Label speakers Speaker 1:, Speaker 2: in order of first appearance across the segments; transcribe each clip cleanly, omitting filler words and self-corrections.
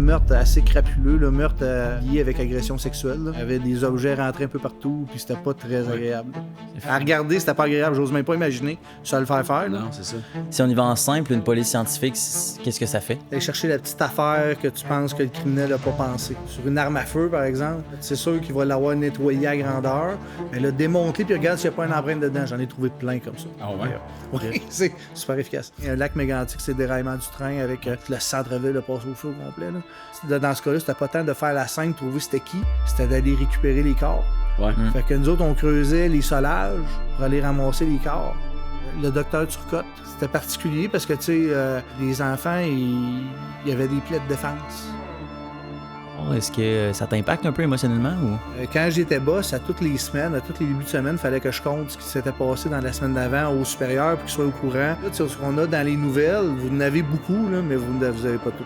Speaker 1: un meurtre assez crapuleux, le meurtre lié avec agression sexuelle. Là. Il y avait des objets rentrés un peu partout, puis c'était pas très agréable. À regarder, c'était pas agréable, j'ose même pas imaginer ça le faire faire. Là.
Speaker 2: Non, c'est ça.
Speaker 3: Si on y va en simple, une police scientifique, qu'est-ce que ça fait?
Speaker 1: Aller chercher la petite affaire que tu penses que le criminel a pas pensé. Sur une arme à feu, par exemple, c'est sûr qu'il va l'avoir nettoyée à grandeur, mais le démonter puis regarde s'il n'y a pas une empreinte dedans. J'en ai trouvé plein comme ça.
Speaker 2: Ah ouais?
Speaker 1: Oui, c'est super efficace. Il y a un lac mégantique, c'est le déraillement du train avec le centre-ville de passe au feu au complet. Là. Dans ce cas-là, c'était pas tant de faire la scène, trouver c'était qui, c'était d'aller récupérer les corps.
Speaker 2: Ouais.
Speaker 1: Fait que nous autres, on creusait les solages pour aller ramasser les corps. Le docteur Turcotte, c'était particulier parce que, tu sais, les enfants, il y avait des plaies de défense.
Speaker 3: Est-ce que ça t'impacte un peu émotionnellement ou?
Speaker 1: Quand j'étais boss, à toutes les semaines, à tous les débuts de semaine, il fallait que je compte ce qui s'était passé dans la semaine d'avant au supérieur pour qu'il soit au courant. Là, ce qu'on a dans les nouvelles, vous en avez beaucoup, là, mais vous n'avez pas tout.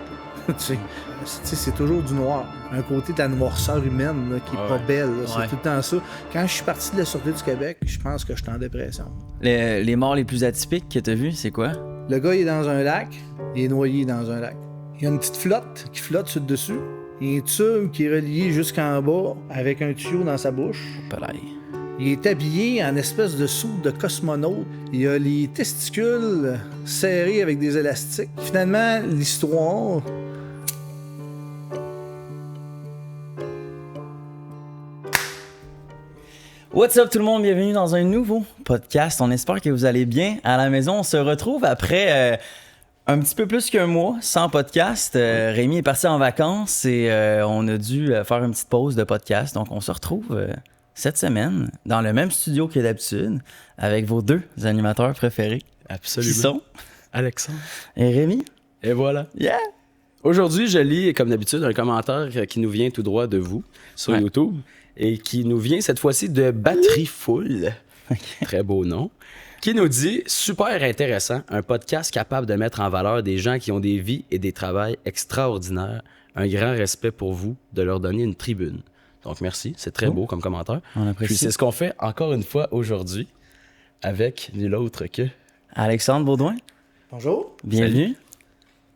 Speaker 1: C'est toujours du noir. Un côté de la noirceur humaine là, qui est pas belle. Là. C'est tout le temps ça. Quand je suis parti de la Sûreté du Québec, je pense que j'étais en dépression.
Speaker 3: Les morts les plus atypiques que t'as vues, c'est quoi?
Speaker 1: Le gars, il est dans un lac. Il est noyé dans un lac. Il y a une petite flotte qui flotte sur le dessus. Il y a un tube qui est relié jusqu'en bas avec un tuyau dans sa bouche.
Speaker 3: Palais.
Speaker 1: Il est habillé en espèce de soupe de cosmonaute. Il a les testicules serrés avec des élastiques. Finalement, l'histoire...
Speaker 3: What's up tout le monde, bienvenue dans un nouveau podcast. On espère que vous allez bien à la maison. On se retrouve après un petit peu plus qu'un mois sans podcast. Rémi est parti en vacances et on a dû faire une petite pause de podcast. Donc on se retrouve cette semaine dans le même studio que d'habitude avec vos deux animateurs préférés.
Speaker 2: Absolument.
Speaker 3: Qui sont
Speaker 2: Alexandre.
Speaker 3: Et Rémi.
Speaker 2: Et voilà.
Speaker 3: Yeah!
Speaker 2: Aujourd'hui, je lis, comme d'habitude, un commentaire qui nous vient tout droit de vous sur YouTube et qui nous vient cette fois-ci de Batterie Full. Très beau nom. Qui nous dit « Super intéressant, un podcast capable de mettre en valeur des gens qui ont des vies et des travails extraordinaires. Un grand respect pour vous de leur donner une tribune. » Donc merci, c'est très beau comme commentaire.
Speaker 3: On apprécie.
Speaker 2: Puis c'est ce qu'on fait encore une fois aujourd'hui avec nul autre que...
Speaker 3: Alexandre Baudouin.
Speaker 1: Bonjour.
Speaker 3: Bienvenue.
Speaker 2: Salut.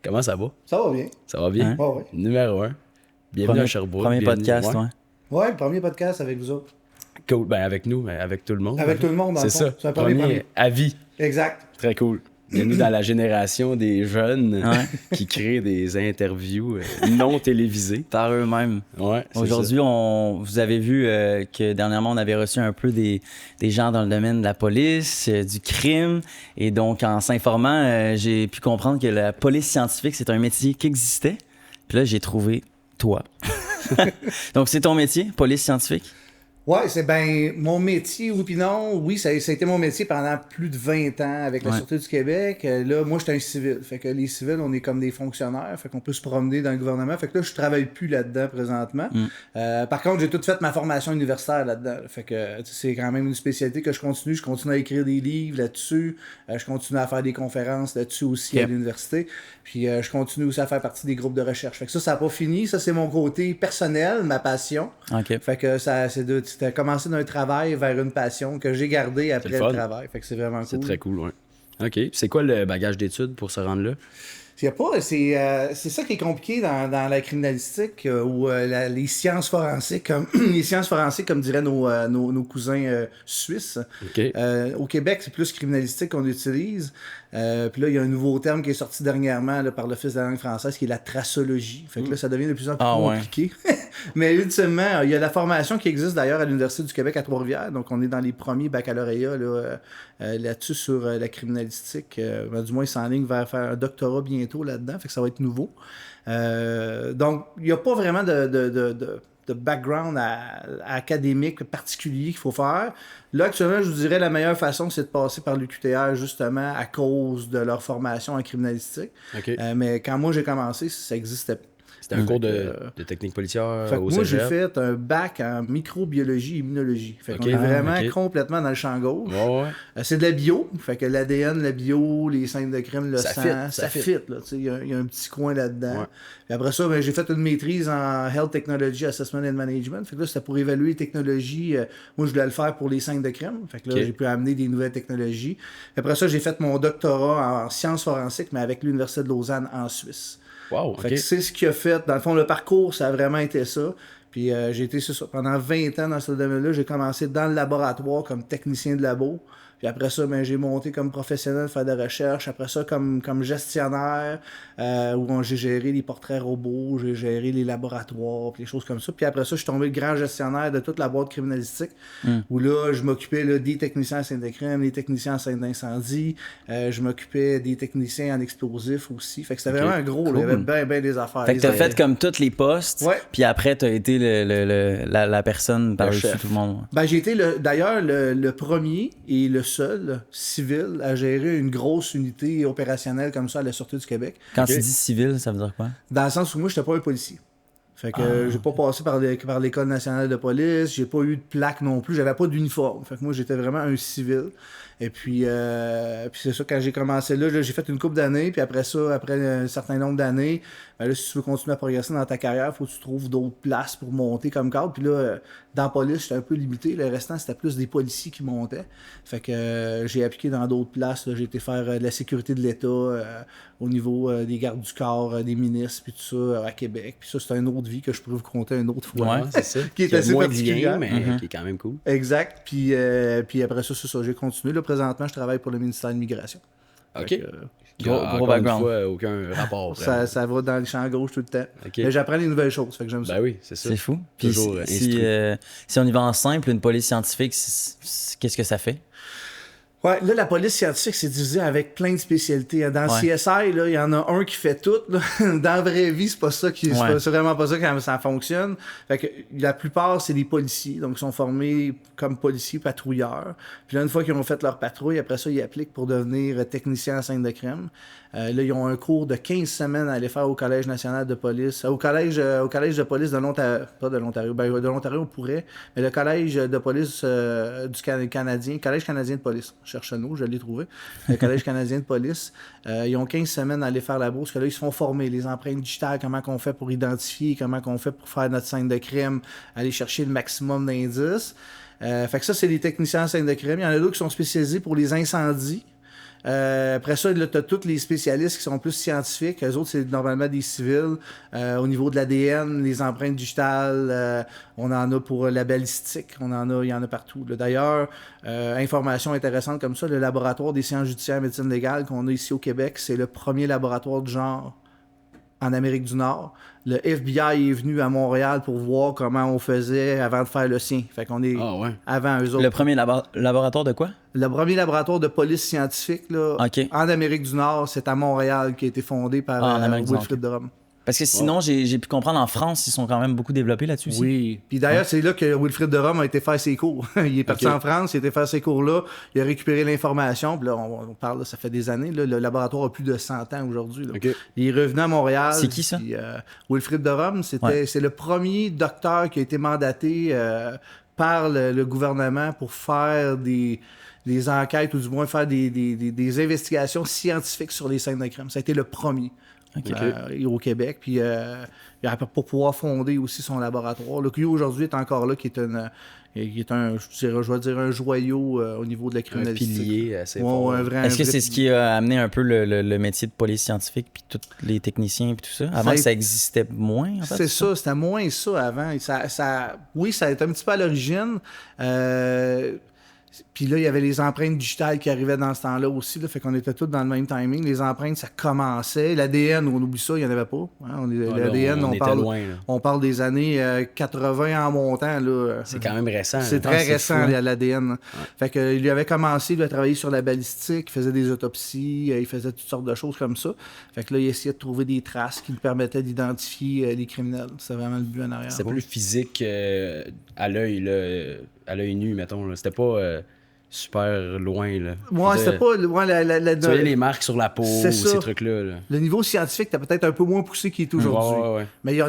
Speaker 2: Comment ça va?
Speaker 1: Ça va bien.
Speaker 2: Ça va bien?
Speaker 3: Hein?
Speaker 1: Ouais, ouais.
Speaker 2: Numéro 1. Bienvenue à Sherbrooke.
Speaker 3: Premier
Speaker 2: Bienvenue.
Speaker 3: podcast, ouais.
Speaker 1: Ouais, premier podcast avec vous autres.
Speaker 2: Cool. Ben avec nous, mais avec tout le monde.
Speaker 1: Avec tout le monde, dans
Speaker 2: C'est
Speaker 1: le fond.
Speaker 2: ça.
Speaker 1: C'est un premier.
Speaker 2: À vie.
Speaker 1: Exact.
Speaker 2: Très cool. Bienvenue dans la génération des jeunes
Speaker 3: Ouais.
Speaker 2: qui créent des interviews non télévisées.
Speaker 3: Par eux-mêmes.
Speaker 2: Ouais, c'est
Speaker 3: Aujourd'hui, vous avez vu que dernièrement, on avait reçu un peu des gens dans le domaine de la police, du crime. Et donc, en s'informant, j'ai pu comprendre que la police scientifique, c'est un métier qui existait. Puis là, j'ai trouvé toi. Donc, c'est ton métier, police scientifique?
Speaker 1: Ouais, c'est ben mon métier, oui puis non. Oui, ça a été mon métier pendant plus de 20 ans avec la Sûreté du Québec. Là, moi, j'étais un civil. Fait que les civils, on est comme des fonctionnaires. Fait qu'on peut se promener dans le gouvernement. Fait que là, je travaille plus là-dedans présentement. Par contre, j'ai tout fait ma formation universitaire là-dedans. Fait que c'est quand même une spécialité que je continue. Je continue à écrire des livres là-dessus. Je continue à faire des conférences là-dessus aussi à l'université. Puis je continue aussi à faire partie des groupes de recherche. Fait que ça n'a pas fini. Ça, c'est mon côté personnel, ma passion.
Speaker 3: OK.
Speaker 1: Fait que c'était commencé d'un travail vers une passion que j'ai gardée après le travail. Fait que c'est vraiment cool.
Speaker 2: C'est très cool, ouais. OK. C'est quoi le bagage d'études pour se rendre là?
Speaker 1: C'est ça qui est compliqué dans la criminalistique ou les sciences forensiques, comme diraient nos cousins suisses.
Speaker 2: OK.
Speaker 1: Au Québec, c'est plus criminalistique qu'on utilise. Puis là, il y a un nouveau terme qui est sorti dernièrement là, par l'Office de la langue française, qui est la tracologie. Fait que là, ça devient de plus en plus compliqué. Mais ultimement, il y a la formation qui existe d'ailleurs à l'Université du Québec à Trois-Rivières. Donc, on est dans les premiers baccalauréats là-dessus sur la criminalistique. Du moins, ils s'enlignent vers faire un doctorat bientôt là-dedans. Fait que ça va être nouveau. Donc, il n'y a pas vraiment de background académique particulier qu'il faut faire. Là, actuellement, je vous dirais la meilleure façon, c'est de passer par l'UQTR, justement, à cause de leur formation en criminalistique.
Speaker 2: OK.
Speaker 1: Mais quand moi, j'ai commencé, ça existait pas.
Speaker 2: C'était un cours de technique policière
Speaker 1: Fait que
Speaker 2: au
Speaker 1: moi, j'ai
Speaker 2: cégep.
Speaker 1: fait un bac en microbiologie et immunologie. Fait qu'on est vraiment complètement dans le champ gauche.
Speaker 2: Ouais.
Speaker 1: C'est de la bio. Fait que l'ADN, la bio, les scènes de crime, le sang, ça fit. Il y a un petit coin là-dedans.
Speaker 2: Ouais.
Speaker 1: Puis après ça, j'ai fait une maîtrise en Health Technology Assessment and Management. Fait que là, c'était pour évaluer les technologies. Moi, je voulais le faire pour les scènes de crime. Fait que là, j'ai pu amener des nouvelles technologies. Puis après ça, j'ai fait mon doctorat en sciences forensiques, mais avec l'Université de Lausanne en Suisse.
Speaker 2: Wow,
Speaker 1: Fait que c'est ce qui a fait. Dans le fond, le parcours, ça a vraiment été ça. Puis j'ai été, c'est ça, pendant 20 ans dans ce domaine-là. J'ai commencé dans le laboratoire comme technicien de labo. Puis après ça, j'ai monté comme professionnel, faire de la recherche. Après ça, comme gestionnaire, où j'ai géré les portraits robots, j'ai géré les laboratoires, puis les choses comme ça. Puis après ça, je suis tombé le grand gestionnaire de toute la boîte criminalistique, où là, je m'occupais là, des techniciens en scène de crime, des techniciens en scène d'incendie. Je m'occupais des techniciens en explosifs aussi. Fait que c'était vraiment gros. Cool. Là, il y avait bien des affaires.
Speaker 3: Fait que t'as fait comme tous les postes, puis après, t'as été la personne par-dessus tout le monde.
Speaker 1: J'ai été d'ailleurs le premier et le seul civil à gérer une grosse unité opérationnelle comme ça à la Sûreté du Québec.
Speaker 3: Quand tu dis civil, ça veut dire quoi?
Speaker 1: Dans le sens où moi, j'étais pas un policier. Fait que j'ai pas passé par l'École nationale de police, j'ai pas eu de plaque non plus, j'avais pas d'uniforme. Fait que moi, j'étais vraiment un civil. Et puis c'est ça, quand j'ai commencé là, j'ai fait une couple d'années, puis après ça, après un certain nombre d'années, là, si tu veux continuer à progresser dans ta carrière, faut que tu trouves d'autres places pour monter comme cadre. Puis là, dans la police, j'étais un peu limité. Le restant, c'était plus des policiers qui montaient. Fait que j'ai appliqué dans d'autres places. Là, j'ai été faire de la sécurité de l'État au niveau des gardes du corps, des ministres, puis tout ça, à Québec. Puis ça, c'est une autre vie que je pourrais vous conter une autre fois.
Speaker 2: Ouais, c'est ça.
Speaker 1: Qui est assez
Speaker 2: moins
Speaker 1: particulière,
Speaker 2: mais qui est quand même cool.
Speaker 1: Exact. Puis après ça, c'est ça. J'ai continué. Là, présentement, je travaille pour le ministère de l'Immigration.
Speaker 2: OK.
Speaker 3: Gros background.
Speaker 2: Une fois, aucun rapport.
Speaker 1: Ça va dans le champ gauche tout le temps.
Speaker 2: Okay.
Speaker 1: Mais j'apprends des nouvelles choses, fait que j'aime ça.
Speaker 2: Ben oui, c'est ça.
Speaker 3: C'est fou. Puis si on y va en simple, une police scientifique, qu'est-ce que ça fait?
Speaker 1: Ouais, là, la police scientifique, c'est divisé avec plein de spécialités. Dans CSI, là, il y en a un qui fait tout. Là. Dans la vraie vie, c'est pas ça c'est vraiment pas ça que ça fonctionne. Fait que la plupart, c'est des policiers. Donc, ils sont formés comme policiers patrouilleurs. Puis là, une fois qu'ils ont fait leur patrouille, après ça, ils appliquent pour devenir techniciens en scène de crime. Là, ils ont un cours de 15 semaines à aller faire au Collège national de police. Au collège de police de l'Ontario. Pas de l'Ontario. Ben, de l'Ontario, on pourrait. Mais le Collège de police du Canadien. Collège canadien de police. Cherche nous, je l'ai trouvé. Le Collège canadien de police. Ils ont 15 semaines à aller faire là-bas. Parce que là, ils se font former. Les empreintes digitales, comment qu'on fait pour identifier, comment qu'on fait pour faire notre scène de crime, aller chercher le maximum d'indices. Fait que ça, c'est les techniciens en scène de crime. Il y en a d'autres qui sont spécialisés pour les incendies. Après ça, tu as tous les spécialistes qui sont plus scientifiques. Eux autres, c'est normalement des civils. Au niveau de l'ADN, les empreintes digitales, on en a pour la balistique. Il y en a partout. D'ailleurs, information intéressante comme ça, le laboratoire des sciences judiciaires et médecine légale qu'on a ici au Québec, c'est le premier laboratoire du genre en Amérique du Nord. Le FBI est venu à Montréal pour voir comment on faisait avant de faire le sien. Fait qu'on est avant eux autres.
Speaker 3: Le premier laboratoire de quoi?
Speaker 1: Le premier laboratoire de police scientifique là, en Amérique du Nord, c'est à Montréal qui a été fondé par Wilfrid de Rome.
Speaker 3: Parce que sinon, j'ai pu comprendre, en France, ils sont quand même beaucoup développés là-dessus aussi.
Speaker 1: Oui. Puis d'ailleurs, c'est là que Wilfrid de Rome a été faire ses cours. Il est parti en France, il a été faire ses cours-là, il a récupéré l'information. Puis là, on parle, ça fait des années. Là, le laboratoire a plus de 100 ans aujourd'hui. Il est revenu à Montréal.
Speaker 3: C'est qui ça?
Speaker 1: Puis, Wilfrid de Rome, c'est le premier docteur qui a été mandaté par le gouvernement pour faire des enquêtes, ou du moins faire des investigations scientifiques sur les scènes de crime. Ça a été le premier. Au Québec, puis pour pouvoir fonder aussi son laboratoire. Lui, aujourd'hui, est encore là, qui est je vais dire un joyau au niveau de la criminalité.
Speaker 2: Un pilier assez fort.
Speaker 3: Est-ce que c'est ce qui a amené un peu le métier de police scientifique, puis tous les techniciens, puis tout ça? Avant, ça existait moins, en fait?
Speaker 1: C'est ça, c'était moins ça avant. Oui, ça a été un petit peu à l'origine. Puis là, il y avait les empreintes digitales qui arrivaient dans ce temps-là aussi. Là, fait qu'on était tous dans le même timing. Les empreintes, ça commençait. L'ADN, on oublie ça, il n'y en avait pas. Hein? L'ADN, on parle des années 80 en montant. Là.
Speaker 2: C'est quand même récent.
Speaker 1: C'est très récent, l'ADN. Ouais. Fait qu'il lui avait commencé à travailler sur la balistique, il faisait des autopsies, il faisait toutes sortes de choses comme ça. Fait que là, il essayait de trouver des traces qui lui permettaient d'identifier les criminels. C'était vraiment le but en arrière.
Speaker 2: C'est plus physique à l'œil, à l'œil nu, mettons. Là. C'était pas super loin. Là.
Speaker 1: Ouais, c'était pas loin.
Speaker 2: Tu voyais les marques sur la peau, ces trucs-là. Là.
Speaker 1: Le niveau scientifique était peut-être un peu moins poussé qu'il est aujourd'hui. Ouais. Mais il a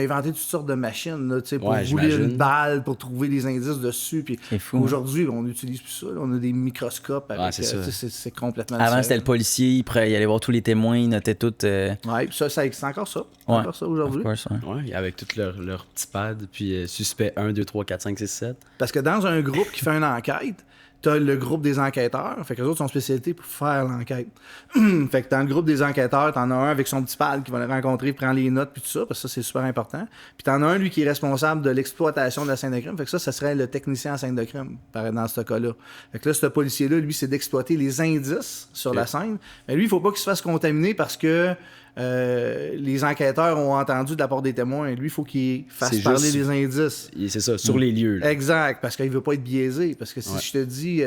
Speaker 1: inventé toutes sortes de machines là, pour rouler une balle, pour trouver des indices dessus. Puis aujourd'hui, on n'utilise plus ça. Là. On a des microscopes. Avec, c'est complètement
Speaker 3: Avant,
Speaker 1: différent.
Speaker 3: C'était le policier, il allait voir tous les témoins, il notait tout.
Speaker 1: Ouais, ça existe encore ça. Encore ça aujourd'hui.
Speaker 2: Ouais, avec tous leurs petits pads, puis suspect 1, 2, 3, 4, 5, 6, 7.
Speaker 1: Parce que dans un groupe qui fait une enquête, t'as le groupe des enquêteurs. Fait que les autres sont spécialisés pour faire l'enquête. Fait que dans le groupe des enquêteurs, t'en as un avec son petit pad qui va les rencontrer, prend les notes, puis tout ça, parce que ça, c'est super important. Puis t'en as un, lui, qui est responsable de l'exploitation de la scène de crime. Fait que ça serait le technicien en scène de crime, dans ce cas-là. Fait que là, ce policier-là, lui, c'est d'exploiter les indices sur la scène. Mais lui, il faut pas qu'il se fasse contaminer parce que les enquêteurs ont entendu de la part des témoins. Lui, il faut qu'il fasse parler des indices.
Speaker 2: C'est ça, sur les lieux. Là.
Speaker 1: Exact, parce qu'il veut pas être biaisé. Parce que si je te dis,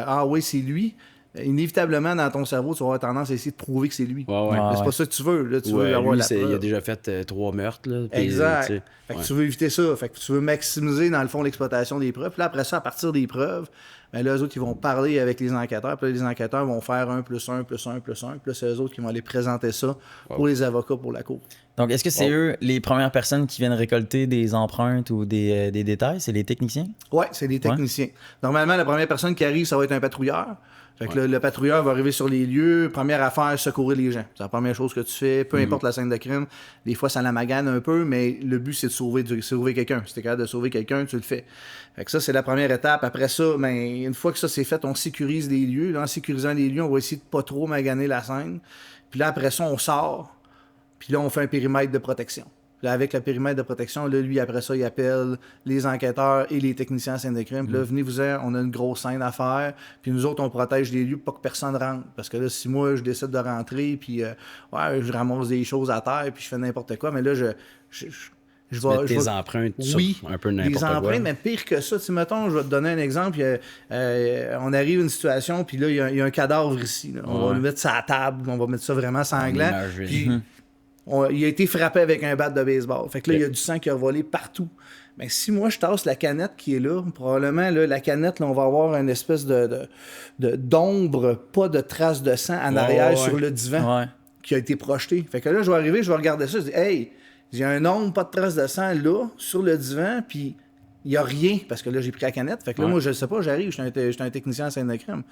Speaker 1: ah oui, c'est lui, inévitablement, dans ton cerveau, tu vas avoir tendance à essayer de prouver que c'est lui. C'est pas ça que tu veux. Là, tu veux avoir
Speaker 2: lui,
Speaker 1: la preuve.
Speaker 2: Il a déjà fait 3 meurtres. Là, puis,
Speaker 1: exact. Fait que tu veux éviter ça. Fait que tu veux maximiser, dans le fond, l'exploitation des preuves. Puis là, après ça, à partir des preuves, ben là, eux autres, ils vont parler avec les enquêteurs. Puis là, les enquêteurs vont faire 1 + 1 + 1 + 1. Puis là, c'est eux autres qui vont aller présenter ça pour les avocats pour la cour.
Speaker 3: Donc, est-ce que c'est eux les premières personnes qui viennent récolter des empreintes ou des détails? C'est les techniciens?
Speaker 1: Oui, c'est des techniciens. Normalement, la première personne qui arrive, ça va être un patrouilleur. Fait que le patrouilleur va arriver sur les lieux. Première affaire, secourir les gens. C'est la première chose que tu fais. Peu importe la scène de crime. Des fois, ça la magane un peu, mais le but, c'est de sauver quelqu'un. Si t'es capable de sauver quelqu'un, tu le fais. Fait que ça, c'est la première étape. Après ça, ben, une fois que ça c'est fait, on sécurise les lieux. Là, en sécurisant les lieux, on va essayer de pas trop maganer la scène. Puis là, après ça, on sort. Puis là, on fait un périmètre de protection. Là, avec le périmètre de protection, là, lui, après ça, il appelle les enquêteurs et les techniciens en scène de crime. Puis là, venez-vous-en, on a une grosse scène à faire. Puis nous autres, on protège les lieux pour pas que personne rentre. Parce que là, si moi, je décide de rentrer, puis je ramasse des choses à terre, puis je fais n'importe quoi, mais là, je
Speaker 2: vais tes empreintes sur un peu n'importe quoi.
Speaker 1: Des empreintes, mais pire que ça. Mettons, je vais te donner un exemple. On arrive à une situation, puis là, il y a un cadavre ici. Là. On va le mettre sur la table, on va mettre ça vraiment sanglant. Puis, il a été frappé avec un bat de baseball. Fait que là, il y a du sang qui a volé partout. Mais si moi, je tasse la canette qui est là, probablement, là, la canette, là, on va avoir une espèce d'ombre, pas de traces de sang en arrière sur le divan qui a été projeté. Fait que là, je vais arriver, je vais regarder ça, je dis « Hey, il y a un ombre, pas de traces de sang là, sur le divan, puis il n'y a rien. » Parce que là, j'ai pris la canette. Fait que là, moi, je ne sais pas, j'arrive, je suis un technicien en scène de crime.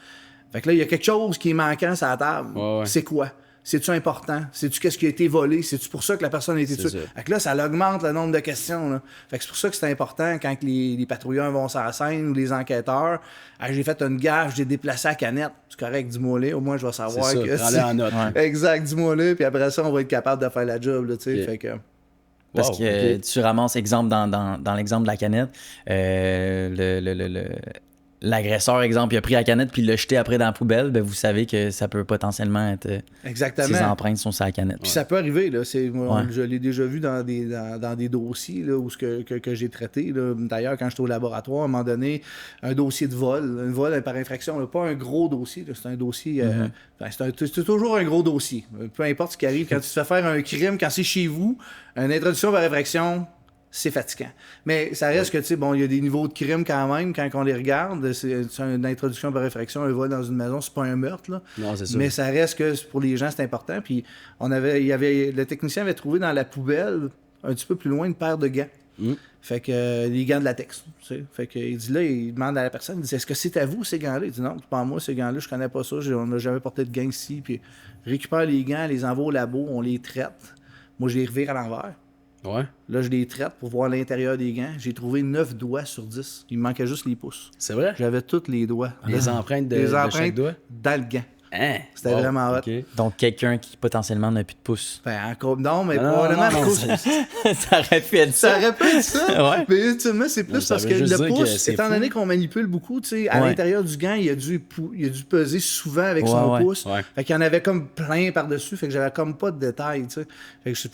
Speaker 1: Fait que là, il y a quelque chose qui est manquant sur la table. C'est quoi? C'est-tu important? C'est-tu qu'est-ce qui a été volé? C'est-tu pour ça que la personne a été tuée? Fait que là, ça augmente le nombre de questions. Là. Fait que c'est pour ça que c'est important quand les patrouilleurs vont sur la scène ou les enquêteurs. Ah, j'ai fait une gaffe, j'ai déplacé la canette. C'est correct, dis-moi là. Au moins, je vais savoir que
Speaker 2: c'est... en note.
Speaker 1: Exact, dis-moi là. Puis après ça, on va être capable de faire la job. Là, fait que...
Speaker 3: Parce que tu ramasses, exemple, dans l'exemple de la canette, l'agresseur, exemple, il a pris la canette puis il l'a jeté après dans la poubelle, ben vous savez que ça peut potentiellement être...
Speaker 1: Exactement.
Speaker 3: Ses empreintes sont sur la canette.
Speaker 1: Puis ça peut arriver, là. Je l'ai déjà vu dans des dossiers là, où que j'ai traité. Là. D'ailleurs, quand j'étais au laboratoire, à un moment donné, un dossier de vol. Un vol par infraction, là, pas un gros dossier. Là, c'est un dossier... c'est toujours un gros dossier. Peu importe ce qui arrive. Quand tu te fais faire un crime, quand c'est chez vous, une introduction par infraction... c'est fatigant. Mais ça reste que, tu sais, bon, il y a des niveaux de crime quand même, quand on les regarde. C'est une introduction par effraction, un vol dans une maison, c'est pas un meurtre, là.
Speaker 2: Non, c'est ça.
Speaker 1: Mais ça reste que, pour les gens, c'est important. Puis, le technicien avait trouvé dans la poubelle, un petit peu plus loin, une paire de gants. Fait que, les gants de latex, tu sais. Fait que, il dit là, il demande à la personne, il dit, est-ce que c'est à vous, ces gants-là? Il dit, non, c'est pas à moi, ces gants-là, je connais pas ça, on n'a jamais porté de gants ici. Puis, récupère les gants, les envoie au labo, on les traite. Moi, je les revire à l'envers.
Speaker 2: Ouais.
Speaker 1: Là, je les traite pour voir l'intérieur des gants. J'ai trouvé 9 doigts sur 10. Il me manquait juste les pouces.
Speaker 2: C'est vrai?
Speaker 1: J'avais tous les doigts.
Speaker 2: Les empreintes de chaque doigt?
Speaker 1: Dans le gant.
Speaker 2: Hein?
Speaker 1: C'était vraiment hot.
Speaker 2: Okay.
Speaker 3: Donc, quelqu'un qui potentiellement n'a plus de pouces.
Speaker 1: Ben, encore, non, mais probablement.
Speaker 3: Ça aurait pu être ça.
Speaker 1: Ça aurait pu être ça.
Speaker 3: Ouais.
Speaker 1: Mais ultimement, c'est plus parce que le pouce, étant donné qu'on manipule beaucoup, tu sais, à l'intérieur du gant, il a dû peser souvent avec son pouce. Ouais. Fait qu'il y en avait comme plein par-dessus. Fait que j'avais comme pas de détails, tu sais. Fait que je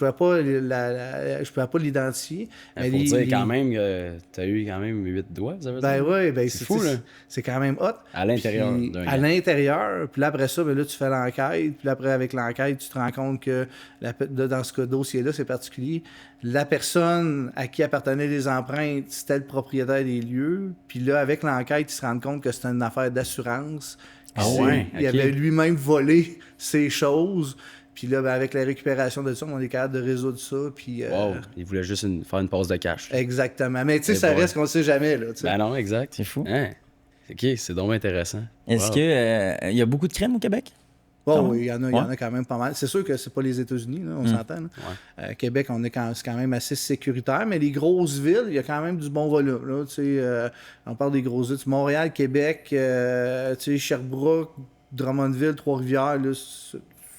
Speaker 1: pouvais pas l'identifier.
Speaker 2: Il faut dire quand même que t'as eu quand même 8 doigts, ça veut dire?
Speaker 1: Ben oui, ben
Speaker 2: c'est fou, là.
Speaker 1: C'est quand même hot.
Speaker 2: À l'intérieur d'un gant.
Speaker 1: À l'intérieur, puis là, après ça, ben là, tu fais l'enquête. Puis là, après, avec l'enquête, tu te rends compte que dans ce dossier-là, c'est particulier. La personne à qui appartenaient les empreintes, c'était le propriétaire des lieux. Puis là, avec l'enquête, ils se rendent compte que c'était une affaire d'assurance. Il avait lui-même volé ces choses. Puis là, ben, avec la récupération de ça, on est capable de résoudre ça. Puis,
Speaker 2: il voulait juste faire une pause de cash.
Speaker 1: Exactement. Mais tu sais, ça reste qu'on ne sait jamais. Là,
Speaker 2: ben non, exact.
Speaker 3: C'est fou.
Speaker 2: Hein? OK, c'est donc intéressant.
Speaker 3: Est-ce qu'il y a beaucoup de crimes au Québec?
Speaker 1: Oui, il y en a quand même pas mal. C'est sûr que c'est pas les États-Unis, là, on s'entend. Là. Québec, c'est quand même assez sécuritaire, mais les grosses villes, il y a quand même du bon volume. Là, on parle des grosses villes. Montréal, Québec, Sherbrooke, Drummondville, Trois-Rivières, là,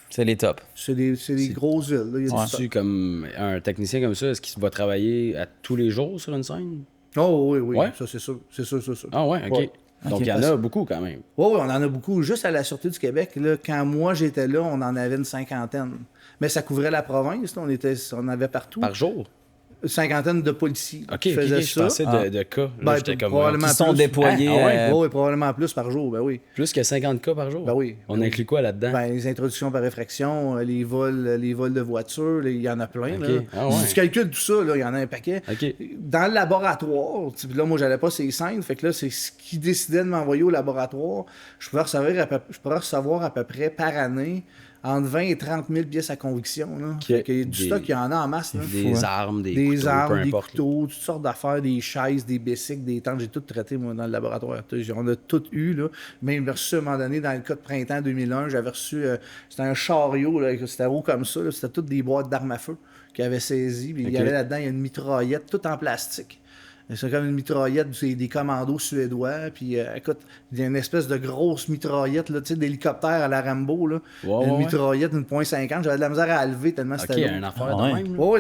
Speaker 3: c'est les tops.
Speaker 1: C'est des grosses villes. Là. Il y a
Speaker 2: tu comme un technicien comme ça, est-ce qu'il va travailler à tous les jours sur une scène?
Speaker 1: Oh oui,
Speaker 2: Ouais?
Speaker 1: Ça c'est sûr. C'est sûr.
Speaker 2: Ah ouais, ok. Donc il y en a beaucoup quand même.
Speaker 1: Oui, on en a beaucoup. Juste à la Sûreté du Québec, là, quand moi j'étais là, on en avait une 50aine. Mais ça couvrait la province, là, on avait partout.
Speaker 2: Par jour?
Speaker 1: Une 50aine de policiers qui faisaient ça.
Speaker 2: Je pensais de cas. Là, j'étais comme...
Speaker 1: Probablement
Speaker 3: qui sont déployés.
Speaker 1: Oui, probablement plus par jour, ben oui.
Speaker 2: Plus que 50 cas par jour?
Speaker 1: Ben oui.
Speaker 2: On inclut quoi là-dedans?
Speaker 1: Ben, les introductions par effraction, les vols de voitures, il y en a plein. Là. Si tu calcules tout ça, il y en a un paquet. Dans le laboratoire, là, moi, j'allais pas ces scènes, fait que là, c'est ce qui décidait de m'envoyer au laboratoire. Je pourrais recevoir à peu près par année entre 20 et 30 000 pièces à conviction. Là. Du stock, il y en a en masse. Là.
Speaker 2: Des armes, des
Speaker 1: couteaux, toutes sortes d'affaires, des chaises, des bicycles, des tentes. J'ai tout traité, moi, dans le laboratoire. On a tout eu. Là. Même reçu, à un moment donné, dans le cas de printemps 2001, j'avais reçu... c'était un chariot, là, c'était haut comme ça. Là. C'était toutes des boîtes d'armes à feu qu'il avait saisies. Il y avait là-dedans, il y a une mitraillette, toute en plastique. C'est comme une mitraillette des commandos suédois. Puis, écoute, il y a une espèce de grosse mitraillette, là, tu sais, d'hélicoptère à la Rambo. Là. Une mitraillette, une .50. J'avais de la misère à lever tellement c'était lourd.
Speaker 2: OK, une affaire de même.
Speaker 1: Oui,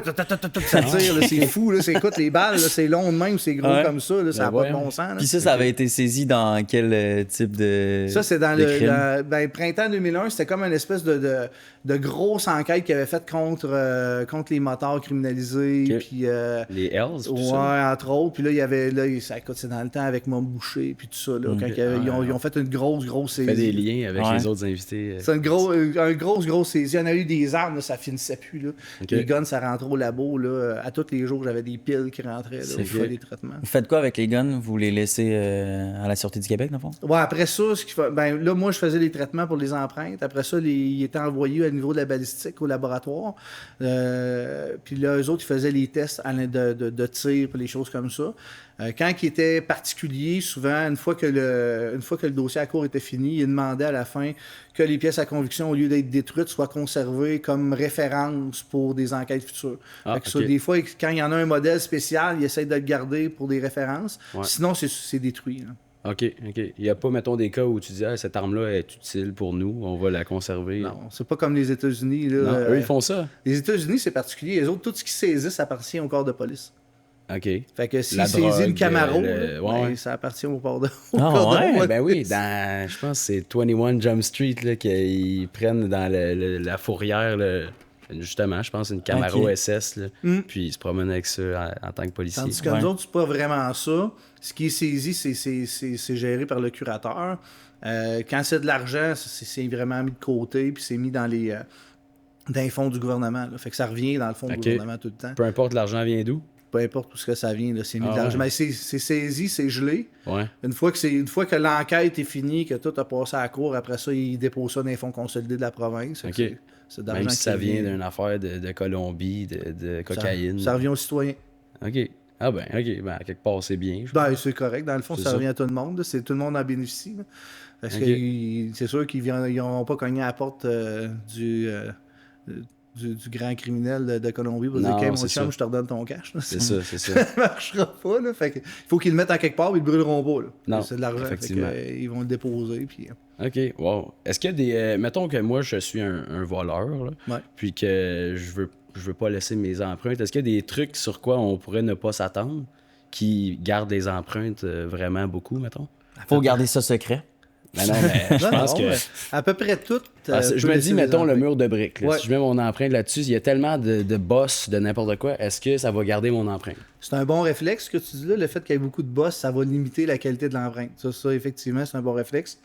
Speaker 1: ça tire. C'est fou. Là, écoute, les balles, là, c'est long de même, c'est gros comme ça. Là, ça n'a pas de bon sens. Là.
Speaker 3: Puis ça avait été saisi dans quel type de...
Speaker 1: Ça, c'est dans le printemps 2001. C'était comme une espèce de grosse enquête qu'ils avaient faite contre les motards criminalisés. Puis,
Speaker 2: les Hells,
Speaker 1: ouais, entre autres. Puis là, il y avait, c'est dans le temps avec Mom Boucher, puis tout ça, là, quand ils ont fait une grosse saisie.
Speaker 2: Fait des liens avec les autres invités.
Speaker 1: C'est une grosse saisie. Il y en a eu des armes, là, ça finissait plus, là. Les guns, ça rentrait au labo, là. À tous les jours, j'avais des piles qui rentraient, là, où je des traitements.
Speaker 3: Vous faites quoi avec les guns? Vous les laissez à la Sûreté du Québec, dans le fond?
Speaker 1: Ouais, après ça, là, moi, je faisais les traitements pour les empreintes. Après ça, ils étaient envoyés au niveau de la balistique au laboratoire. Puis là, eux autres, ils faisaient les tests de tir, les choses comme ça. Quand il était particulier, souvent, une fois que le dossier à cour était fini, il demandait à la fin que les pièces à conviction, au lieu d'être détruites, soient conservées comme référence pour des enquêtes futures. Ça, des fois, quand il y en a un modèle spécial, il essaie de le garder pour des références. Ouais. Sinon, c'est détruit. Là.
Speaker 2: OK. Il n'y a pas, mettons, des cas où tu dis cette arme-là est utile pour nous, on va la conserver.
Speaker 1: Non, c'est pas comme les États-Unis. Là,
Speaker 2: non, eux, ils font ça.
Speaker 1: Les États-Unis, c'est particulier. Les autres, tout ce qui saisissent appartient au corps de police.
Speaker 2: OK.
Speaker 1: Fait que s'ils saisissent le Camaro, ça appartient au corps de police.
Speaker 2: Ben oui, je pense que c'est 21 Jump Street là, qu'ils prennent dans la fourrière, justement, je pense, une Camaro SS, là, puis ils se promènent avec ça en tant que policier.
Speaker 1: Tandis que nous autres, c'est pas vraiment ça. Ce qui est saisi, c'est géré par le curateur. Quand c'est de l'argent, c'est vraiment mis de côté, puis c'est mis dans les fonds du gouvernement. Là. Fait que ça revient dans le fond du gouvernement tout le temps.
Speaker 2: Peu importe l'argent vient d'où?
Speaker 1: Peu importe où ce que ça vient, là, c'est mis de l'argent. Mais c'est saisi, c'est gelé.
Speaker 2: Ouais.
Speaker 1: Une fois que l'enquête est finie, que tout a passé à la cour, après ça, ils déposent ça dans les fonds consolidés de la province.
Speaker 2: Okay. Même si ça vient d'une affaire de Colombie, de cocaïne.
Speaker 1: Ça revient aux citoyens.
Speaker 2: OK. Ah ben, OK. Ben, quelque part, c'est bien.
Speaker 1: C'est correct. Dans le fond, ça revient à tout le monde. Tout le monde en bénéficie. Là. Parce que c'est sûr qu'ils n'ont pas cogné à la porte du grand criminel de Colombie pour dire « mon chum, je te redonne ton cash. »
Speaker 2: C'est ça.
Speaker 1: Ça ne marchera pas. Là. Fait que, il faut qu'ils le mettent en quelque part, mais ils ne le brûleront pas. Là.
Speaker 2: Non,
Speaker 1: c'est de l'argent.
Speaker 2: effectivement.
Speaker 1: Ils vont le déposer. Puis...
Speaker 2: OK, wow. Est-ce qu'il y a des... mettons que moi, je suis un voleur, là, puis que je veux pas laisser mes empreintes. Est-ce qu'il y a des trucs sur quoi on pourrait ne pas s'attendre qui gardent les empreintes vraiment beaucoup, mettons?
Speaker 3: Faut garder ça secret.
Speaker 2: Ben non, mais je pense que...
Speaker 1: À peu près tout.
Speaker 2: Je me dis, mettons, le mur de briques. Là. Si je mets mon empreinte là-dessus, il y a tellement de bosses, de n'importe quoi. Est-ce que ça va garder mon empreinte? C'est
Speaker 1: un bon réflexe, ce que tu dis là. Le fait qu'il y ait beaucoup de bosses, ça va limiter la qualité de l'empreinte. Ça, effectivement, c'est un bon réflexe.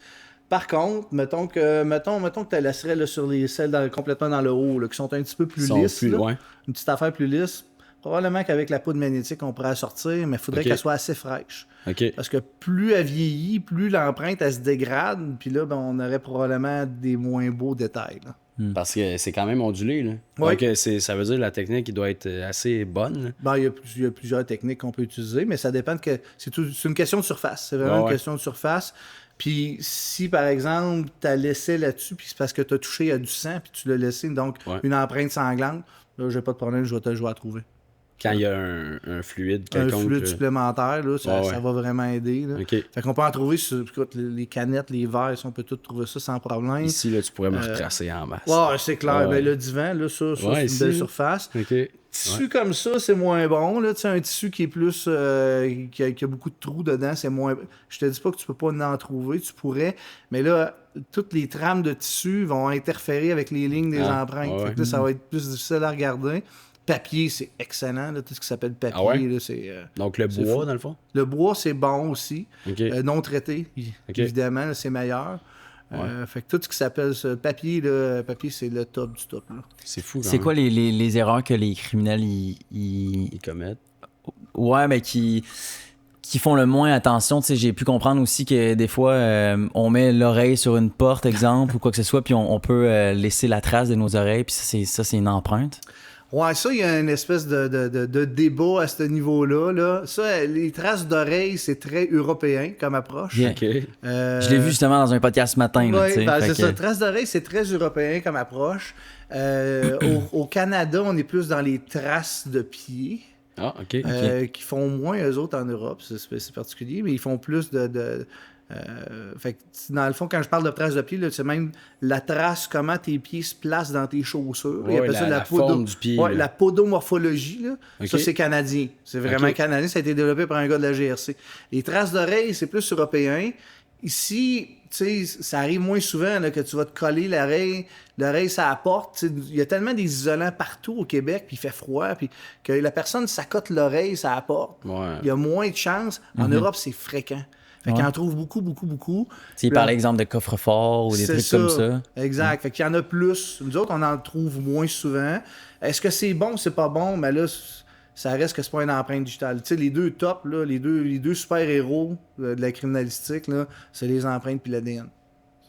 Speaker 1: Par contre, mettons que tu la laisserais là, sur les celles complètement dans le haut, là, qui sont un petit peu plus lisses. Une petite affaire plus lisse. Probablement qu'avec la poudre magnétique, on pourrait la sortir, mais il faudrait qu'elle soit assez fraîche. Parce que plus elle vieillit, plus l'empreinte, elle se dégrade, puis là, on aurait probablement des moins beaux détails. Là.
Speaker 2: Parce que c'est quand même ondulé. Là. Donc, ça veut dire que la technique qui doit être assez bonne.
Speaker 1: Il y a plusieurs techniques qu'on peut utiliser, mais ça dépend c'est une question de surface. C'est vraiment une question de surface. Puis si, par exemple, tu as laissé là-dessus, puis c'est parce que tu as touché à du sang, puis tu l'as laissé, donc une empreinte sanglante, là, j'ai pas de problème, je vais la trouver.
Speaker 2: Quand il y a un fluide quelconque.
Speaker 1: Un fluide supplémentaire, là, ça va vraiment aider. Là.
Speaker 2: Okay.
Speaker 1: Fait qu'on peut en trouver sur les canettes, les verres, on peut tout trouver ça sans problème.
Speaker 2: Ici, là, tu pourrais me retracer en masse.
Speaker 1: Ouais, c'est clair. Ben, le divan, là, ça c'est une belle surface. Tissu comme ça, c'est moins bon. Là. Un tissu qui est plus qui a beaucoup de trous dedans, c'est moins. Je te dis pas que tu peux pas en trouver, tu pourrais, mais là, toutes les trames de tissu vont interférer avec les lignes des empreintes. Fait que là, ça va être plus difficile à regarder. Papier, c'est excellent, là, tout ce qui s'appelle papier. Là, c'est,
Speaker 2: donc le bois, dans le fond?
Speaker 1: Le bois, c'est bon aussi. Non traité, évidemment, là, c'est meilleur. Fait que tout ce qui s'appelle papier, c'est le top du top. Là.
Speaker 2: C'est fou.
Speaker 3: C'est quoi les erreurs que les criminels ils
Speaker 2: commettent?
Speaker 3: Ouais, mais qui font le moins attention. Tu sais, j'ai pu comprendre aussi que des fois, on met l'oreille sur une porte, exemple, ou quoi que ce soit, puis on peut laisser la trace de nos oreilles, puis ça, c'est une empreinte.
Speaker 1: Ouais, ça, il y a une espèce de débat à ce niveau-là. Là. Ça, les traces d'oreilles, c'est très européen comme approche.
Speaker 3: Yeah. Je l'ai vu justement dans un podcast ce matin.
Speaker 1: Oui, c'est ça. Traces d'oreilles, c'est très européen comme approche. Au Canada, on est plus dans les traces de pieds.
Speaker 2: Ah, OK.
Speaker 1: Qui font moins, eux autres, en Europe. C'est particulier, mais ils font plus fait que dans le fond, quand je parle de traces de pied, là, c'est même la trace, comment tes pieds se placent dans tes chaussures.
Speaker 2: Ouais, la forme du pied.
Speaker 1: Ouais, la podomorphologie, là. Ça, c'est canadien. C'est vraiment canadien. Ça a été développé par un gars de la GRC. Les traces d'oreilles, c'est plus européen. Ici, tu sais, ça arrive moins souvent là, que tu vas te coller l'oreille ça apporte. Il y a tellement des isolants partout au Québec, puis il fait froid, puis que la personne s'accote l'oreille, ça apporte. Il y a moins de chances. En Europe, c'est fréquent. Fait qu'il en trouve beaucoup.
Speaker 3: Il parle exemple de coffre-fort ou des trucs comme ça.
Speaker 1: Exact. Fait qu'il y en a plus. Nous autres, on en trouve moins souvent. Est-ce que c'est bon, c'est pas bon? Mais là, ça reste que c'est pas une empreinte digitale. Tu sais, les deux tops, là, les deux super-héros de la criminalistique, là, c'est les empreintes puis l'ADN.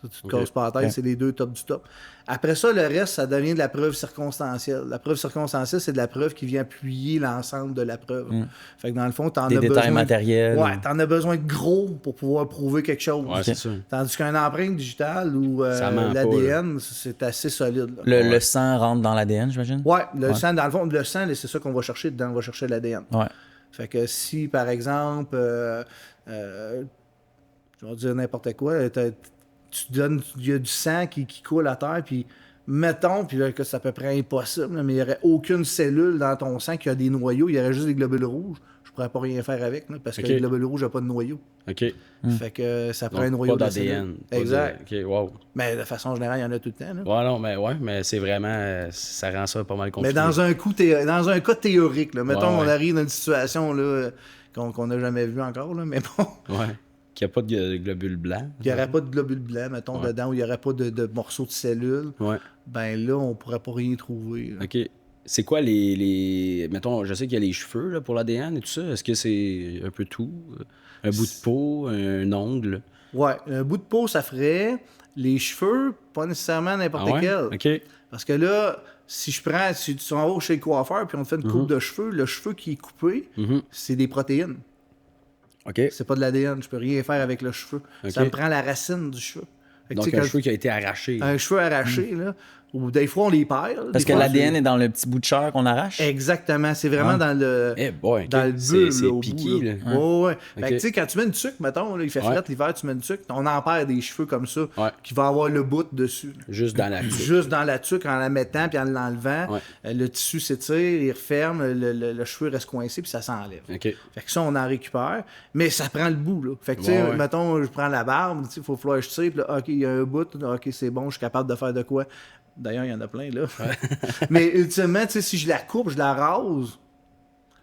Speaker 1: Ça, tu te casses pas la tête, c'est les deux tops du top. Après ça, le reste, ça devient de la preuve circonstancielle. La preuve circonstancielle, c'est de la preuve qui vient appuyer l'ensemble de la preuve. Fait que dans le fond, t'en as besoin... Des
Speaker 3: détails matériels.
Speaker 1: Ouais, t'en as besoin de gros pour pouvoir prouver quelque chose.
Speaker 2: Ouais, c'est sûr.
Speaker 1: Tandis qu'une empreinte digitale ou l'ADN, c'est assez solide.
Speaker 3: Là. Le sang rentre dans l'ADN, j'imagine?
Speaker 1: Ouais, le sang, dans le fond, le sang, c'est ça qu'on va chercher dedans. On va chercher l'ADN.
Speaker 3: Ouais.
Speaker 1: Fait que si, par exemple, je vais dire n'importe quoi, tu donnes, il y a du sang qui coule à terre, puis mettons, puis là, que c'est à peu près impossible, là, mais il n'y aurait aucune cellule dans ton sang qui a des noyaux, il y aurait juste des globules rouges. Je pourrais pas rien faire avec, là, parce que les globules rouges n'ont pas de noyaux.
Speaker 2: Fait
Speaker 1: que ça prend un noyau
Speaker 2: pas d'ADN.
Speaker 1: Exact.
Speaker 2: Wow.
Speaker 1: Mais de façon générale, il y en a tout le temps. Là.
Speaker 2: Ouais, non, mais c'est vraiment, ça rend ça pas mal compliqué.
Speaker 1: Mais dans un cas théorique, là, mettons on arrive dans une situation là, qu'on n'a jamais vue encore, là, mais bon.
Speaker 2: Ouais. Qu'il n'y a pas de globules blancs.
Speaker 1: Il n'y aurait pas de globules blancs, mettons, dedans, où il n'y aurait pas de morceaux de cellules. Ben là, on ne pourrait pas rien trouver. Là.
Speaker 2: OK. C'est quoi mettons, je sais qu'il y a les cheveux là, pour l'ADN et tout ça. Est-ce que c'est un peu tout? Un bout de peau, un ongle?
Speaker 1: Ouais, un bout de peau, ça ferait. Les cheveux, pas nécessairement n'importe quel.
Speaker 2: OK.
Speaker 1: Parce que là, si tu en vas chez le coiffeur puis on te fait une coupe de cheveux, le cheveu qui est coupé, c'est des protéines.
Speaker 2: OK.
Speaker 1: C'est pas de l'ADN, je peux rien faire avec le cheveu. Ça me prend la racine du cheveu.
Speaker 2: Donc un cheveu qui a été arraché.
Speaker 1: Un cheveu arraché, là. Ou des fois, on les perd.
Speaker 3: Parce que l'ADN est dans le petit bout de chair qu'on arrache?
Speaker 1: Exactement. C'est vraiment dans le dans le bulbe.
Speaker 2: C'est piqué, là.
Speaker 1: Ouais. Fait que, tu sais, quand tu mets une tuque, mettons, là, il fait fret l'hiver, tu mets une tuque, on en perd des cheveux comme ça qui va avoir le bout dessus.
Speaker 2: Juste dans la tuque.
Speaker 1: Juste dans la tuque, en la mettant puis en l'enlevant. Le tissu s'étire, il referme, le cheveu reste coincé puis ça s'enlève. Fait que ça, on en récupère. Mais ça prend le bout, là. Fait que, tu sais, mettons, je prends la barbe, il faut falloir que je tire, puis là, OK, il y a un bout, OK, c'est bon, je suis capable de faire de quoi. D'ailleurs, il y en a plein, là. Mais ultimement, tu sais, si je la coupe, je la rase.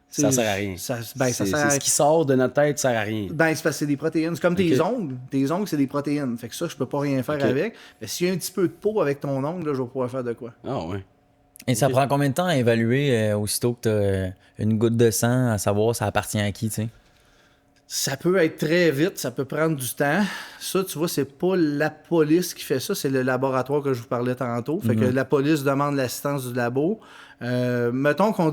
Speaker 2: Ça sert à rien.
Speaker 1: Ça sert à rien.
Speaker 2: Ce qui sort de notre tête sert à rien.
Speaker 1: Ben, c'est parce que c'est des protéines. C'est comme tes ongles. Tes ongles, c'est des protéines. Fait que ça, je peux pas rien faire avec. Mais s'il y a un petit peu de peau avec ton ongle, là, je vais pouvoir faire de quoi.
Speaker 2: Ah, ouais.
Speaker 3: Et ça prend combien de temps à évaluer aussitôt que tu as une goutte de sang, à savoir ça appartient à qui, tu sais?
Speaker 1: Ça peut être très vite, ça peut prendre du temps. Ça, tu vois, c'est pas la police qui fait ça, c'est le laboratoire que je vous parlais tantôt. Fait que la police demande l'assistance du labo. Mettons qu'on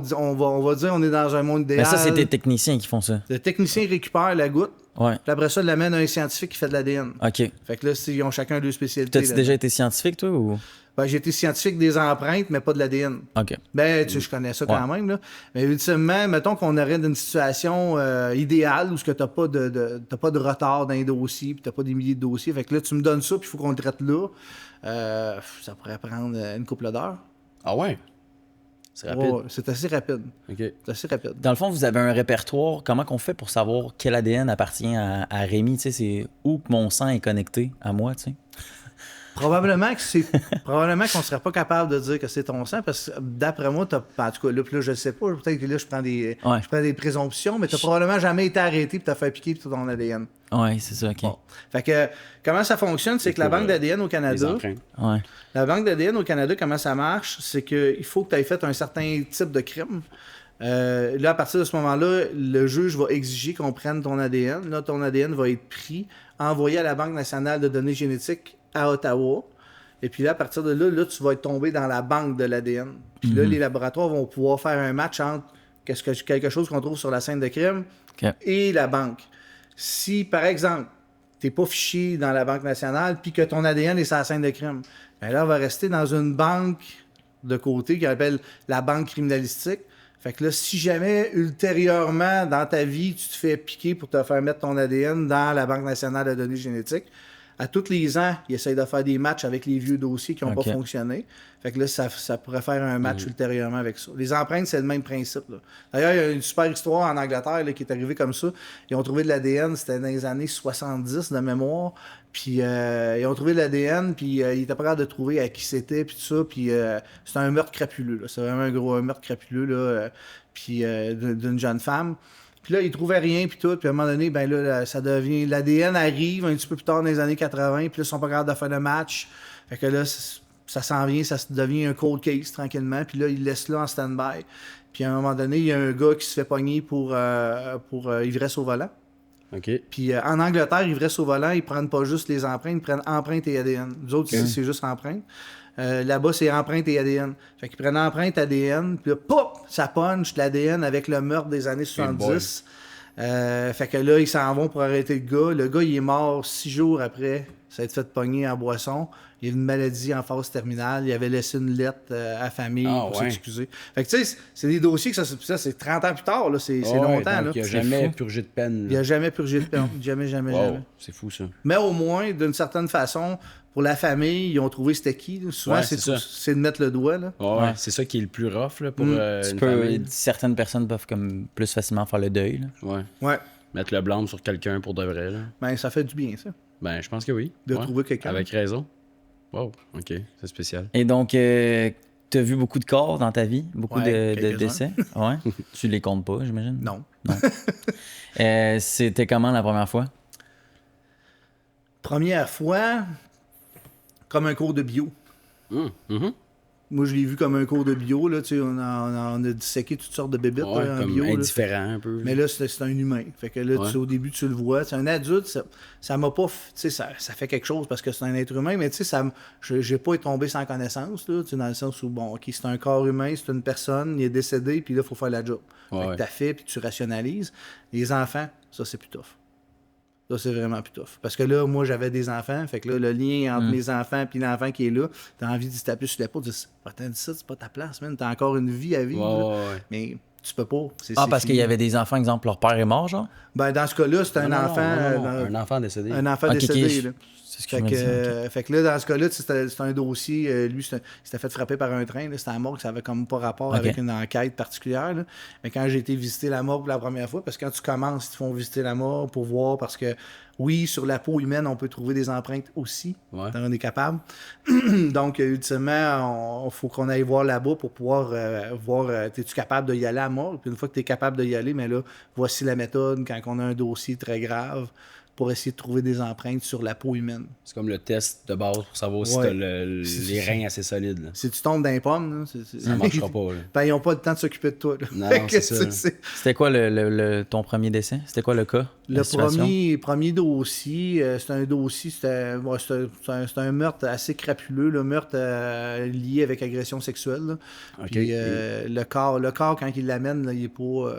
Speaker 1: va dire on est dans un monde idéal.
Speaker 3: Mais ça, c'est tes techniciens qui font ça.
Speaker 1: Le technicien récupère la goutte,
Speaker 3: Ouais.
Speaker 1: puis après ça, il l'amène à un scientifique qui fait de l'ADN.
Speaker 3: OK.
Speaker 1: Fait que là, ils ont chacun deux spécialités.
Speaker 3: T'as-tu déjà été scientifique, toi, ou?
Speaker 1: Ben, j'ai été scientifique des empreintes, mais pas de l'ADN.
Speaker 3: OK.
Speaker 1: Ben, tu sais, je connais ça quand même, là. Mais ultimement, mettons qu'on aurait une situation idéale où tu n'as pas de retard dans les dossiers, puis tu n'as pas des milliers de dossiers. Fait que là, tu me donnes ça, puis il faut qu'on le traite là. Ça pourrait prendre une couple d'heures.
Speaker 2: Ah ouais? C'est rapide.
Speaker 1: Ouais, c'est assez rapide.
Speaker 2: OK.
Speaker 1: C'est assez rapide.
Speaker 3: Dans le fond, vous avez un répertoire. Comment qu'on fait pour savoir quel ADN appartient à Rémi? Tu sais, c'est où que mon sang est connecté à moi, tu sais?
Speaker 1: Probablement qu'on serait pas capable de dire que c'est ton sang, parce que d'après moi, en tout cas, là, je sais pas, peut-être que là, je prends des présomptions, mais tu n'as probablement jamais été arrêté et tu as fait piquer tout ton ADN.
Speaker 3: Oui, c'est ça, OK.
Speaker 1: Bon. Fait que, comment ça fonctionne, c'est que la banque d'ADN au Canada, la banque d'ADN au Canada, comment ça marche, c'est qu'il faut que tu aies fait un certain type de crime. Là, à partir de ce moment-là, le juge va exiger qu'on prenne ton ADN. Là, ton ADN va être pris, envoyé à la Banque nationale de données génétiques à Ottawa. Et puis là, à partir de là, tu vas être tombé dans la banque de l'ADN. Puis là, les laboratoires vont pouvoir faire un match entre quelque chose qu'on trouve sur la scène de crime et la banque. Si, par exemple, tu n'es pas fiché dans la Banque nationale puis que ton ADN est sur la scène de crime, bien là, on va rester dans une banque de côté qui appelle la banque criminalistique. Fait que là, si jamais, ultérieurement, dans ta vie, tu te fais piquer pour te faire mettre ton ADN dans la Banque nationale de données génétiques, à tous les ans, ils essayent de faire des matchs avec les vieux dossiers qui n'ont pas fonctionné. Fait que là, ça pourrait faire un match ultérieurement avec ça. Les empreintes, c'est le même principe. Là. D'ailleurs, il y a une super histoire en Angleterre là, qui est arrivée comme ça. Ils ont trouvé de l'ADN, c'était dans les années 70 de mémoire. Puis ils ont trouvé de l'ADN, puis ils étaient pas capables de trouver à qui c'était, puis tout ça. Puis c'était un meurtre crapuleux. Là. C'est vraiment un meurtre crapuleux là, puis d'une jeune femme. Puis là, ils trouvaient rien, puis tout. Puis à un moment donné, ben là, ça devient... L'ADN arrive un petit peu plus tard dans les années 80, puis là, ils sont pas capables de faire de match. Fait que là, ça s'en vient, ça devient un cold case, tranquillement. Puis là, ils laissent là en stand-by. Puis à un moment donné, il y a un gars qui se fait pogner pour ivresse au volant.
Speaker 2: OK.
Speaker 1: Puis en Angleterre, ivresse au volant, ils prennent pas juste les empreintes, ils prennent empreintes et ADN. Nous autres, ici, c'est juste empreintes. Là-bas, c'est empreinte et ADN. Fait qu'ils prennent empreinte ADN, puis là, pop, ça punch l'ADN avec le meurtre des années 70. Fait que là, ils s'en vont pour arrêter le gars. Le gars, il est mort 6 jours après. Ça a été fait pogner en boisson. Il a une maladie en phase terminale. Il avait laissé une lettre à la famille pour s'excuser. Fait que tu sais, c'est des dossiers que ça c'est 30 ans plus tard. Là. C'est longtemps. Là.
Speaker 2: Il n'a jamais purgé de peine.
Speaker 1: Il n'a jamais purgé de peine. Jamais.
Speaker 2: C'est fou, ça.
Speaker 1: Mais au moins, d'une certaine façon, pour la famille, ils ont trouvé c'était qui. Là. Souvent, c'est de mettre le doigt. Là.
Speaker 2: Ouais. C'est ça qui est le plus rough là, pour une famille.
Speaker 3: Certaines personnes peuvent comme plus facilement faire le deuil. Là.
Speaker 1: Ouais.
Speaker 2: Mettre le blâme sur quelqu'un pour de vrai. Là.
Speaker 1: Ben, ça fait du bien, ça.
Speaker 2: Ben, je pense que oui.
Speaker 1: De trouver quelqu'un.
Speaker 2: Avec raison. Wow, OK. C'est spécial.
Speaker 3: Et donc, tu as vu beaucoup de corps dans ta vie? Beaucoup de décès? Ouais. Tu les comptes pas, j'imagine?
Speaker 1: Non.
Speaker 3: C'était comment la première fois?
Speaker 1: Première fois, comme un cours de bio. Moi, je l'ai vu comme un cours de bio. Là, on a disséqué toutes sortes de bébites là, en
Speaker 2: comme
Speaker 1: bio.
Speaker 2: indifférent un peu.
Speaker 1: Mais là, c'est un humain. Fait que là, au début, tu le vois. C'est un adulte, ça m'a pas... Ça fait quelque chose parce que c'est un être humain, mais j'ai pas été tombé sans connaissance. Là, dans le sens où, bon, OK, c'est un corps humain, c'est une personne, il est décédé, puis là, il faut faire la job. Fait que t'as fait, puis tu rationalises. Les enfants, ça, c'est plus tough. Ça, c'est vraiment plus tough. Parce que là, moi, j'avais des enfants. Fait que là, le lien entre mes enfants et l'enfant qui est là, t'as envie de se taper sur l'épaule. T'as dit ça, c'est pas ta place, man. T'as encore une vie à vivre. Mais tu peux pas.
Speaker 3: Parce qu'il y avait des enfants, exemple, leur père est mort, genre?
Speaker 1: Ben, dans ce cas-là, c'est un enfant...
Speaker 2: un enfant décédé.
Speaker 1: Un enfant décédé, là.
Speaker 3: C'est ce que je me dis,
Speaker 1: fait que là, dans ce cas-là, c'est un dossier. Lui, il s'était fait frapper par un train. C'était à la morgue, ça avait comme pas rapport avec une enquête particulière. Là. Mais quand j'ai été visiter la morgue pour la première fois, parce que quand tu commences, ils te font visiter la morgue pour voir, parce que oui, sur la peau humaine, on peut trouver des empreintes aussi. On est capable. Donc, ultimement, il faut qu'on aille voir là-bas pour pouvoir voir, es-tu capable d'y aller à la morgue? Puis une fois que tu es capable d'y aller, mais là, voici la méthode quand on a un dossier très grave. pour essayer de trouver des empreintes sur la peau humaine.
Speaker 2: C'est comme le test de base pour savoir si t'as les reins assez solides. Là.
Speaker 1: Si tu tombes dans les pommes, là,
Speaker 2: ça marchera pas. Là.
Speaker 1: Ben, ils n'ont pas le temps de s'occuper de toi. Là.
Speaker 2: Non, c'est ça.
Speaker 3: C'était quoi ton premier décès? C'était quoi le cas?
Speaker 1: Le premier dossier, c'était un dossier, c'était un meurtre assez crapuleux, le meurtre lié avec agression sexuelle. Là.
Speaker 2: Okay.
Speaker 1: Puis, le corps, quand ils l'amènent, là, il est pas...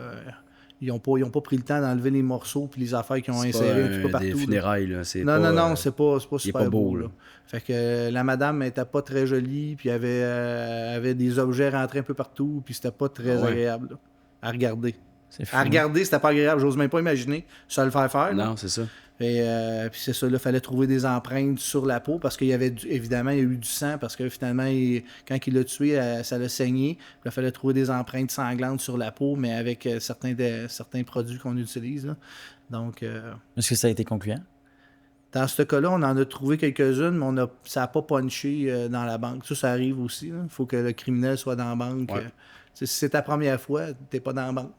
Speaker 1: Ils n'ont pas pris le temps d'enlever les morceaux puis les affaires qu'ils ont insérées un petit peu partout.
Speaker 2: Des funérailles, là.
Speaker 1: Non, c'est pas
Speaker 2: super beau. Là.
Speaker 1: Fait que la madame n'était pas très jolie, puis avait des objets rentrés un peu partout, puis c'était pas très agréable là, à regarder. À regarder, c'était pas agréable. J'ose même pas imaginer ça le faire faire.
Speaker 2: Non, c'est ça.
Speaker 1: Et puis c'est ça, il fallait trouver des empreintes sur la peau parce qu'il y avait évidemment il y a eu du sang parce que finalement quand il l'a tué, ça l'a saigné. Il fallait trouver des empreintes sanglantes sur la peau, mais avec certains produits qu'on utilise. Là. Donc
Speaker 3: est-ce que ça a été concluant?
Speaker 1: Dans ce cas-là, on en a trouvé quelques-unes, mais ça n'a pas punché dans la banque. Ça arrive aussi. Il faut que le criminel soit dans la banque.
Speaker 2: Ouais.
Speaker 1: Si c'est ta première fois, t'es pas dans la banque.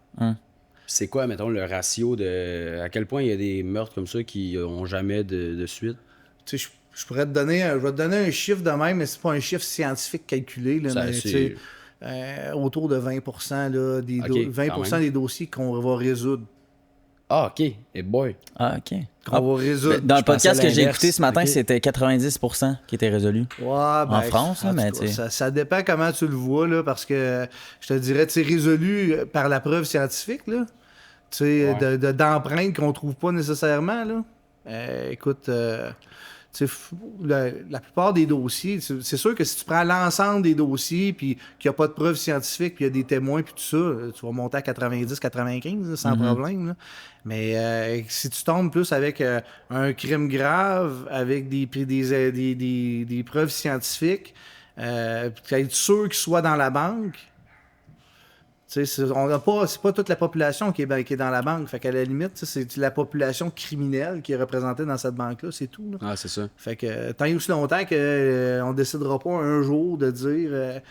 Speaker 2: C'est quoi, mettons, le ratio de... À quel point il y a des meurtres comme ça qui n'ont jamais de suite?
Speaker 1: Tu sais, je pourrais je vais te donner un chiffre de même, mais c'est pas un chiffre scientifique calculé. Là, mais, autour de 20%, là, 20% des dossiers qu'on va résoudre.
Speaker 2: Ah, OK. Et boy.
Speaker 3: Ah, OK.
Speaker 1: Qu'on va résoudre.
Speaker 3: Dans le podcast que j'ai écouté ce matin, c'était 90% qui était résolu.
Speaker 1: Ouais,
Speaker 3: en France, là, mais
Speaker 1: ça dépend comment tu le vois, là, parce que je te dirais, tu sais, résolu par la preuve scientifique, là, tu sais, d'empreintes qu'on trouve pas nécessairement, là. Écoute, la plupart des dossiers, c'est sûr que si tu prends l'ensemble des dossiers puis qu'il n'y a pas de preuves scientifiques puis il y a des témoins puis tout ça, tu vas monter à 90-95 sans problème. Là. Mais si tu tombes plus avec un crime grave, avec des preuves scientifiques, puis être sûr qu'il soit dans la banque, c'est pas toute la population qui est dans la banque. Fait qu'à la limite, c'est la population criminelle qui est représentée dans cette banque-là, c'est tout. Là.
Speaker 2: Ah, c'est ça.
Speaker 1: Fait que tant et aussi longtemps qu'on décidera pas un jour de dire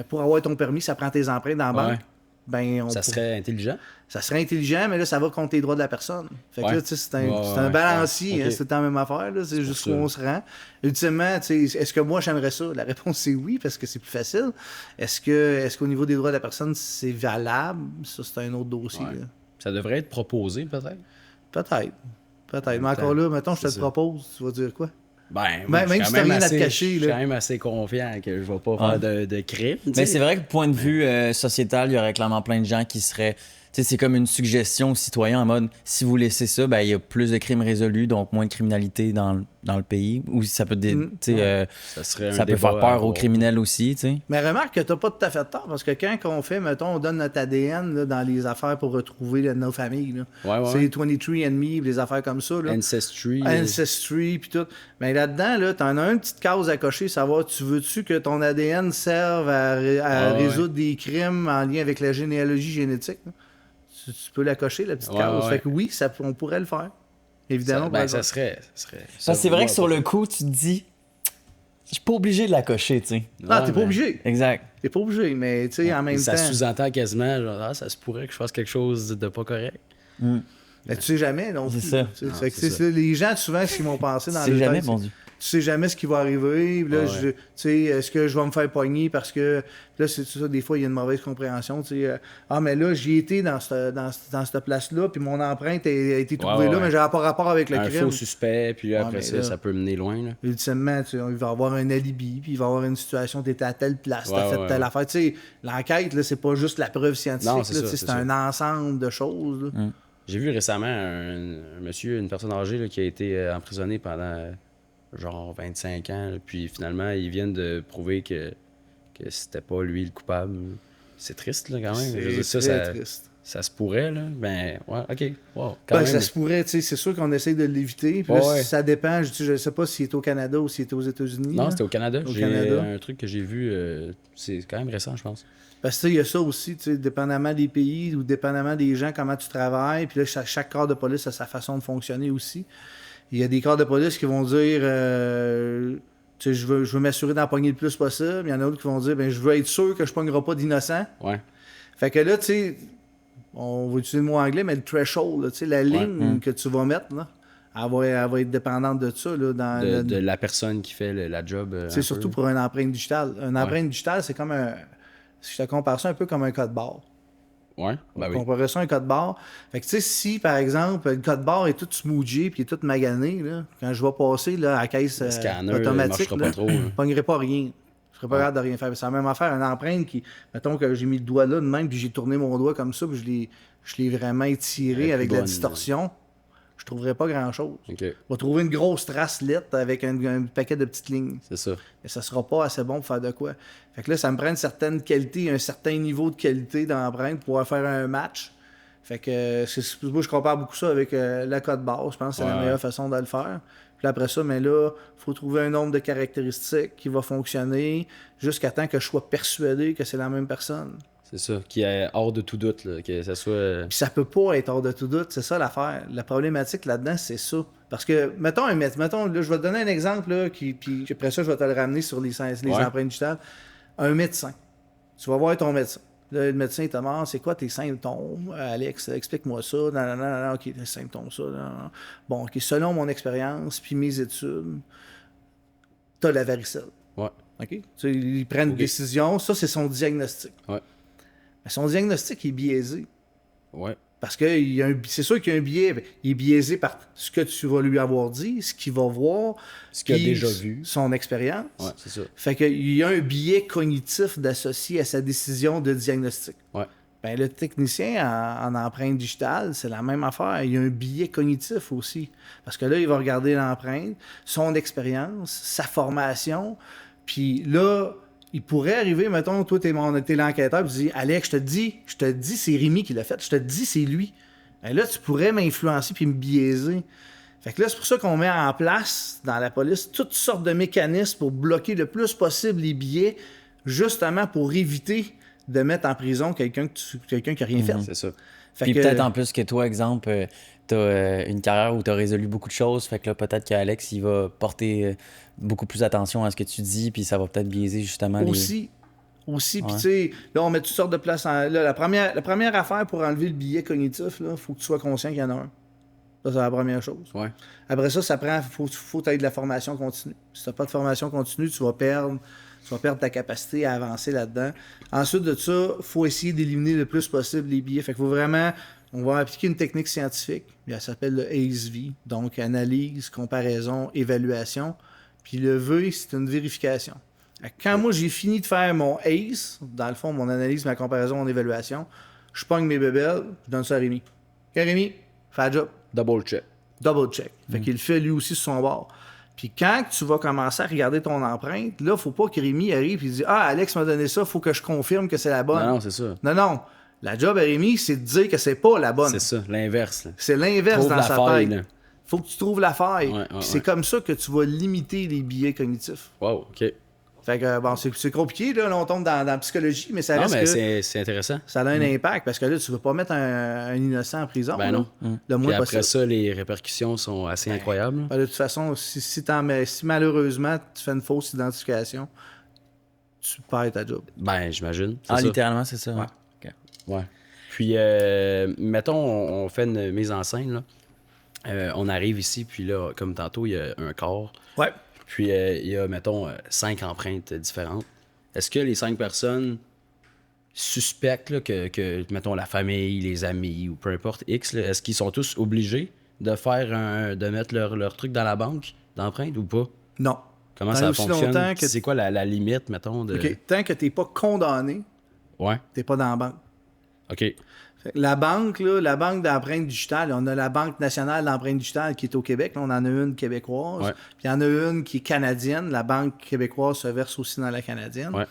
Speaker 1: pour avoir ton permis, ça prend tes empreintes dans la banque. Ben,
Speaker 2: ça serait intelligent?
Speaker 1: Ça serait intelligent, mais là, ça va contre les droits de la personne. Fait que là, c'est un balancier, c'est tout le temps la même affaire. Là, c'est jusqu'où on se rend. Ultimement, est-ce que moi, j'aimerais ça? La réponse, c'est oui, parce que c'est plus facile. Est-ce qu'au niveau des droits de la personne, c'est valable? Ça, c'est un autre dossier.
Speaker 2: Ouais.
Speaker 1: Là.
Speaker 2: Ça devrait être proposé, peut-être?
Speaker 1: Peut-être. Mais encore là, mettons, je te le propose, tu vas dire quoi?
Speaker 2: Même
Speaker 1: si t'as rien à te cacher.
Speaker 2: Je suis quand même assez confiant que je vais pas faire de crime.
Speaker 3: Mais c'est vrai que, point de vue sociétal, il y aurait clairement plein de gens qui seraient... Tu sais, c'est comme une suggestion aux citoyens en mode, si vous laissez ça, ben il y a plus de crimes résolus, donc moins de criminalité dans le pays. Ou ça peut, ça peut faire peur aux criminels aussi, tu sais.
Speaker 1: Mais remarque que t'as pas tout à fait tort, parce que quand on fait, mettons, on donne notre ADN là, dans les affaires pour retrouver nos familles. C'est les 23andMe, les affaires comme ça. Là.
Speaker 2: Ancestry,
Speaker 1: puis tout. Mais là-dedans, là, t'en as une petite case à cocher, savoir, tu veux-tu que ton ADN serve à résoudre des crimes en lien avec la généalogie génétique? Là? Tu peux la cocher, la petite case. Fait que oui, on pourrait le faire. Évidemment.
Speaker 2: Ça serait
Speaker 3: c'est vrai que sur le coup, tu te dis, je suis pas obligé de la cocher, tu sais.
Speaker 1: Non, t'es pas obligé.
Speaker 3: Exact.
Speaker 1: T'es pas obligé, mais tu sais, en même temps.
Speaker 2: Ça sous-entend quasiment, genre, ça se pourrait que je fasse quelque chose de pas correct.
Speaker 1: Mais tu sais jamais, donc.
Speaker 3: C'est ça.
Speaker 1: Fait que les gens, souvent, ce qu'ils vont penser dans
Speaker 3: le jamais, mon Dieu.
Speaker 1: Tu sais jamais ce qui va arriver. Là, tu sais, est-ce que je vais me faire pogner parce que là, c'est ça, des fois, il y a une mauvaise compréhension. Tu sais, mais là, j'y étais dans cette place-là, puis mon empreinte a été trouvée là, mais j'avais pas rapport avec le crime.
Speaker 2: Un faux suspect, puis après ça peut mener loin. Là.
Speaker 1: Ultimement, il va avoir un alibi, puis il va avoir une situation, tu étais à telle place, t'as fait telle affaire. Tu sais, l'enquête, là, c'est pas juste la preuve scientifique, c'est un ensemble de choses. Là.
Speaker 2: J'ai vu récemment un monsieur, une personne âgée là, qui a été emprisonnée pendant genre 25 ans, là, puis finalement, ils viennent de prouver que c'était pas lui le coupable. C'est triste, là, quand même.
Speaker 1: C'est très triste.
Speaker 2: Ça se pourrait, là. Ben, ouais, OK. Wow,
Speaker 1: ça se pourrait, tu sais. C'est sûr qu'on essaie de l'éviter. Puis là, ça dépend. Je sais pas s'il est au Canada ou s'il est aux États-Unis.
Speaker 2: Non, c'était au Canada. Un truc que j'ai vu, c'est quand même récent, je pense.
Speaker 1: Parce que il y a ça aussi, tu sais, dépendamment des pays ou dépendamment des gens, comment tu travailles. Puis là, chaque corps de police a sa façon de fonctionner aussi. Il y a des corps de police qui vont dire tu sais, je veux m'assurer d'en pogner le plus possible. Il y en a d'autres qui vont dire je veux être sûr que je pognerai pas d'innocents.
Speaker 2: Ouais.
Speaker 1: Fait que là, tu sais, on va utiliser le mot anglais, mais le threshold, tu sais, la ligne que tu vas mettre là, elle va être dépendante de ça. Là,
Speaker 2: de la personne qui fait la job.
Speaker 1: C'est surtout pour une empreinte digitale. Une empreinte digitale, c'est comme si je te compare ça un peu comme un code barre.
Speaker 2: Ouais, ben
Speaker 1: On comparait ça à un code barre. Fait que tu sais, si par exemple, le code barre est tout smoothie puis est tout magané, là, quand je vais passer là, à la caisse automatique, je ne pognerai pas rien. Je serais pas capable de rien faire. C'est la même affaire, une empreinte qui, mettons que j'ai mis le doigt là de même, puis j'ai tourné mon doigt comme ça, puis je l'ai vraiment étiré avec de la distorsion. Je trouverais pas grand-chose.
Speaker 2: Okay.
Speaker 1: Je vais trouver une grosse trace lettre avec un paquet de petites lignes.
Speaker 2: C'est ça.
Speaker 1: Mais ça sera pas assez bon pour faire de quoi. Fait que là, ça me prend une certaine qualité, un certain niveau de qualité d'empreinte pour pouvoir faire un match. Fait que moi, je compare beaucoup ça avec la code barre. Je pense que c'est la meilleure façon de le faire. Puis après ça, mais là, il faut trouver un nombre de caractéristiques qui va fonctionner jusqu'à temps que je sois persuadé que c'est la même personne.
Speaker 2: C'est ça, qui est hors de tout doute, là, que ça soit...
Speaker 1: Puis ça peut pas être hors de tout doute, c'est ça l'affaire. La problématique là-dedans, c'est ça. Parce que, mettons, là, je vais te donner un exemple, là, puis après ça, je vais te le ramener sur les empreintes digitales. Un médecin. Tu vas voir ton médecin. Là, le médecin, il te demande, c'est quoi tes symptômes? Alex, explique-moi ça. Non, OK, tes symptômes, ça. Non. Bon, OK, selon mon expérience puis mes études, t'as la varicelle.
Speaker 2: Ouais.
Speaker 1: OK? Tu sais, il prend une décision. Ça, c'est son diagnostic.
Speaker 2: Ouais.
Speaker 1: Mais son diagnostic est biaisé.
Speaker 2: Ouais.
Speaker 1: Parce que c'est sûr qu'il y a un biais. Il est biaisé par ce que tu vas lui avoir dit, ce qu'il va voir,
Speaker 2: ce qu'il a déjà vu,
Speaker 1: son expérience.
Speaker 2: Ouais, c'est ça.
Speaker 1: Fait qu'il y a un biais cognitif d'associé à sa décision de diagnostic.
Speaker 2: Ouais.
Speaker 1: Ben, le technicien en empreinte digitale, c'est la même affaire. Il y a un biais cognitif aussi. Parce que là, il va regarder l'empreinte, son expérience, sa formation. Puis là, il pourrait arriver, mettons, toi, t'es l'enquêteur, puis tu dis, Alex, je te dis, c'est Rémi qui l'a fait. Je te dis, c'est lui. Et là, tu pourrais m'influencer puis me biaiser. Fait que là, c'est pour ça qu'on met en place, dans la police, toutes sortes de mécanismes pour bloquer le plus possible les biais, justement pour éviter de mettre en prison quelqu'un qui n'a rien fait.
Speaker 2: C'est ça.
Speaker 3: Puis peut-être en plus que toi, exemple, t'as une carrière où t'as résolu beaucoup de choses, fait que là, peut-être qu'Alex, il va porter beaucoup plus attention à ce que tu dis, puis ça va peut-être biaiser justement
Speaker 1: Aussi, puis tu sais, là, on met toutes sortes de places là, la première affaire pour enlever le biais cognitif, il faut que tu sois conscient qu'il y en a un. Ça, c'est la première chose.
Speaker 2: Ouais.
Speaker 1: Après ça, faut que tu aies de la formation continue. Si tu n'as pas de formation continue, tu vas perdre ta capacité à avancer là-dedans. Ensuite de ça, il faut essayer d'éliminer le plus possible les biais. Fait qu'il faut vraiment... On va appliquer une technique scientifique. Elle s'appelle le ACE-V. Donc, analyse, comparaison, évaluation. Puis le V, c'est une vérification. Quand moi, j'ai fini de faire mon ACE, dans le fond, mon analyse, ma comparaison, mon évaluation, je pogne mes bébelles, je donne ça à Rémi. OK, Rémi, fais le job.
Speaker 2: Double check.
Speaker 1: Fait qu'il le fait lui aussi sur son bord. Puis quand tu vas commencer à regarder ton empreinte, là, faut pas que Rémi arrive et dise « Ah, Alex m'a donné ça, faut que je confirme que c'est la bonne. »
Speaker 2: Non, c'est ça.
Speaker 1: Non. La job à Rémi, c'est de dire que c'est pas la bonne.
Speaker 2: C'est ça, l'inverse. Là.
Speaker 1: C'est l'inverse dans sa tête. Là. Faut que tu trouves la faille. C'est comme ça que tu vas limiter les biais cognitifs.
Speaker 2: Wow, OK.
Speaker 1: Fait que, bon, c'est compliqué, là, on tombe dans la psychologie, mais ça reste que
Speaker 2: c'est intéressant.
Speaker 1: Ça a un impact, parce que là, tu veux pas mettre un innocent en prison.
Speaker 2: Ben non.
Speaker 1: Le moins
Speaker 2: après
Speaker 1: possible.
Speaker 2: Ça, les répercussions sont assez incroyables.
Speaker 1: De toute façon, si malheureusement, tu fais une fausse identification, tu perds ta job.
Speaker 2: Ben, j'imagine.
Speaker 3: Littéralement, c'est ça.
Speaker 2: Ouais.
Speaker 3: Okay.
Speaker 2: Ouais. Puis, mettons, on fait une mise en scène, là. On arrive ici, puis là, comme tantôt, il y a un corps.
Speaker 1: Ouais.
Speaker 2: Puis, il y a, mettons, 5 empreintes différentes. Est-ce que les 5 personnes suspectent là, que, mettons, la famille, les amis ou peu importe X, là, est-ce qu'ils sont tous obligés de mettre leur truc dans la banque d'empreintes ou pas?
Speaker 1: Non.
Speaker 2: Comment ça fonctionne? C'est quoi la limite, mettons?
Speaker 1: OK. Tant que t'es pas condamné, t'es pas dans la banque.
Speaker 2: OK.
Speaker 1: La banque d'empreintes digitales, on a la Banque nationale d'empreintes digitales qui est au Québec. Là, on en a une québécoise.
Speaker 2: Ouais.
Speaker 1: Puis il y en a une qui est canadienne. La banque québécoise se verse aussi dans la canadienne.
Speaker 2: Ouais.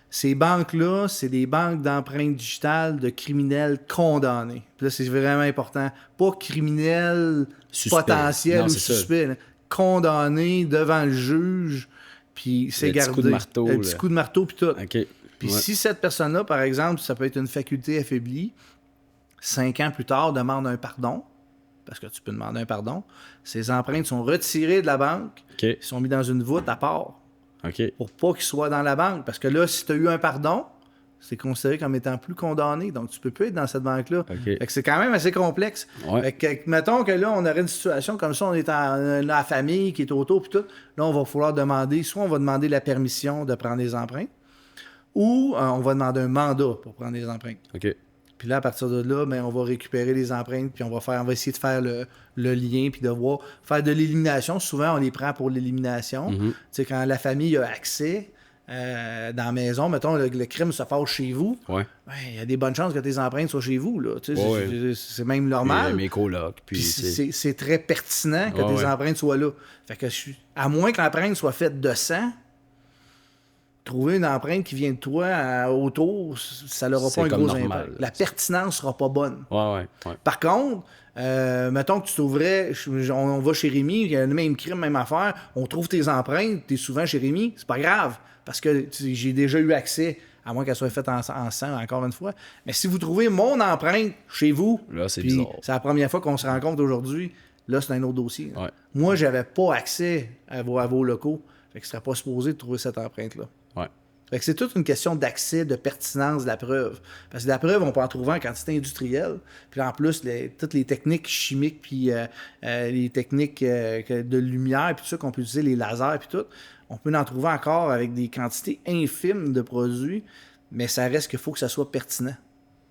Speaker 1: Ces banques-là, c'est des banques d'empreintes digitales de criminels condamnés. Puis là, c'est vraiment important. Pas criminels potentiels ou suspects. Condamnés devant le juge. Puis c'est gardé.
Speaker 2: Petit coup de marteau.
Speaker 1: Le petit coup de marteau, puis tout.
Speaker 2: OK.
Speaker 1: Puis si cette personne-là, par exemple, ça peut être une faculté affaiblie, 5 ans plus tard, demande un pardon, parce que tu peux demander un pardon, ces empreintes sont retirées de la banque,
Speaker 2: ils
Speaker 1: sont mis dans une voûte à part,
Speaker 2: pour
Speaker 1: pas qu'ils soient dans la banque. Parce que là, si tu as eu un pardon, c'est considéré comme étant plus condamné. Donc, tu peux plus être dans cette banque-là.
Speaker 2: Okay.
Speaker 1: Fait que c'est quand même assez complexe.
Speaker 2: Ouais.
Speaker 1: Fait que, mettons que là, on aurait une situation comme ça, on est dans la famille qui est autour, puis tout. Là, on va falloir demander, soit on va demander la permission de prendre des empreintes, ou on va demander un mandat pour prendre des empreintes.
Speaker 2: OK.
Speaker 1: Puis là, à partir de là, ben, on va récupérer les empreintes, puis on va essayer de faire le lien, puis de voir, faire de l'élimination. Souvent, on les prend pour l'élimination. Tu sais, quand la famille a accès dans la maison, mettons, le crime se passe chez vous,
Speaker 2: Ouais.
Speaker 1: ben, il y a des bonnes chances que tes empreintes soient chez vous. Là. Tu sais,
Speaker 2: Ouais.
Speaker 1: c'est même normal.
Speaker 2: Mes colocs.
Speaker 1: Puis c'est très pertinent que tes
Speaker 2: ouais.
Speaker 1: empreintes soient là. Fait que à moins que l'empreinte soit faite de sang, trouver une empreinte qui vient de toi autour, ça n'aura pas un gros impact. La pertinence sera pas bonne.
Speaker 2: Ouais.
Speaker 1: Par contre, mettons que tu t'ouvrais, on va chez Rémi, il y a le même crime, même affaire, on trouve tes empreintes, t'es souvent chez Rémi, c'est pas grave, parce que j'ai déjà eu accès, à moins qu'elle soit faite en sang, encore une fois. Mais si vous trouvez mon empreinte chez vous,
Speaker 2: là, c'est bizarre.
Speaker 1: C'est la première fois qu'on se rencontre aujourd'hui, là, c'est un autre dossier.
Speaker 2: Ouais.
Speaker 1: Moi, j'avais pas accès à vos locaux, fait que je serais pas supposé de trouver cette empreinte-là.
Speaker 2: Ouais.
Speaker 1: Fait que c'est toute une question d'accès, de pertinence de la preuve. Parce que la preuve, on peut en trouver en quantité industrielle. Puis en plus, toutes les techniques chimiques, puis les techniques de lumière, puis tout ça qu'on peut utiliser, les lasers, puis tout, on peut en trouver encore avec des quantités infimes de produits, mais ça reste qu'il faut que ça soit pertinent.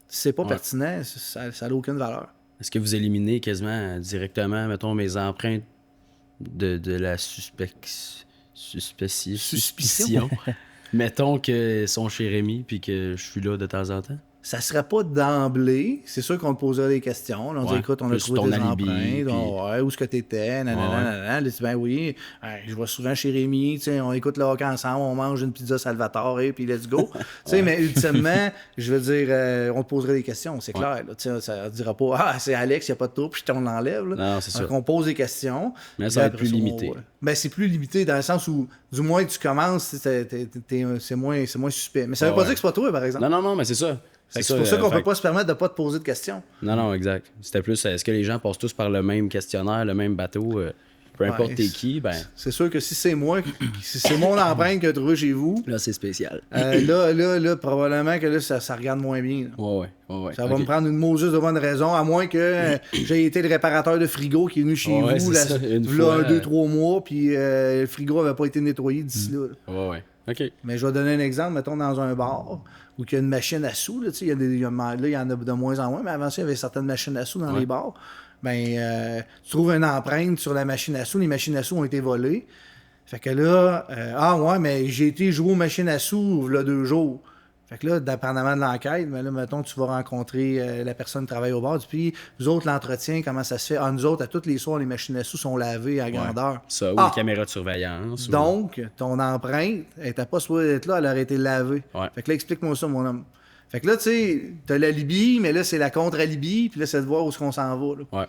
Speaker 1: Si c'est pas pertinent, ça n'a aucune valeur.
Speaker 2: Est-ce que vous éliminez quasiment directement, mettons, mes empreintes de la suspicion? Mettons qu'ils sont chez Rémi puis que je suis là de temps en temps.
Speaker 1: Ça serait pas d'emblée. C'est sûr qu'on te poserait des questions. Là, on dit, écoute, on a trouvé des empreintes. Puis... ouais, où est-ce que t'étais? Là, tu dis, ben oui, je vais souvent chez Rémi. On écoute le hockey ensemble, on mange une pizza Salvatore, puis let's go. Mais ultimement, je veux dire, on te poserait des questions, c'est clair. Là, ça ne dira pas, c'est Alex, il n'y a pas de trouble, puis on l'enlève.
Speaker 2: Non, c'est sûr.
Speaker 1: Donc, on pose des questions.
Speaker 2: Mais ça va être plus limité.
Speaker 1: Ben, c'est plus limité dans le sens où, du moins, tu commences, c'est moins suspect. Mais ça veut pas dire que c'est pas toi, par exemple.
Speaker 2: Non, mais c'est ça.
Speaker 1: C'est pour ça qu'on peut pas se permettre de pas te poser de questions.
Speaker 2: Non, exact. C'était plus, est-ce que les gens passent tous par le même questionnaire, le même bateau, peu importe t'es qui, ben...
Speaker 1: C'est sûr que si c'est moi, si c'est mon empreinte que trouvé chez vous...
Speaker 2: Là, c'est spécial.
Speaker 1: Là, probablement que là, ça regarde moins bien.
Speaker 2: Ouais.
Speaker 1: Ça va me prendre une mauvaise de bonne raison, à moins que j'ai été le réparateur de frigo qui est venu chez vous là, 2-3 mois, puis le frigo n'avait pas été nettoyé d'ici là.
Speaker 2: Ouais. OK.
Speaker 1: Mais je vais donner un exemple, mettons, dans un bar où il y a une machine à sous. Là, il y en a de moins en moins, mais avant ça, il y avait certaines machines à sous dans les bars. Ben, tu trouves une empreinte sur la machine à sous. Les machines à sous ont été volées. Fait que là, mais j'ai été jouer aux machines à sous il y a 2 jours. Fait que là, dépendamment de l'enquête, mais là, mettons, tu vas rencontrer la personne qui travaille au bar. Puis, vous autres, l'entretien, comment ça se fait? Nous autres, à tous les soirs, les machines à sous sont lavées à grandeur.
Speaker 2: Ça, ou les caméras de surveillance.
Speaker 1: Donc, ton empreinte, elle n'était pas supposée être là, elle aurait été lavée.
Speaker 2: Ouais.
Speaker 1: Fait que là, explique-moi ça, mon homme. Fait que là, tu sais, t'as l'alibi, mais là, c'est la contre-alibi, puis là, c'est de voir où est-ce qu'on s'en va. Là.
Speaker 2: Ouais.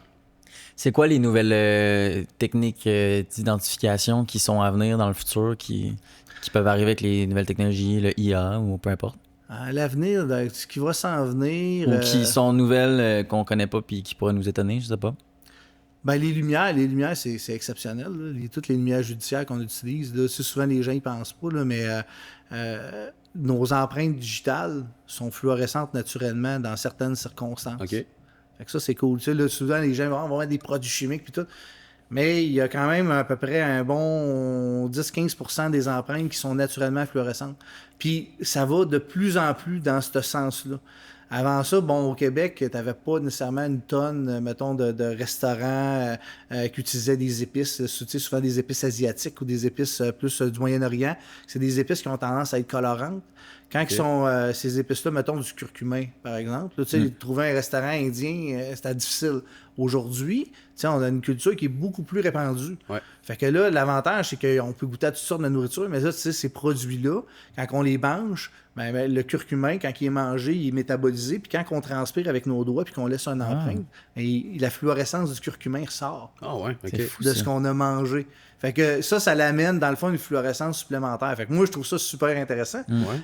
Speaker 3: C'est quoi les nouvelles techniques d'identification qui sont à venir dans le futur, qui peuvent arriver avec les nouvelles technologies, le IA ou peu importe?
Speaker 1: À l'avenir, ce qui va s'en venir...
Speaker 3: Ou qui sont nouvelles qu'on connaît pas puis qui pourraient nous étonner, je sais pas.
Speaker 1: Ben, les lumières, c'est exceptionnel. Toutes les lumières judiciaires qu'on utilise, là, souvent les gens y pensent pas, là, mais nos empreintes digitales sont fluorescentes naturellement dans certaines circonstances.
Speaker 2: OK.
Speaker 1: Fait que ça, c'est cool. Tu sais, là, souvent, les gens vont avoir des produits chimiques puis tout. Mais il y a quand même à peu près un bon 10-15% des empreintes qui sont naturellement fluorescentes. Puis ça va de plus en plus dans ce sens-là. Avant ça, bon, au Québec, tu n'avais pas nécessairement une tonne, mettons, de restaurants qui utilisaient des épices, tu sais, souvent des épices asiatiques ou des épices plus du Moyen-Orient. C'est des épices qui ont tendance à être colorantes. Quand ils sont ces épices-là, mettons du curcumin, par exemple, là, tu sais, trouver un restaurant indien, c'était difficile. Aujourd'hui, tu sais, on a une culture qui est beaucoup plus répandue.
Speaker 2: Ouais.
Speaker 1: Fait que là, l'avantage, c'est qu'on peut goûter à toutes sortes de nourriture, mais là, tu sais, ces produits-là, quand on les mange, ben, le curcumin, quand il est mangé, il est métabolisé, puis quand on transpire avec nos doigts, puis qu'on laisse un empreinte, la fluorescence du curcumin ressort.
Speaker 2: Ah ouais, OK.
Speaker 1: De ce qu'on a mangé. Fait que ça l'amène, dans le fond, une fluorescence supplémentaire. Fait que moi, je trouve ça super intéressant.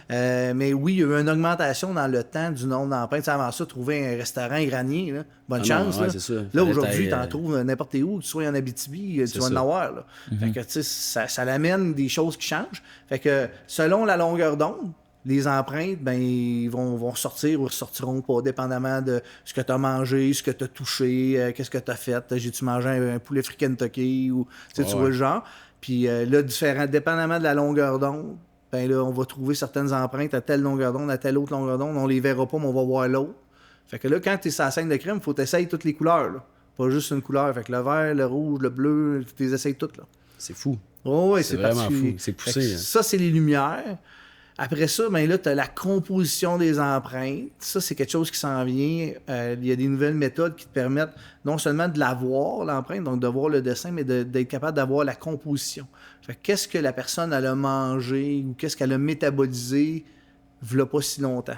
Speaker 1: Mais oui, il y a eu une augmentation dans le temps du nombre d'empreintes. Avant ça, trouver un restaurant iranien, là, bonne chance.
Speaker 2: Non,
Speaker 1: là,
Speaker 2: c'est ça.
Speaker 1: Là aujourd'hui, tu en trouves n'importe où, que tu sois en Abitibi, tu vas en avoir. Là. Fait que, tu sais, ça l'amène des choses qui changent. Fait que, selon la longueur d'onde, Les empreintes, ben, ils vont sortir ou ressortiront pas, dépendamment de ce que tu as mangé, ce que tu as touché, qu'est-ce que tu as fait. J'ai-tu mangé un poulet frit Kentucky ou tu vois le genre. Puis là, dépendamment de la longueur d'onde, ben là, on va trouver certaines empreintes à telle longueur d'onde, à telle autre longueur d'onde. On les verra pas, mais on va voir l'autre. Fait que là, quand tu es sur la scène de crime, il faut que tu essayes toutes les couleurs. Là. Pas juste une couleur. Fait que le vert, le rouge, le bleu, tu les essayes toutes. Là.
Speaker 2: C'est fou.
Speaker 1: Oh, oui,
Speaker 2: c'est vraiment fou. C'est poussé.
Speaker 1: Ça, c'est les lumières. Après ça, ben là, tu as la composition des empreintes. Ça, c'est quelque chose qui s'en vient. Il y a des nouvelles méthodes qui te permettent non seulement de la voir, l'empreinte, donc de voir le dessin, mais d'être capable d'avoir la composition. Fait que qu'est-ce que la personne elle a mangé ou qu'est-ce qu'elle a métabolisé v'là pas si longtemps.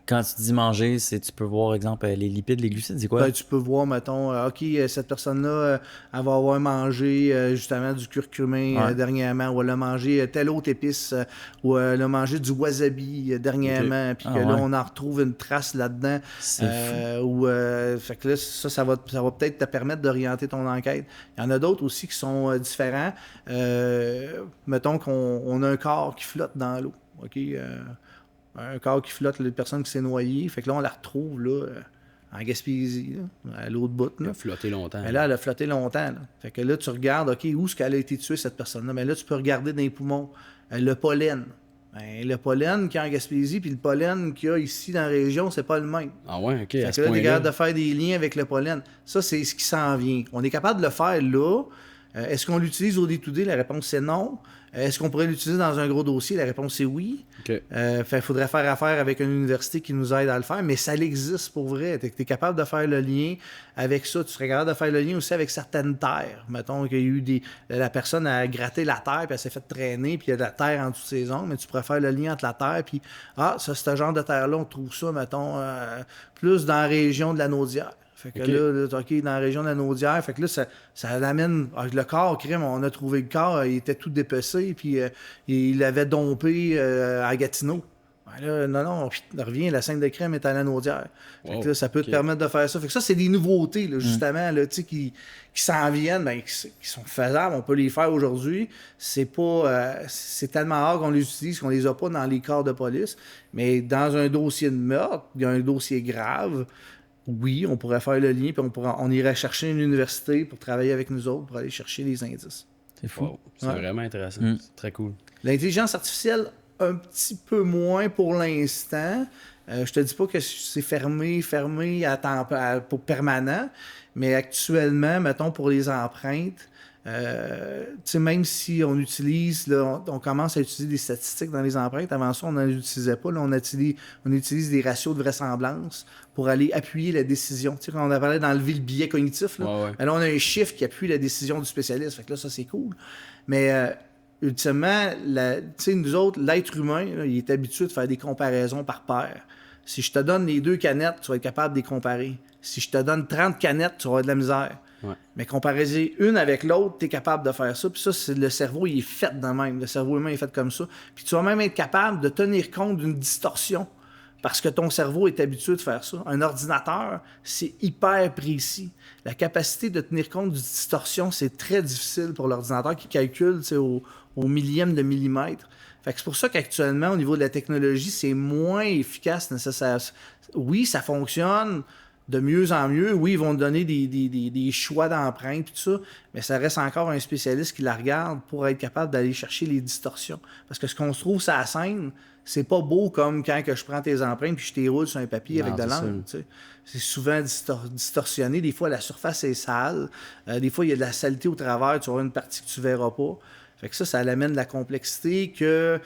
Speaker 3: Quand tu dis manger, tu peux voir, exemple, les lipides, les glucides, c'est quoi?
Speaker 1: Ben, tu peux voir, mettons, OK, cette personne-là, elle va avoir mangé justement du curcumin dernièrement, ou elle a mangé telle autre épice, ou elle a mangé du wasabi dernièrement, puis que là, on en retrouve une trace là-dedans.
Speaker 3: C'est fou.
Speaker 1: Fait que là, ça va peut-être te permettre d'orienter ton enquête. Il y en a d'autres aussi qui sont différents. Mettons qu'on a un corps qui flotte dans l'eau, OK? Un corps qui flotte, une personne qui s'est noyée. Fait que là, on la retrouve là, en Gaspésie, là, à l'autre bout.
Speaker 2: Elle a flotté longtemps.
Speaker 1: Mais là, elle a flotté longtemps. Là. Fait que là, tu regardes, OK, où est-ce qu'elle a été tuée, cette personne-là? Mais là, tu peux regarder dans les poumons. Le pollen. Ben, le pollen qu'il y a en Gaspésie, puis le pollen qu'il y a ici dans la région, c'est pas le même.
Speaker 2: Ah ouais, OK.
Speaker 1: Fait que là, on est capable de faire des liens avec le pollen. Ça, c'est ce qui s'en vient. On est capable de le faire là. Est-ce qu'on l'utilise au day-to-day? La réponse, c'est non. Est-ce qu'on pourrait l'utiliser dans un gros dossier? La réponse, c'est oui.
Speaker 2: Okay.
Speaker 1: Il faudrait faire affaire avec une université qui nous aide à le faire, mais ça existe pour vrai. Tu es capable de faire le lien avec ça. Tu serais capable de faire le lien aussi avec certaines terres. Mettons qu'il y a eu la personne a gratté la terre, puis elle s'est fait traîner, puis il y a de la terre en dessous de ses ongles, mais tu pourrais faire le lien entre la terre, puis ce genre de terre-là, on trouve ça, mettons, plus dans la région de la Naudière. Fait que là, OK, dans la région de la Naudière, fait que là, ça l'amène. Le corps, crime, on a trouvé le corps, il était tout dépecé, puis il l'avait dompé à Gatineau. Ben là, non, revient, la scène de crème est à la Naudière. Fait que là, ça peut te permettre de faire ça. Fait que ça, c'est des nouveautés, là, justement, là, qui s'en viennent, ben, qui sont faisables, on peut les faire aujourd'hui. C'est pas. C'est tellement rare qu'on les utilise qu'on les a pas dans les corps de police. Mais dans un dossier de meurtre, il y a un dossier grave. Oui, on pourrait faire le lien, puis on irait chercher une université pour travailler avec nous autres, pour aller chercher les indices.
Speaker 3: C'est fou.
Speaker 2: Wow, c'est vraiment intéressant. C'est très cool.
Speaker 1: L'intelligence artificielle, un petit peu moins pour l'instant. Je te dis pas que c'est fermé pour permanent, mais actuellement, mettons, pour les empreintes, même si on utilise, là, on commence à utiliser des statistiques dans les empreintes. Avant ça, on n'en utilisait pas. Là, on utilise des ratios de vraisemblance pour aller appuyer la décision. Quand on a parlé d'enlever le biais cognitif, là, là, on a un chiffre qui appuie la décision du spécialiste. Fait que là, ça, c'est cool. Mais ultimement, nous autres, l'être humain, là, il est habitué de faire des comparaisons par paire. Si je te donne les 2 canettes, tu vas être capable de les comparer. Si je te donne 30 canettes, tu vas avoir de la misère.
Speaker 2: Ouais.
Speaker 1: Mais comparer une avec l'autre, tu es capable de faire ça. Puis ça, le cerveau, il est fait de même. Le cerveau humain est fait comme ça. Puis tu vas même être capable de tenir compte d'une distorsion parce que ton cerveau est habitué de faire ça. Un ordinateur, c'est hyper précis. La capacité de tenir compte d'une distorsion, c'est très difficile pour l'ordinateur qui calcule au millième de millimètre. Fait que c'est pour ça qu'actuellement, au niveau de la technologie, c'est moins efficace nécessaire. Oui, ça fonctionne de mieux en mieux. Oui, ils vont te donner des choix d'empreintes et tout ça, mais ça reste encore un spécialiste qui la regarde pour être capable d'aller chercher les distorsions. Parce que ce qu'on se trouve sur la scène, c'est pas beau comme quand que je prends tes empreintes puis je les roule sur un papier avec de l'encre. C'est souvent distorsionné. Des fois, la surface est sale. Des fois, il y a de la saleté au travers. Tu auras une partie que tu verras pas. Fait que ça l'amène de la complexité que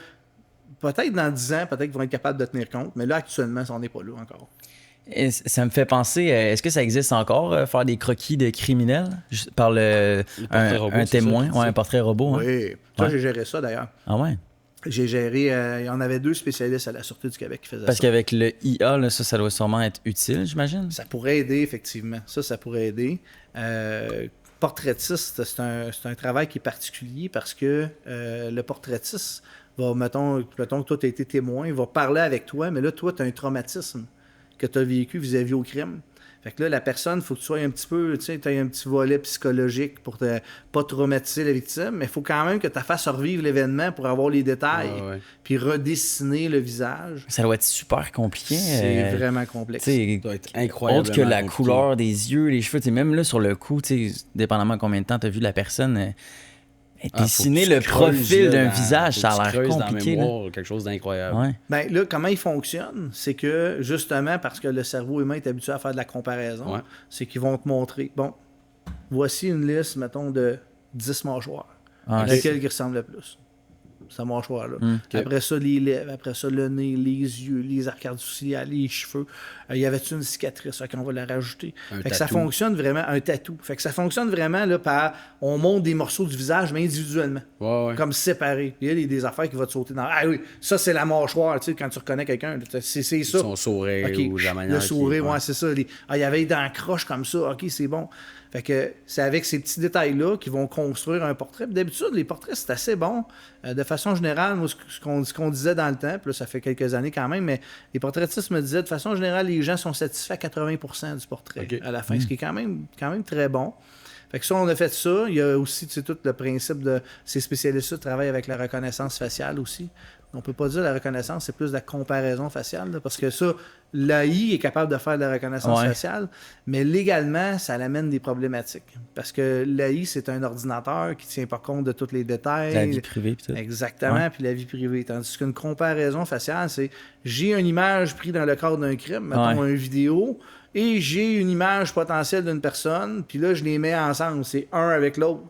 Speaker 1: peut-être dans 10 ans, peut-être qu'ils vont être capables de tenir compte. Mais là, actuellement, on n'est pas là encore.
Speaker 3: Et ça me fait penser, est-ce que ça existe encore, faire des croquis de criminels par un témoin, un portrait robot?
Speaker 1: Oui, toi j'ai géré ça d'ailleurs.
Speaker 3: Ah ouais?
Speaker 1: J'ai géré, il y en avait 2 spécialistes à la Sûreté du Québec qui faisaient ça.
Speaker 3: Parce qu'avec le IA, là, ça doit sûrement être utile, j'imagine?
Speaker 1: Ça pourrait aider, effectivement. Ça pourrait aider. Portraitiste, c'est un travail qui est particulier parce que le portraitiste va, mettons que toi tu as été témoin, il va parler avec toi, mais là, toi, tu as un traumatisme que tu as vécu vis-à-vis au crime. Fait que là, la personne, il faut que tu sois un petit peu, tu sais, tu aies un petit volet psychologique pour pas traumatiser la victime, mais il faut quand même que tu fasses revivre l'événement pour avoir les détails, puis redessiner le visage.
Speaker 3: Ça doit être super compliqué.
Speaker 1: C'est vraiment complexe.
Speaker 2: Ça doit être incroyable.
Speaker 3: Autre que la couleur des yeux, les cheveux, même là sur le coup, dépendamment combien de temps tu as vu la personne... dessiner le profil d'un visage, ça a l'air compliqué.
Speaker 2: Dans quelque chose d'incroyable.
Speaker 3: Ouais.
Speaker 1: Ben là, comment il fonctionne, c'est que justement parce que le cerveau humain est habitué à faire de la comparaison, c'est qu'ils vont te montrer, bon, voici une liste, mettons, de 10 mâchoires. Lequel qui ressemble le plus? Cette mâchoire-là. Après ça, les lèvres, après ça, le nez, les yeux, les arcades sourcilières, les cheveux. Y avait-tu une cicatrice? On va la rajouter. Fait que ça fonctionne vraiment, un tatou. Fait que ça fonctionne vraiment là, par on monte des morceaux du visage, mais individuellement. Comme séparés. Il y a des affaires qui vont te sauter dans. Ah oui, ça c'est la mâchoire, tu sais, quand tu reconnais quelqu'un. C'est ça.
Speaker 2: Son sourire ou la manière.
Speaker 1: Le sourire, c'est ça. Il y avait des dents croches comme ça. OK, c'est bon. Fait que c'est avec ces petits détails-là qu'ils vont construire un portrait. Puis d'habitude, les portraits, c'est assez bon. De façon générale, moi, ce qu'on disait dans le temps, puis là, ça fait quelques années quand même, mais les portraitistes me disaient, de façon générale, les gens sont satisfaits à 80% du portrait à la fin, ce qui est quand même très bon. Fait que ça, on a fait ça. Il y a aussi, tu sais, tout le principe de... Ces spécialistes-là travaillent avec la reconnaissance faciale aussi. On peut pas dire la reconnaissance, c'est plus de la comparaison faciale, là, parce que ça, l'AI est capable de faire de la reconnaissance faciale, mais légalement, ça amène des problématiques. Parce que l'AI, c'est un ordinateur qui tient pas compte de tous les détails.
Speaker 3: La vie privée, puis tout.
Speaker 1: Exactement, puis la vie privée. Tandis qu'une comparaison faciale, c'est j'ai une image prise dans le cadre d'un crime, mettons une vidéo, et j'ai une image potentielle d'une personne, puis là, je les mets ensemble. C'est un avec l'autre.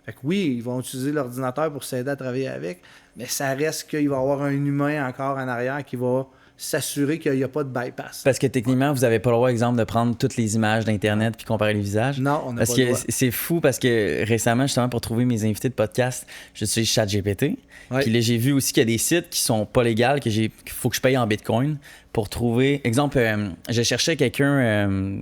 Speaker 1: Fait que oui, ils vont utiliser l'ordinateur pour s'aider à travailler avec, mais ça reste qu'il va y avoir un humain encore en arrière qui va s'assurer qu'il n'y a pas de bypass.
Speaker 3: Parce que techniquement, vous n'avez pas le droit, exemple, de prendre toutes les images d'Internet puis comparer les visages.
Speaker 1: Non, on n'a pas
Speaker 3: le
Speaker 1: droit.
Speaker 3: Parce que c'est fou parce que récemment, justement, pour trouver mes invités de podcast, j'utilise ChatGPT. Puis là, j'ai vu aussi qu'il y a des sites qui sont pas légaux, qu'il faut que je paye en Bitcoin pour trouver... Exemple, je cherchais quelqu'un...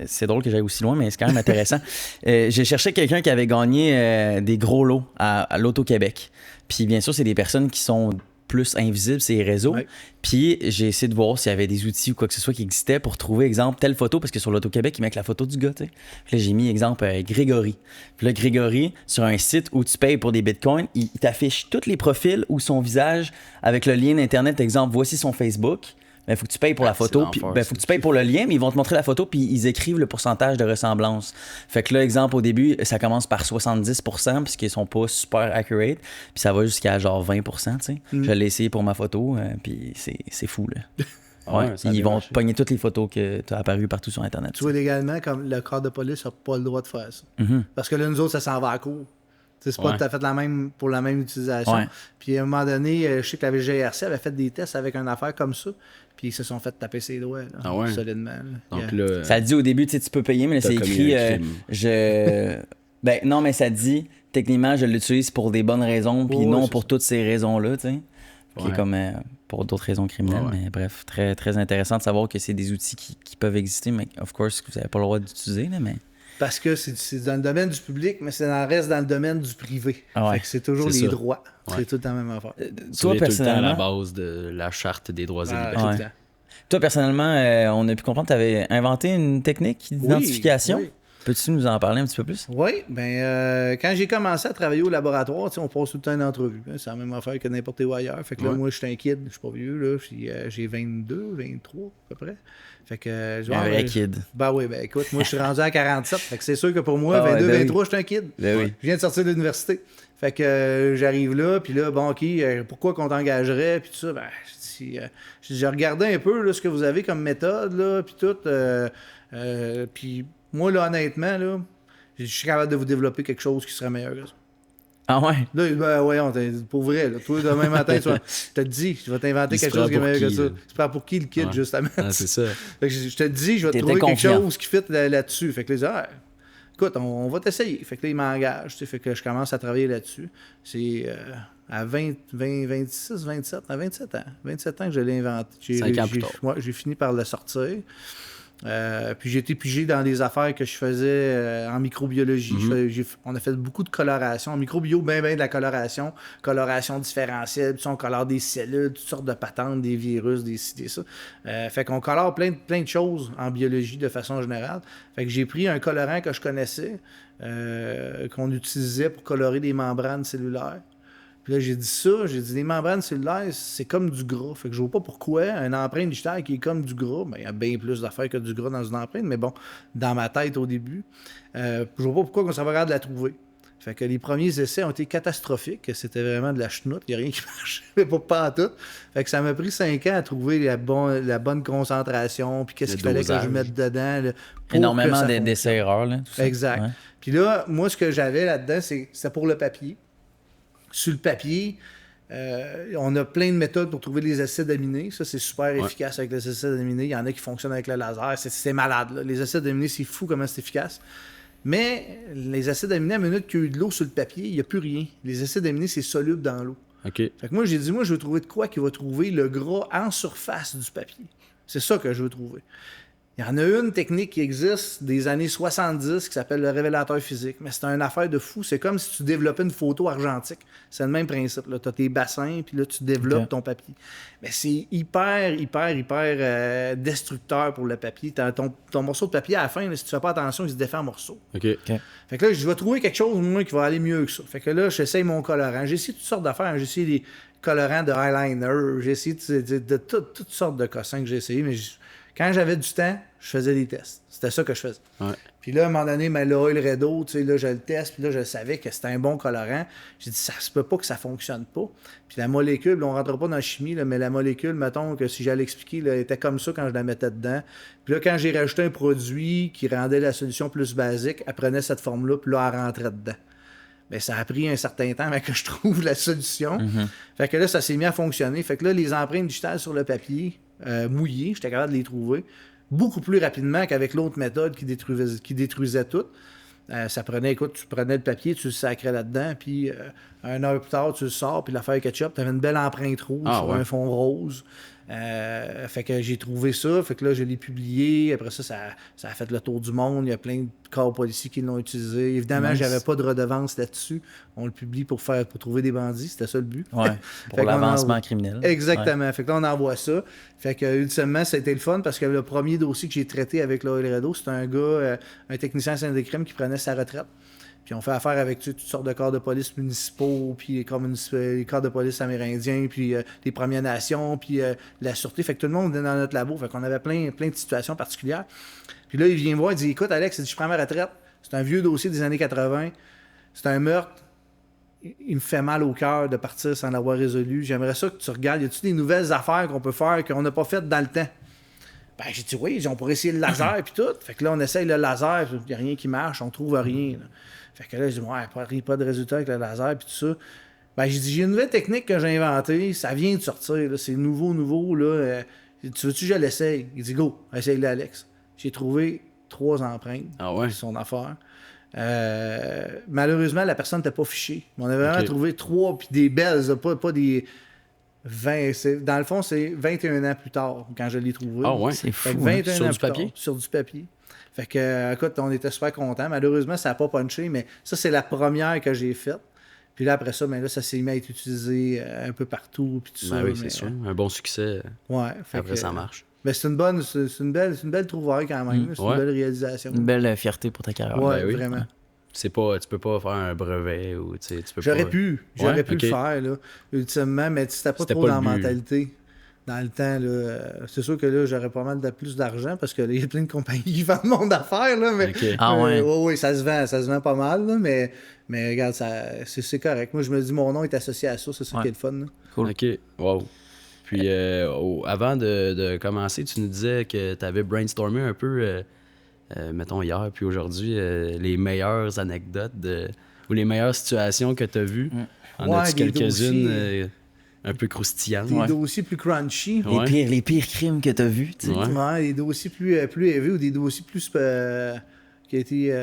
Speaker 3: c'est drôle que j'aille aussi loin, mais c'est quand même intéressant. Je cherchais quelqu'un qui avait gagné des gros lots à l'Auto-Québec. Puis bien sûr, c'est des personnes qui sont plus invisibles, ces réseaux. Puis j'ai essayé de voir s'il y avait des outils ou quoi que ce soit qui existaient pour trouver, exemple, telle photo, parce que sur l'Auto-Québec, ils mettent la photo du gars, tu sais. Puis là, j'ai mis, exemple, Grégory. Puis là, Grégory, sur un site où tu payes pour des bitcoins, il t'affiche tous les profils ou son visage avec le lien d'Internet. Exemple, voici son Facebook. Il faut que tu payes pour la photo, puis faut que tu payes pour le lien, mais ils vont te montrer la photo, puis ils écrivent le pourcentage de ressemblance. Fait que là, exemple, au début, ça commence par 70%, puisqu'ils sont pas super accurate, puis ça va jusqu'à genre 20%, tu sais. Je l'ai essayé pour ma photo, puis c'est fou, là. Ils vont pogner toutes les photos que tu as apparues partout sur Internet.
Speaker 1: Tu vois, légalement, comme le corps de police n'a pas le droit de faire ça. Parce que là, nous autres, ça s'en va à court. C'est pas tout à fait pour la même utilisation. Puis à un moment donné, je sais que la VGRC avait fait des tests avec une affaire comme ça. Puis ils se sont fait taper ses doigts, là, solidement. Là.
Speaker 2: Donc, là,
Speaker 3: ça dit au début, tu peux payer, mais là, c'est écrit... Ben non, mais ça dit, techniquement, je l'utilise pour des bonnes raisons, puis non pour toutes ces raisons-là, tu sais. Qui est comme pour d'autres raisons criminelles. Mais bref, très, très intéressant de savoir que c'est des outils qui peuvent exister, mais of course, que vous n'avez pas le droit d'utiliser, là, mais...
Speaker 1: Parce que c'est dans le domaine du public, mais ça reste dans le domaine du privé. Fait que c'est toujours les droits. C'est tout le temps la même affaire.
Speaker 2: Toi, personnellement, à la base de la charte des droits et libertés.
Speaker 3: Toi, personnellement, on a pu comprendre que tu avais inventé une technique d'identification. Oui. Peux-tu nous en parler un petit peu plus?
Speaker 1: Oui, quand j'ai commencé à travailler au laboratoire, on passe tout le temps une entrevue. C'est la même affaire que n'importe où ailleurs. Fait que là, moi, je suis un kid, je suis pas vieux, là. J'ai 22, 23 à peu près. Fait que,
Speaker 3: un vrai kid.
Speaker 1: Écoute, moi, je suis rendu à 47. Fait que c'est sûr que pour moi, 22, 23, je suis un kid. Je viens de sortir de l'université. Fait que j'arrive là, puis là, bon, OK, pourquoi qu'on t'engagerait, puis tout ça, j'ai regardé un peu là, ce que vous avez comme méthode, là, puis tout. Puis moi, là, honnêtement, là, je suis capable de vous développer quelque chose qui serait meilleur que ça.
Speaker 3: Ah ouais?
Speaker 1: Là, voyons, pour vrai, là, toi, demain matin, je te dis, je vais t'inventer quelque chose qui est meilleur que ça. C'est pas pour qui le kid, justement.
Speaker 2: C'est ça.
Speaker 1: Fait que je te dis, je vais te trouver quelque chose qui fit là-dessus. Fait que là, écoute, on va t'essayer. Fait que là, il m'engage. Fait que je commence à travailler là-dessus. C'est à 27 ans. 27 ans que je l'ai inventé.
Speaker 2: 5 ans plus tard.
Speaker 1: J'ai fini par le sortir. Puis j'ai été pigé dans des affaires que je faisais en microbiologie. On a fait beaucoup de coloration. En microbio, bien de la coloration différentielle. Puis on colore des cellules, toutes sortes de patentes, des virus, des ci, des ça. Fait qu'on colore plein de choses en biologie de façon générale. Fait que j'ai pris un colorant que je connaissais, qu'on utilisait pour colorer des membranes cellulaires. Puis là, j'ai dit, les membranes cellulaires, c'est comme du gras. Fait que je vois pas pourquoi une empreinte digitale qui est comme du gras, il y a bien plus d'affaires que du gras dans une empreinte, mais bon, dans ma tête au début, je vois pas pourquoi on s'en va regarder de la trouver. Fait que les premiers essais ont été catastrophiques, c'était vraiment de la chenoute, il n'y a rien qui marchait, pas en tout. Fait que ça m'a pris 5 ans à trouver la bonne concentration, puis qu'est-ce qu'il fallait que je mette dedans. Là,
Speaker 3: énormément d'essais-erreurs, là. Tout ça.
Speaker 1: Exact. Ouais. Puis là, moi, ce que j'avais là-dedans, c'était pour le papier. Sur le papier, on a plein de méthodes pour trouver les acides aminés. Ça, c'est super efficace avec les acides aminés. Il y en a qui fonctionnent avec le laser. C'est malade, là. Les acides aminés, c'est fou comment c'est efficace. Mais les acides aminés, à minute qu'il y a eu de l'eau sur le papier, il n'y a plus rien. Les acides aminés, c'est soluble dans l'eau.
Speaker 2: Okay.
Speaker 1: Fait que moi, j'ai dit, je veux trouver de quoi qui va trouver le gras en surface du papier. C'est ça que je veux trouver. Il y en a une technique qui existe des années 70 qui s'appelle le révélateur physique. Mais c'est une affaire de fou. C'est comme si tu développais une photo argentique. C'est le même principe. Tu as tes bassins, puis là, tu développes ton papier. Mais c'est hyper destructeur pour le papier. Ton morceau de papier, à la fin, là, si tu fais pas attention, il se défait en morceaux.
Speaker 2: Okay.
Speaker 1: Fait que là, je vais trouver quelque chose, moi, qui va aller mieux que ça. Fait que là, j'essaye mon colorant. J'ai essayé toutes sortes d'affaires. J'ai essayé des colorants de eyeliner. J'ai essayé de toutes sortes de cossins que j'ai essayé, mais quand j'avais du temps, je faisais des tests. C'était ça que je faisais. Ouais. Puis là, à un moment donné, le Oil Redo, là, je le teste, puis là, je savais que c'était un bon colorant. J'ai dit, ça se peut pas que ça fonctionne pas. Puis la molécule, là, on rentre pas dans la chimie, là, mais la molécule, mettons que si j'allais l'expliquer, là, elle était comme ça quand je la mettais dedans. Puis là, quand j'ai rajouté un produit qui rendait la solution plus basique, elle prenait cette forme-là, puis là, elle rentrait dedans. Mais ça a pris un certain temps avant que je trouve la solution. Fait que là, ça s'est mis à fonctionner. Fait que là, les empreintes digitales sur le papier mouillé, j'étais capable de les trouver beaucoup plus rapidement qu'avec l'autre méthode qui détruisait tout. Ça prenait, écoute, tu prenais le papier, tu le sacrais là-dedans, puis 1 heure plus tard, tu le sors, puis l'affaire ketchup, tu avais une belle empreinte rouge sur un fond rose. Fait que j'ai trouvé ça, fait que là, je l'ai publié. Après ça a fait le tour du monde. Il y a plein de corps policiers qui l'ont utilisé. Évidemment, j'avais pas de redevance là-dessus. On le publie pour trouver des bandits, c'était ça le but.
Speaker 3: Ouais, pour l'avancement criminel.
Speaker 1: Exactement. Fait que là, on envoie ça. Fait que, ultimement, ça a été le fun parce que le premier dossier que j'ai traité avec l'Oil Redo, c'était un gars, un technicien scène des crimes qui prenait sa retraite. Puis on fait affaire avec toutes sortes de corps de police municipaux, puis les corps de police amérindiens, puis les Premières Nations, puis la Sûreté. Fait que tout le monde est dans notre labo. Fait qu'on avait plein de situations particulières. Puis là, il vient me voir, il dit, écoute, Alex, je prends ma retraite. C'est un vieux dossier des années 80. C'est un meurtre. Il me fait mal au cœur de partir sans l'avoir résolu. J'aimerais ça que tu regardes. Y a-tu des nouvelles affaires qu'on peut faire qu'on n'a pas faites dans le temps? Ben, j'ai dit, oui, on pourrait essayer le laser, puis tout. Fait que là, on essaye le laser, il n'y a rien qui marche, on trouve rien. Là. Fait que là, je dis, ouais, pas de résultat avec le laser, puis tout ça. Ben, j'ai dit, j'ai une nouvelle technique que j'ai inventée, ça vient de sortir, là, c'est nouveau, là. Tu veux-tu que je l'essaye? Il dit, go, essaye-le, Alex. J'ai trouvé 3 empreintes de son affaire. Malheureusement, la personne n'était pas fichée. On avait vraiment trouvé 3, puis des belles, pas des 20. Dans le fond, c'est 21 ans plus tard, quand je l'ai trouvé.
Speaker 2: Ah ouais,
Speaker 3: c'est fou.
Speaker 1: 21
Speaker 2: sur
Speaker 1: ans
Speaker 2: du papier?
Speaker 1: Sur du papier. Fait que, écoute, on était super contents. Malheureusement, ça n'a pas punché, mais ça, c'est la première que j'ai faite. Puis là, après ça, ben là, ça s'est mis à être utilisé un peu partout. Puis tout ça,
Speaker 2: oui, c'est sûr. Un bon succès.
Speaker 1: Ouais.
Speaker 2: Après, ça marche.
Speaker 1: Ben, c'est une belle trouvaille quand même. C'est une belle réalisation.
Speaker 3: Une belle fierté pour ta carrière.
Speaker 1: Ouais, vraiment.
Speaker 2: Tu peux pas faire un brevet ou tu peux
Speaker 1: J'aurais pu le faire, là, ultimement, mais c'était pas trop dans la mentalité. Dans le temps, là, c'est sûr que là, j'aurais pas mal de plus d'argent parce qu'il y a plein de compagnies qui vendent mon affaire, là, mais oui, ça se vend pas mal, là, mais regarde, c'est correct. Moi, je me dis, mon nom est associé à ça, c'est ça qui est le fun. Là.
Speaker 2: Cool. OK, wow. Puis, avant de commencer, tu nous disais que tu avais brainstormé un peu, mettons hier, puis aujourd'hui, les meilleures anecdotes ou les meilleures situations que tu as vues. En as-tu quelques-unes un peu croustillantes?
Speaker 1: Des dossiers plus crunchy.
Speaker 3: Les pires crimes que tu as vus.
Speaker 1: Des dossiers plus élevés ou des dossiers plus qui a été...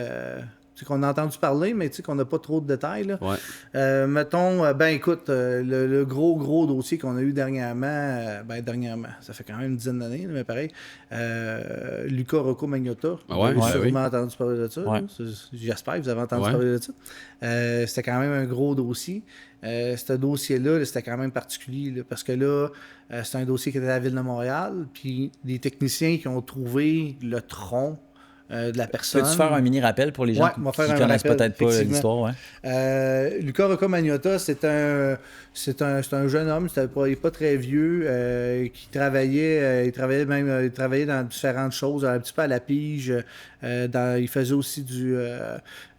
Speaker 1: qu'on a entendu parler, mais qu'on n'a pas trop de détails. Là.
Speaker 2: Ouais.
Speaker 1: Mettons, écoute, le gros dossier qu'on a eu dernièrement, ça fait quand même une dizaine d'années, mais pareil, Luca Rocco Magnotta. Vous avez sûrement entendu parler de ça.
Speaker 3: Ouais.
Speaker 1: J'espère que vous avez entendu parler de ça. C'était quand même un gros dossier. Ce dossier-là, c'était quand même particulier, là, parce que là, c'est un dossier qui était à la Ville de Montréal, puis des techniciens qui ont trouvé le tronc de la personne.
Speaker 3: Peux-tu faire un mini rappel pour les gens qui connaissent peut-être pas l'histoire?
Speaker 1: Luca Rocco Magnotta, c'est un jeune homme, il n'est pas très vieux, qui travaillait, il travaillait dans différentes choses, un petit peu à la pige. Il faisait aussi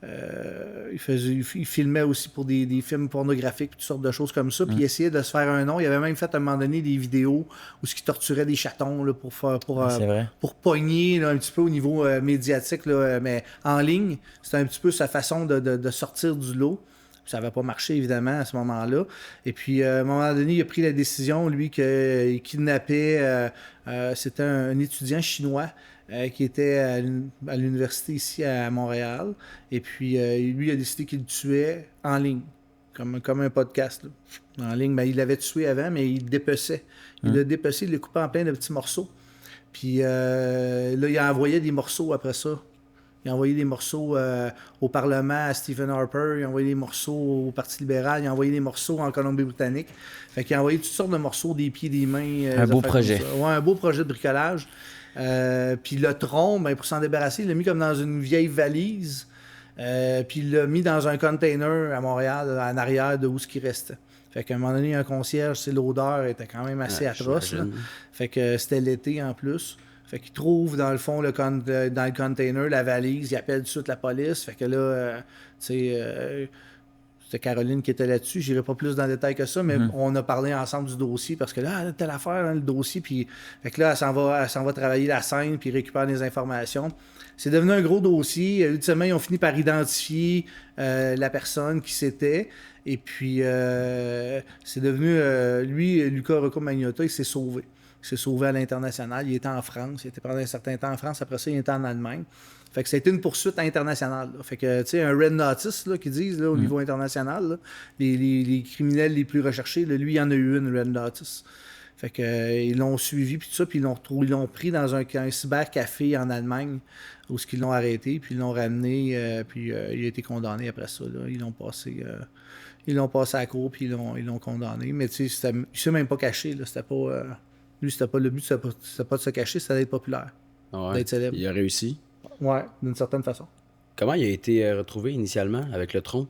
Speaker 1: il filmait aussi pour des films pornographiques, toutes sortes de choses comme ça, puis il essayait de se faire un nom. Il avait même fait à un moment donné des vidéos où il torturait des chatons là, pour pogner là, un petit peu au niveau médiatique, là, mais en ligne. C'était un petit peu sa façon de sortir du lot. Ça n'avait pas marché, évidemment, à ce moment-là. Et puis, à un moment donné, il a pris la décision, lui, qu'il kidnappait... c'était un étudiant chinois qui était à l'université ici à Montréal. Et puis, lui, il a décidé qu'il le tuait en ligne, comme un podcast. Là. En ligne, il l'avait tué avant, mais il le dépeçait. Il l'a dépecé, il l'a coupé en plein de petits morceaux. Puis là, il a envoyé des morceaux après ça. Il a envoyé des morceaux au Parlement à Stephen Harper, il a envoyé des morceaux au Parti libéral, il a envoyé des morceaux en Colombie-Britannique. Fait qu'il a envoyé toutes sortes de morceaux, des pieds, des mains.
Speaker 3: Un beau projet.
Speaker 1: Ouais, un beau projet de bricolage. Puis le tronc, pour s'en débarrasser, il l'a mis comme dans une vieille valise. Puis il l'a mis dans un container à Montréal, en arrière de où ce qui restait. Fait qu'à un moment donné, il y a un concierge, l'odeur était quand même assez atroce. Là. Fait que c'était l'été en plus. Fait qu'il trouve, dans le fond, dans le container, la valise. Il appelle tout de suite la police. Fait que là, c'était Caroline qui était là-dessus. J'irai pas plus dans le détail que ça, mais on a parlé ensemble du dossier parce que là, telle affaire dans le dossier. Puis, fait que là, elle s'en va travailler la scène puis récupère des informations. C'est devenu un gros dossier. Ultimement, ils ont fini par identifier la personne qui c'était. Et puis, c'est devenu... lui, Luca Rocco Magnotta, il s'est sauvé. Il s'est sauvé à l'international. Il était en France. Il était pendant un certain temps en France. Après ça, il était en Allemagne. Fait que ça a été une poursuite internationale. Là. Fait que, tu sais, un Red Notice, là, qu'ils disent, là, au niveau international, là, les criminels les plus recherchés, là, lui, il y en a eu une Red Notice. Fait que, ils l'ont suivi, puis tout ça, puis ils l'ont pris dans un cybercafé en Allemagne, où ils l'ont arrêté, puis ils l'ont ramené, puis il a été condamné après ça. Là. Ils l'ont passé à la cour, puis ils l'ont condamné. Mais tu sais, il s'est même pas caché. Là. C'était pas... Lui, c'était pas le but, c'était pas de se cacher, c'était d'être populaire, d'être célèbre.
Speaker 2: Il a réussi?
Speaker 1: Ouais, d'une certaine façon.
Speaker 2: Comment il a été retrouvé initialement avec le tronc?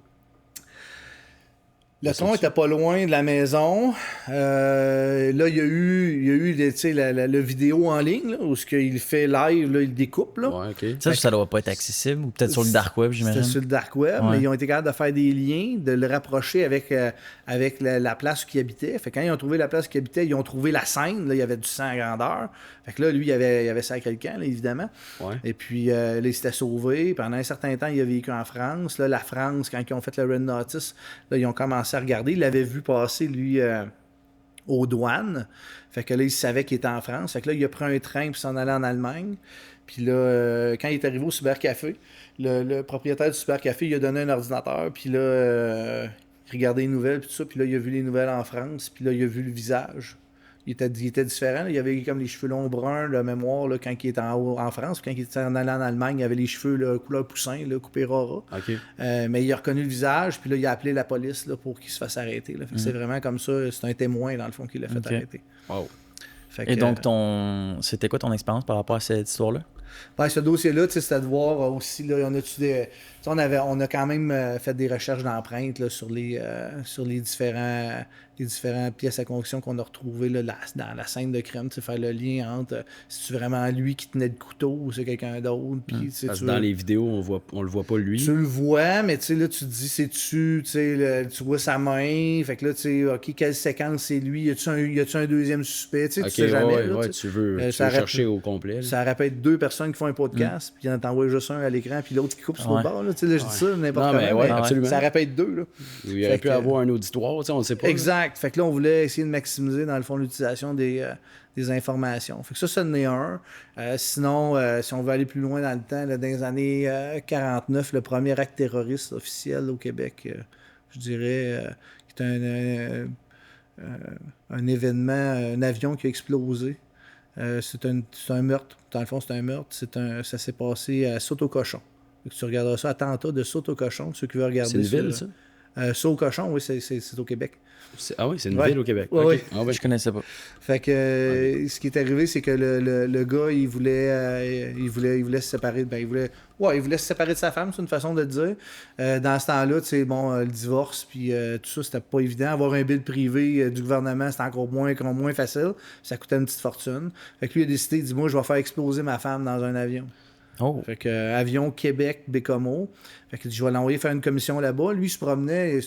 Speaker 1: Le tronc était pas loin de la maison. Là, il y a eu le vidéo en ligne, là, où il fait live, là, il découpe. Là.
Speaker 2: Ouais, okay.
Speaker 3: Ça doit pas être accessible, ou peut-être sur le dark web, j'imagine.
Speaker 1: C'était sur le dark web, mais ils ont été capables de faire des liens, de le rapprocher avec la place où il habitait. Fait que quand ils ont trouvé la place où il habitait, ils ont trouvé la scène. Là, il y avait du sang à grandeur. Fait que là, lui, il avait sacré le camp, là, évidemment.
Speaker 2: Ouais.
Speaker 1: Et puis, là, il s'était sauvé. Pendant un certain temps, il a vécu en France. Là, la France, quand ils ont fait le Red Notice, là, ils ont commencé à regarder. Il l'avait vu passer, lui, aux douanes. Fait que là, il savait qu'il était en France. Fait que là, il a pris un train pour s'en aller en Allemagne. Puis là, quand il est arrivé au cybercafé, le propriétaire du cybercafé, il a donné un ordinateur. Puis là, il regardait les nouvelles, puis tout ça. Puis là, il a vu les nouvelles en France. Puis là, il a vu le visage. Il était différent. Là. Il avait comme les cheveux longs bruns, la mémoire, là, quand il était en France. Puis quand il était en allant en Allemagne, il avait les cheveux là, couleur poussin, là, coupés rara.
Speaker 2: Okay.
Speaker 1: Mais il a reconnu le visage, puis là, il a appelé la police là, pour qu'il se fasse arrêter. Là. Fait que c'est vraiment comme ça. C'est un témoin, dans le fond, qui l'a fait arrêter.
Speaker 2: Wow.
Speaker 1: Fait
Speaker 3: Et donc, c'était quoi ton expérience par rapport à cette histoire-là?
Speaker 1: Ben, ce dossier-là, c'était de voir aussi, là, on a quand même fait des recherches d'empreintes là, sur les différentes pièces à conviction qu'on a retrouvées là, dans la scène de crime, faire le lien entre si c'est vraiment lui qui tenait le couteau ou c'est quelqu'un d'autre.
Speaker 2: Parce que dans les vidéos, on le voit pas lui.
Speaker 1: Tu le vois, mais là, tu te dis, c'est-tu, tu vois sa main, fait que là, tu sais, OK, quelle séquence c'est lui, y a-tu un deuxième suspect, tu sais jamais. Là,
Speaker 2: tu veux chercher au complet. Là.
Speaker 1: Ça répète deux personnes qui font un podcast, puis t'en vois juste un à l'écran, puis l'autre qui coupe sur le bord, là, tu sais, je dis ça, n'importe comment.
Speaker 2: Absolument.
Speaker 1: Ça répète deux, là.
Speaker 2: Il aurait pu avoir un auditoire, on ne sait pas.
Speaker 1: Exact. Exact. Fait que là, on voulait essayer de maximiser, dans le fond, l'utilisation des informations. Fait que ça en est un. Sinon, si on veut aller plus loin dans le temps, là, dans les années 49, le premier acte terroriste officiel au Québec, je dirais, qui est un événement, un avion qui a explosé. C'est un meurtre. Dans le fond, c'est un meurtre. Ça s'est passé à Saut-au-Cochon. Tu regarderas ça, attentat de Saut-au-Cochon, ceux qui veulent regarder.
Speaker 2: C'est une ville, ça?
Speaker 1: Saut-au-Cochon, oui, c'est au Québec.
Speaker 2: Ah oui, c'est une ville au Québec.
Speaker 1: Ouais,
Speaker 2: okay.
Speaker 1: oui.
Speaker 2: Ah, ben,
Speaker 3: Je connaissais pas.
Speaker 1: Fait que ce qui est arrivé, c'est que le gars, il voulait se séparer. Ben, il voulait se séparer de sa femme, c'est une façon de le dire. Dans ce temps-là, tu sais, bon, le divorce, puis tout ça, c'était pas évident. Avoir un bill privé du gouvernement, c'était encore moins facile. Ça coûtait une petite fortune. Fait que lui, il a décidé, il dit, moi, je vais faire exploser ma femme dans un avion.
Speaker 3: Oh.
Speaker 1: Fait que avion Québec Bécomo. Fait que je vais l'envoyer faire une commission là-bas. Lui, il se promenait,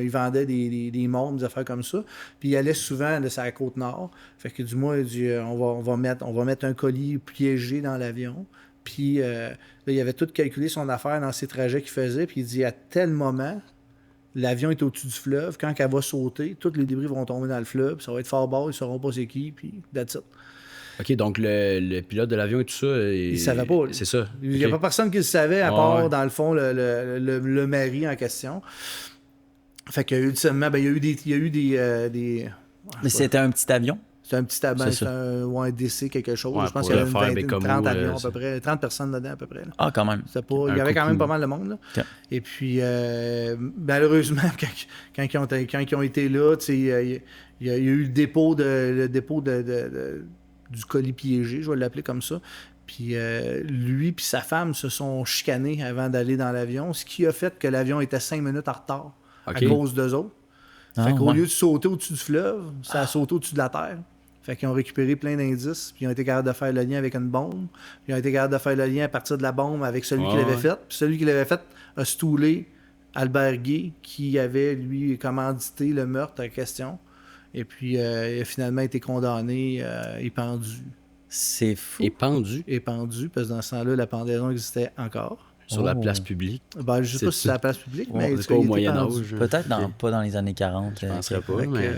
Speaker 1: il vendait des montres, des affaires comme ça. Puis il allait souvent de sa côte nord. Fait que du moins, il dit on va mettre un colis piégé dans l'avion. Puis là, il avait tout calculé son affaire dans ses trajets qu'il faisait. Puis il dit à tel moment, l'avion est au-dessus du fleuve. Quand elle va sauter, tous les débris vont tomber dans le fleuve. Ça va être fort bas, ils ne sauront pas c'est qui. Puis that's it.
Speaker 2: OK, donc le pilote de l'avion et tout ça...
Speaker 1: Il ne savait pas.
Speaker 2: C'est ça.
Speaker 1: Il n'y a pas personne qui le savait, à part, dans le fond, le mari en question. Fait qu'il y a eu seulement... Ben, il y a eu des
Speaker 3: Mais c'était un petit avion?
Speaker 1: C'est un petit avion, c'est un DC quelque chose.
Speaker 2: Ouais,
Speaker 1: je pense qu'il y avait une 30 avions à peu
Speaker 2: c'est...
Speaker 1: près, 30 personnes dedans à peu près. Là.
Speaker 3: Ah, quand même.
Speaker 1: Il y avait quand même pas mal de monde. Là.
Speaker 3: Okay.
Speaker 1: Et puis, malheureusement, quand ils ont été là, il y a eu le dépôt du colis piégé, je vais l'appeler comme ça. Puis lui et sa femme se sont chicanés avant d'aller dans l'avion, ce qui a fait que l'avion était 5 minutes en retard à cause d'eux autres. Fait qu'au lieu de sauter au-dessus du fleuve, ça a sauté au-dessus de la terre. Fait qu'ils ont récupéré plein d'indices, puis ils ont été capables de faire le lien avec une bombe. Puis ils ont été capables de faire le lien à partir de la bombe avec celui qui l'avait fait. Puis celui qui l'avait fait a stoulé Albert Guay, qui avait, lui, commandité le meurtre en question. Et puis, il a finalement été condamné et pendu.
Speaker 3: C'est fou.
Speaker 2: Et pendu?
Speaker 1: Et pendu, parce que dans ce temps-là, la pendaison existait encore.
Speaker 2: Sur la place publique?
Speaker 1: Ben, je ne sais pas si c'est la place publique, mais
Speaker 2: c'est pas au Moyen-Âge.
Speaker 3: Peut-être pas dans les années 40.
Speaker 2: Je ne penserais pas, mais...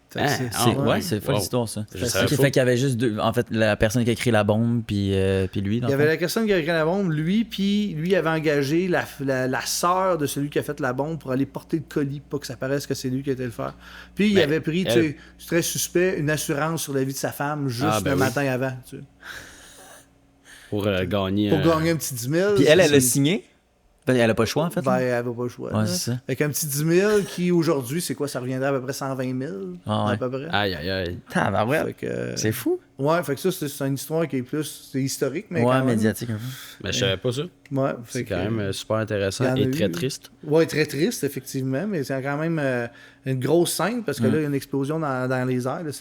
Speaker 3: C'est folle l'histoire, ça. Fait qu'il y avait juste deux. En fait, la personne qui a écrit la bombe, puis lui.
Speaker 1: Il y avait la personne qui a écrit la bombe, puis lui avait engagé la sœur de celui qui a fait la bombe pour aller porter le colis, pas que ça paraisse que c'est lui qui a été le faire. Puis il avait pris, c'est très suspect, une assurance sur la vie de sa femme juste le matin avant. Tu sais.
Speaker 2: Pour gagner
Speaker 1: un petit 10 000.
Speaker 3: Puis elle a signé? Elle n'a pas le choix, en fait.
Speaker 1: Ben, elle n'avait pas le choix.
Speaker 3: Ouais, c'est ça.
Speaker 1: Avec un petit 10 000 qui, aujourd'hui, c'est quoi? Ça reviendrait à peu près 120 000. À peu près.
Speaker 2: Aïe.
Speaker 3: C'est fou.
Speaker 1: Ouais, fait que ça, c'est une histoire qui est plus... C'est historique, mais
Speaker 3: ouais, médiatique un peu.
Speaker 2: Mais je savais pas ça.
Speaker 1: Ouais,
Speaker 2: c'est quand même super intéressant et très triste.
Speaker 1: Ouais, très triste, effectivement, mais c'est quand même une grosse scène, parce que là, il y a une explosion dans les airs. Là,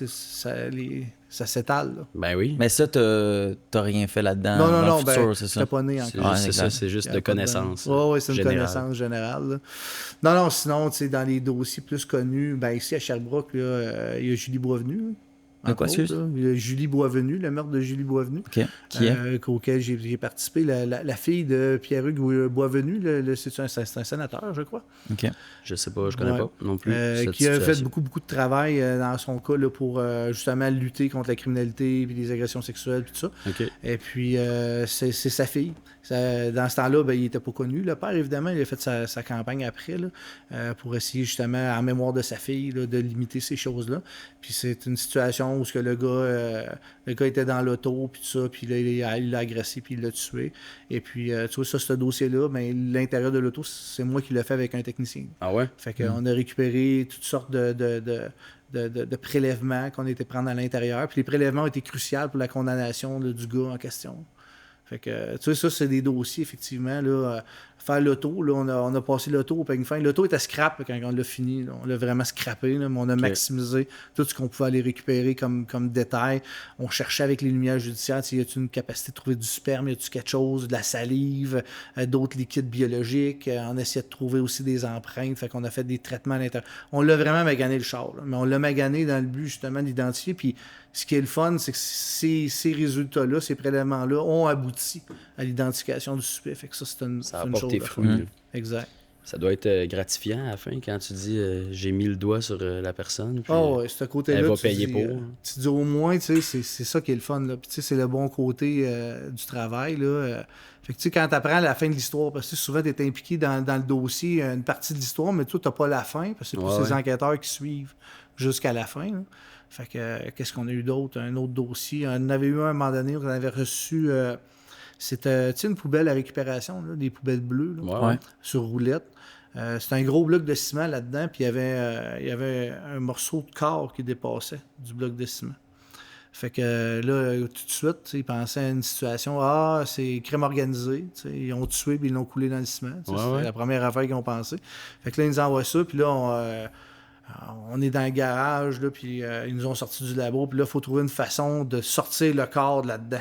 Speaker 1: ça s'étale. Là.
Speaker 2: Ben oui.
Speaker 3: Mais ça, t'as rien fait là-dedans.
Speaker 1: Non,
Speaker 3: c'est ça.
Speaker 1: Pas né encore.
Speaker 2: C'est ça, c'est juste de connaissance.
Speaker 1: Oui, c'est une connaissance générale. Là. Non, sinon, tu sais, dans les dossiers plus connus, ben ici à Sherbrooke, là, il y a Julie Boisvenu. Julie Boisvenu, le meurtre de Julie Boisvenu.
Speaker 3: Okay. Qui est?
Speaker 1: Auquel j'ai participé. La fille de Pierre-Hugues Boisvenu, c'est un sénateur, je crois.
Speaker 3: Okay.
Speaker 2: Je sais pas, je connais pas non plus.
Speaker 1: Qui a fait beaucoup de travail dans son cas là, pour justement lutter contre la criminalité et les agressions sexuelles et tout ça.
Speaker 2: Okay.
Speaker 1: Et puis, c'est sa fille. Dans ce temps-là, ben, il n'était pas connu. Le père, évidemment, il a fait sa campagne après là, pour essayer justement, en mémoire de sa fille, là, de limiter ces choses-là. Puis c'est une situation où le gars était dans l'auto, puis tout ça, puis là, il l'a agressé, puis il l'a tué. Et puis, tu vois, ce dossier-là, ben, l'intérieur de l'auto, c'est moi qui l'ai fait avec un technicien.
Speaker 2: Ah ouais?
Speaker 1: Fait qu'on a récupéré toutes sortes de prélèvements qu'on était prendre à l'intérieur. Puis les prélèvements ont été cruciaux pour la condamnation là, du gars en question. Fait que, tu sais, ça, c'est des dossiers, effectivement, là. Faire l'auto, là, on a passé l'auto au peigne fin. L'auto était scrap quand on l'a fini. Là. On l'a vraiment scrappé, là, mais on a maximisé tout ce qu'on pouvait aller récupérer comme détail. On cherchait avec les lumières judiciaires, y a-t-il une capacité de trouver du sperme, y a-t-il quelque chose, de la salive, d'autres liquides biologiques. On essayait de trouver aussi des empreintes. Fait qu'on a fait des traitements à l'intérieur. On l'a vraiment magané le char, là, mais on l'a magané dans le but, justement, d'identifier. Puis ce qui est le fun, c'est que ces résultats-là, ces prélèvements-là, ont abouti à l'identification du suspect. Fait que ça, c'est une chose.
Speaker 2: Fruits.
Speaker 1: Exact.
Speaker 2: Ça doit être gratifiant à la fin quand tu dis j'ai mis le doigt sur la personne. Puis,
Speaker 1: ouais, ce côté-là.
Speaker 2: Elle va payer pour.
Speaker 1: Tu dis au moins, tu sais, c'est ça qui est le fun. Là. Puis, tu sais, c'est le bon côté du travail. Là. Fait que, tu sais, quand tu apprends la fin de l'histoire, parce que souvent, tu es impliqué dans le dossier, une partie de l'histoire, mais toi, tu n'as pas la fin, parce que c'est plus ces enquêteurs qui suivent jusqu'à la fin. Là. Fait que, qu'est-ce qu'on a eu d'autre? Un autre dossier. On en avait eu un à un moment donné, on avait reçu. C'était une poubelle à récupération, là, des poubelles bleues là, sur roulette. C'était un gros bloc de ciment là-dedans, puis il y avait un morceau de corps qui dépassait du bloc de ciment. Fait que là, tout de suite, ils pensaient à une situation, c'est crime organisé, ils ont tué puis ils l'ont coulé dans le ciment. C'était la première affaire qu'ils ont pensé. Fait que là, ils nous envoient ça, puis là, on est dans le garage, là, puis ils nous ont sorti du labo, puis là, il faut trouver une façon de sortir le corps de là-dedans.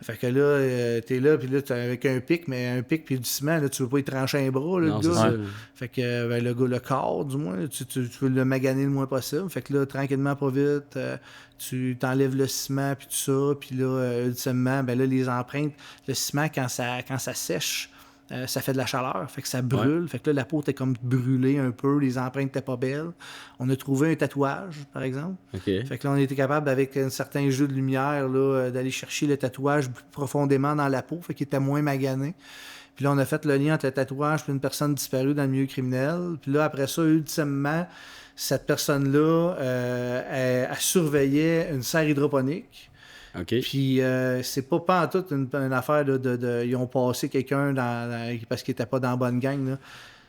Speaker 1: Fait que là, t'es là, puis là, t'es avec un pic, mais un pic puis du ciment, là, tu veux pas y trancher un bras, là, le gars. Fait que le corps, du moins, tu veux le maganer le moins possible. Fait que là, tranquillement, pas vite, tu t'enlèves le ciment, puis tout ça, puis là, ultimement, ben là, les empreintes, le ciment, quand ça sèche, ça fait de la chaleur, fait que ça brûle. Fait que là, la peau était comme brûlée un peu, les empreintes n'étaient pas belles. On a trouvé un tatouage, par exemple. Fait que là, on était capable, avec un certain jeu de lumière, là, d'aller chercher le tatouage plus profondément dans la peau, fait qu'il était moins magané. Puis là, on a fait le lien entre le tatouage et une personne disparue dans le milieu criminel. Puis là, après ça, ultimement, cette personne-là, elle surveillait une serre hydroponique. Puis c'est pas en tout une affaire de ils ont passé quelqu'un parce qu'il était pas dans la bonne gang. Là.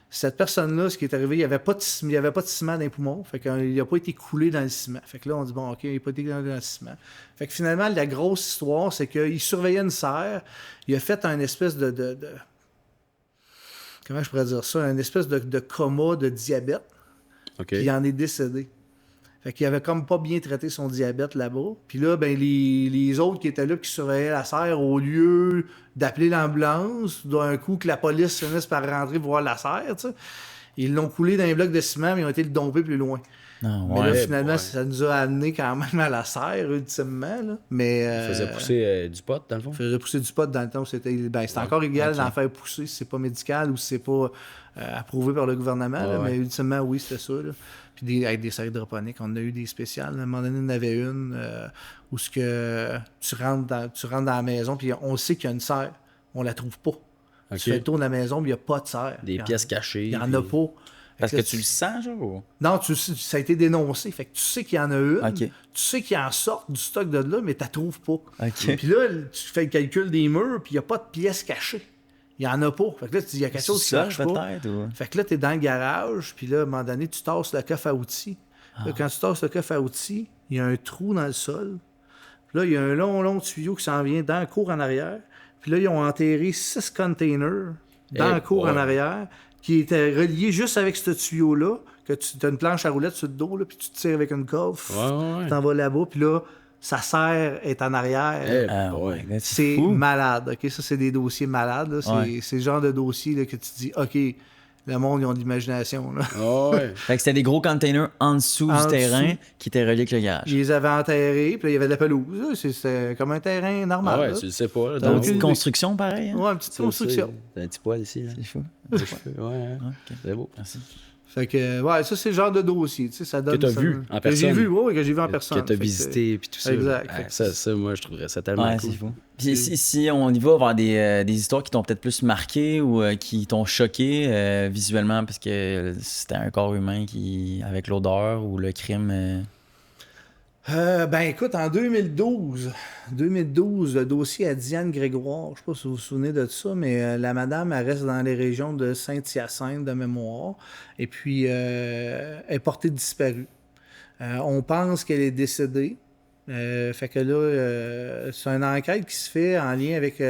Speaker 1: Cette personne-là, ce qui est arrivé, il n'y avait pas de ciment dans les poumons. Fait qu'il n'a pas été coulé dans le ciment. Fait que là, on dit bon, OK, il n'a pas été dans le ciment. Fait que finalement, la grosse histoire, c'est qu'il surveillait une serre. Il a fait un espèce de comment je pourrais dire ça? Un espèce de coma de diabète. Puis il en est décédé. Fait qu'il avait comme pas bien traité son diabète là-bas. Puis là, ben les autres qui étaient là, qui surveillaient la serre, au lieu d'appeler l'ambulance, d'un coup que la police finisse par rentrer voir la serre, tu sais, ils l'ont coulé dans les blocs de ciment, mais ils ont été le domper plus loin. Mais là, finalement, ça nous a amené quand même à la serre, ultimement. Là. Mais,
Speaker 2: il faisait pousser du pot, dans le fond? Il
Speaker 1: faisait pousser du pot dans le temps. C'était encore illégal d'en faire pousser si c'est pas médical ou si c'est pas approuvé par le gouvernement. Là, mais ultimement, oui, c'était ça. Là. Puis avec des serres hydroponiques, on a eu des spéciales. À un moment donné, on en avait une où ce que tu rentres dans la maison, puis on sait qu'il y a une serre. On la trouve pas. Tu fais le tour de la maison, puis il n'y a pas de serre.
Speaker 2: Des pièces cachées.
Speaker 1: Il n'y en a pas.
Speaker 3: Parce que tu le sens, genre? Ou...
Speaker 1: Non, ça a été dénoncé. Fait que tu sais qu'il y en a une. Tu sais qu'il en sort du stock de là, mais tu la trouves pas. Puis là, tu fais le calcul des murs, puis il n'y a pas de pièces cachées. Il n'y en a pas. Fait que là, il y a quelque chose qui marche pas. Fait que là, tu es dans le garage, puis là, à un moment donné, tu tasses le coffre à outils. Là, quand tu tasses le coffre à outils, il y a un trou dans le sol. Puis là, il y a un long tuyau qui s'en vient dans la cour en arrière. Puis là, ils ont enterré 6 containers dans la cour en arrière, qui était relié juste avec ce tuyau-là, que tu as une planche à roulettes sur le dos, là, puis tu te tires avec une coffre, tu t'en vas là-bas, puis là, sa serre est en arrière. C'est malade, OK? Ça, c'est des dossiers malades, là. C'est le genre de dossier là, que tu dis, OK, le monde, ils ont de l'imagination, là.
Speaker 3: Fait que c'était des gros containers en dessous du terrain qui étaient reliés avec le garage.
Speaker 1: Ils les avaient enterrés, puis là, il y avait de la pelouse. C'était comme un terrain normal.
Speaker 2: Ouais, tu le sais pas.
Speaker 3: Une petite construction, pareil. Hein?
Speaker 1: Ouais, une petite construction.
Speaker 2: C'est un petit poil ici.
Speaker 3: C'est fou.
Speaker 2: C'est beau.
Speaker 3: Merci.
Speaker 1: Fait que, ça, c'est le genre de dossier, tu sais, ça donne...
Speaker 2: Que t'as vu en personne.
Speaker 1: Que j'ai vu en personne.
Speaker 2: Que t'as visité, puis tout ça.
Speaker 1: Exact.
Speaker 2: Ça, moi, je trouverais ça tellement cool.
Speaker 3: C'est fou. Puis si on y va vers des histoires qui t'ont peut-être plus marqué ou qui t'ont choqué visuellement, parce que c'était un corps humain avec l'odeur ou le crime...
Speaker 1: écoute, en 2012, le dossier à Diane Grégoire, je sais pas si vous vous souvenez de ça, mais la madame, elle reste dans les régions de Saint-Hyacinthe de mémoire, et puis elle est portée disparue. On pense qu'elle est décédée. Fait que là, c'est une enquête qui se fait en lien avec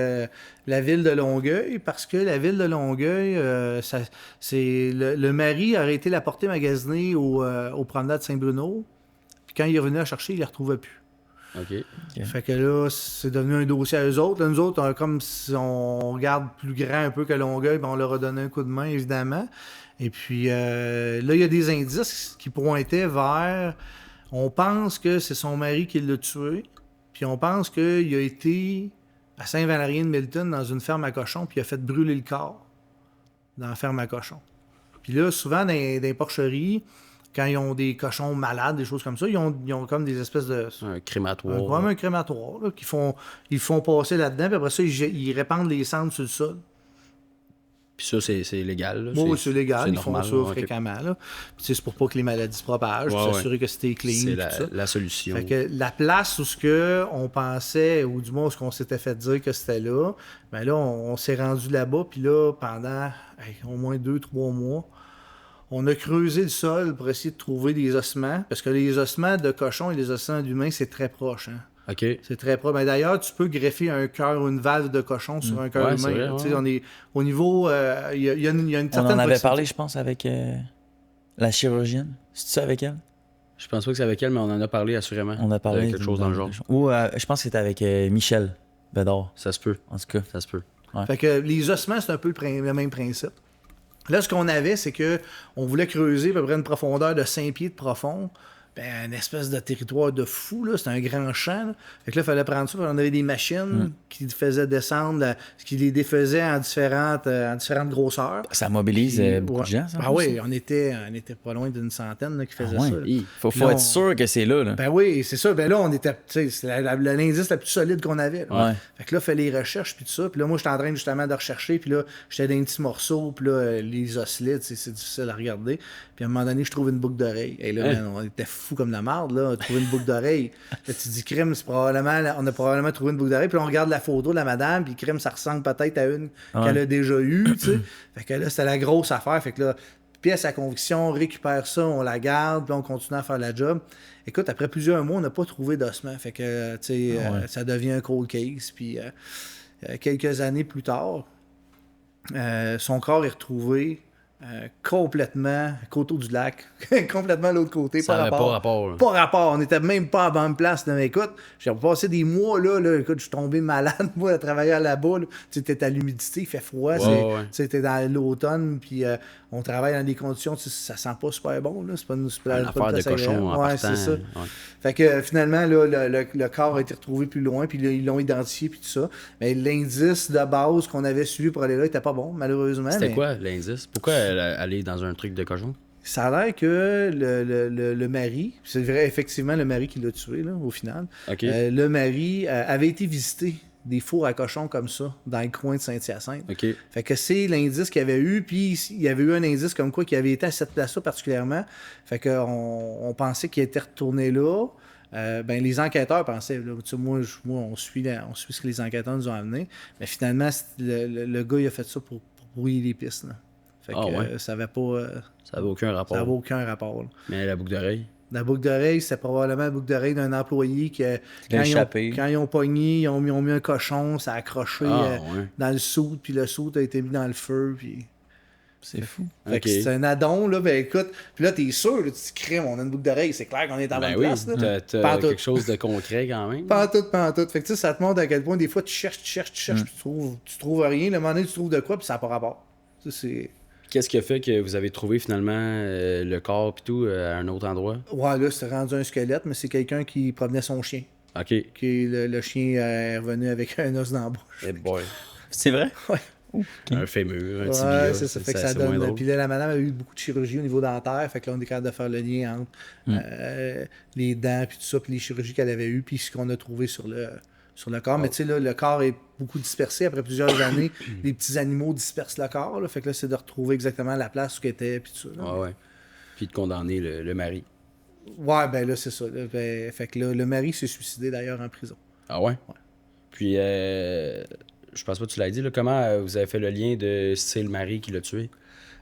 Speaker 1: la ville de Longueuil, parce que la ville de Longueuil, le mari aurait été la portée magasinée au promenade Saint-Bruno. Quand il est revenu à chercher, il ne les retrouvait plus. Fait que là, c'est devenu un dossier à eux autres. Là, nous autres, comme si on regarde plus grand un peu que Longueuil, on leur a donné un coup de main, évidemment. Et puis là, il y a des indices qui pointaient vers... On pense que c'est son mari qui l'a tué. Puis on pense qu'il a été à Saint-Valérien-de-Milton dans une ferme à cochons, puis il a fait brûler le corps dans la ferme à cochons. Puis là, souvent, dans les porcheries, quand ils ont des cochons malades, des choses comme ça, ils ont comme des espèces de...
Speaker 2: Un crématoire.
Speaker 1: Comme un crématoire, là, ils font passer là-dedans, puis après ça, ils répandent les cendres sur le sol.
Speaker 2: Puis ça, c'est légal. Là.
Speaker 1: Oui, c'est légal. Ils
Speaker 2: normal,
Speaker 1: font ça fréquemment. Là. Puis c'est pour pas que les maladies se propagent, puis s'assurer que c'était clean.
Speaker 2: C'est la solution.
Speaker 1: Fait que la place où on pensait, ou du moins où on s'était fait dire que c'était là, ben là, on s'est rendu là-bas, puis là, pendant au moins 2-3 mois, on a creusé le sol pour essayer de trouver des ossements, parce que les ossements de cochon et les ossements d'humain, c'est très proche. Hein?
Speaker 2: OK.
Speaker 1: C'est très proche. Ben, d'ailleurs, tu peux greffer un cœur ou une valve de cochon sur un cœur humain. Vrai, on est au niveau... il y a une certaine...
Speaker 3: On en avait parlé, je pense, avec la chirurgienne. C'est ça avec elle?
Speaker 2: Je pense pas que c'est avec elle, mais on en a parlé assurément.
Speaker 1: On
Speaker 3: a parlé
Speaker 2: quelque chose dans le genre.
Speaker 3: Ou je pense que c'était avec Michel Bédard.
Speaker 2: Ça se peut.
Speaker 3: En tout cas.
Speaker 2: Ça se peut.
Speaker 1: Ouais. Fait que les ossements, c'est un peu le même principe. Là, ce qu'on avait, c'est que on voulait creuser à peu près une profondeur de 5 pieds de profond. Ben, une espèce de territoire de fou, là. C'était un grand champ, là. Fait que là, il fallait prendre ça. On avait des machines qui faisaient descendre, qui les défaisaient en différentes grosseurs.
Speaker 3: Ça mobilise beaucoup de gens, ça?
Speaker 1: Ah oui, on était pas loin d'une centaine là, qui faisaient ça.
Speaker 3: Il faut être sûr que c'est là.
Speaker 1: Ben oui, c'est ça. Ben là, on était, c'est l'indice la plus solide qu'on avait. Là.
Speaker 3: Ouais.
Speaker 1: Fait que là, il fait les recherches, puis tout ça. Puis là, moi, j'étais en train justement de rechercher, puis là, j'étais dans un petit morceau, puis là, les osselets, c'est difficile à regarder. Puis à un moment donné, je trouve une boucle d'oreille. Et là, man, on était fou comme la marde, là, trouver une boucle d'oreille. Là, tu dis, crime, on a probablement trouvé une boucle d'oreille. Puis là, on regarde la photo de la madame, puis crime, ça ressemble peut-être à une qu'elle a déjà eue, tu sais. Fait que là, c'était la grosse affaire. Fait que là, pièce à conviction, on récupère ça, on la garde, puis on continue à faire la job. Écoute, après plusieurs mois, on n'a pas trouvé d'ossement. Fait que, tu sais, ça devient un cold case. Puis quelques années plus tard, son corps est retrouvé complètement côté du lac, complètement à l'autre côté.
Speaker 2: Ça n'avait pas rapport.
Speaker 1: Pas rapport. On n'était même pas à bonne place. Mais écoute, j'ai passé des mois là. Écoute, je suis tombé malade, moi, à travailler là-bas. Tu étais à l'humidité, il fait froid. C'était dans l'automne, puis on travaille dans des conditions, ça sent pas super bon. Là. C'est pas une
Speaker 2: affaire de cochon en partant,
Speaker 1: c'est ça. Ouais. Fait que finalement, là, le corps a été retrouvé plus loin, puis là, ils l'ont identifié, puis tout ça. Mais l'indice de base qu'on avait suivi pour aller là était pas bon, malheureusement.
Speaker 2: C'était quoi l'indice? Pourquoi aller dans un truc de cochon?
Speaker 1: Ça a l'air que le mari, c'est vrai, effectivement, le mari qui l'a tué, là, au final.
Speaker 2: Okay.
Speaker 1: Le mari avait été visiter des fours à cochons comme ça, dans le coin de Saint-Hyacinthe.
Speaker 2: Okay.
Speaker 1: Fait que c'est l'indice qu'il avait eu, puis il y avait eu un indice comme quoi qu'il avait été à cette place-là particulièrement. Fait qu'on pensait qu'il était retourné là. Ben, les enquêteurs pensaient, là, moi, on suit ce que les enquêteurs nous ont amené, mais finalement, le gars, il a fait ça pour brouiller les pistes. Là. Fait que ça avait pas...
Speaker 2: ça avait aucun rapport.
Speaker 1: Ça avait aucun rapport. Là.
Speaker 2: Mais la boucle d'oreille?
Speaker 1: La boucle d'oreille, c'était probablement la boucle d'oreille d'un employé qui, quand ils ont pogné, ils ont mis un cochon, ça a accroché dans le soude, puis le soude a été mis dans le feu, puis...
Speaker 3: C'est fou.
Speaker 1: Fait que c'est un addon, là, ben écoute, puis là, t'es sûr, là, tu te crèmes, on a une boucle d'oreille, c'est clair qu'on est en bonne place, là.
Speaker 2: T'as quelque chose de concret quand même.
Speaker 1: Pantoute. Fait que ça te montre à quel point, des fois, tu cherches, puis tu trouves rien, le moment donné, tu trouves de quoi, puis ça n'a pas rapport. Ça, c'est...
Speaker 2: Qu'est-ce qui a fait que vous avez trouvé finalement le corps et tout à un autre endroit? Ouais,
Speaker 1: là, c'était rendu un squelette, mais c'est quelqu'un qui promenait son chien.
Speaker 2: OK.
Speaker 1: Le chien est revenu avec un os dans la bouche.
Speaker 2: Hey boy.
Speaker 3: C'est vrai?
Speaker 1: Ouais.
Speaker 2: Okay. Un fémur, un tibia.
Speaker 1: Ouais, c'est ça. Fait que ça donne. Puis là, la madame a eu beaucoup de chirurgie au niveau dentaire. Fait que là, on est capable de faire le lien entre les dents, puis tout ça, puis les chirurgies qu'elle avait eues, puis ce qu'on a trouvé sur le corps. Mais tu sais, là, le corps est beaucoup dispersé. Après plusieurs années, les petits animaux dispersent le corps. Là. Fait que là, c'est de retrouver exactement la place où il était, puis tout ça. Là.
Speaker 2: Ouais. Puis de condamner le mari.
Speaker 1: Ouais, ben là, c'est ça. Là. Ben, fait que là, le mari s'est suicidé d'ailleurs en prison.
Speaker 2: Ah ouais? Ouais. Puis, je pense pas que tu l'as dit, là, comment vous avez fait le lien de c'est le mari qui l'a tué?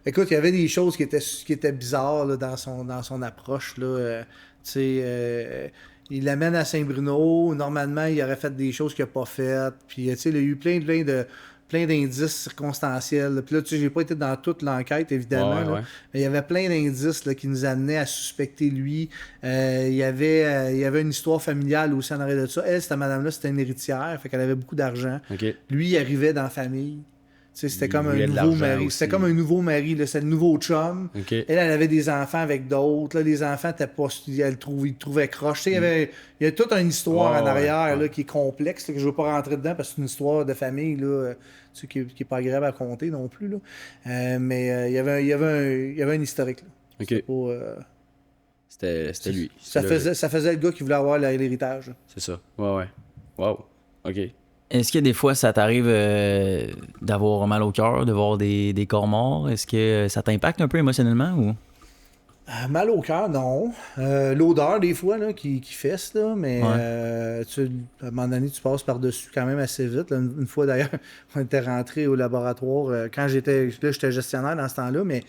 Speaker 1: Écoute, il y avait des choses qui étaient bizarres là, dans son approche. Là. Tu sais... il l'amène à Saint-Bruno. Normalement, il aurait fait des choses qu'il n'a pas faites. Puis, tu sais, il y a eu plein d'indices circonstanciels. Puis là, tu sais, j'ai pas été dans toute l'enquête, évidemment.
Speaker 2: Ouais.
Speaker 1: Mais il y avait plein d'indices là, qui nous amenaient à suspecter lui. Il y avait une histoire familiale aussi en arrière de ça. Elle, cette madame-là, c'était une héritière. Fait qu'elle avait beaucoup d'argent.
Speaker 2: Okay.
Speaker 1: Lui, il arrivait dans la famille. C'était comme un nouveau mari. C'était comme un nouveau mari. C'était le nouveau chum.
Speaker 2: Okay.
Speaker 1: Elle avait des enfants avec d'autres. Là, les enfants, ils le trouvaient croche. Il y a toute une histoire en arrière là, qui est complexe, là, que je ne veux pas rentrer dedans parce que c'est une histoire de famille là, qui n'est pas agréable à compter non plus. Là. Mais il y avait un historique. Là.
Speaker 2: Okay. C'était lui.
Speaker 1: Ça faisait le gars qui voulait avoir l'héritage. Là.
Speaker 2: C'est ça. Ouais. Wow. OK.
Speaker 3: Est-ce que des fois, ça t'arrive d'avoir mal au cœur, de voir des corps morts? Est-ce que ça t'impacte un peu émotionnellement? Ou?
Speaker 1: Mal au cœur, non. L'odeur, des fois, là, qui fesse, là, mais à un moment donné, tu passes par-dessus quand même assez vite. Là. Une fois, d'ailleurs, on était rentré au laboratoire. Quand j'étais gestionnaire dans ce temps-là, mais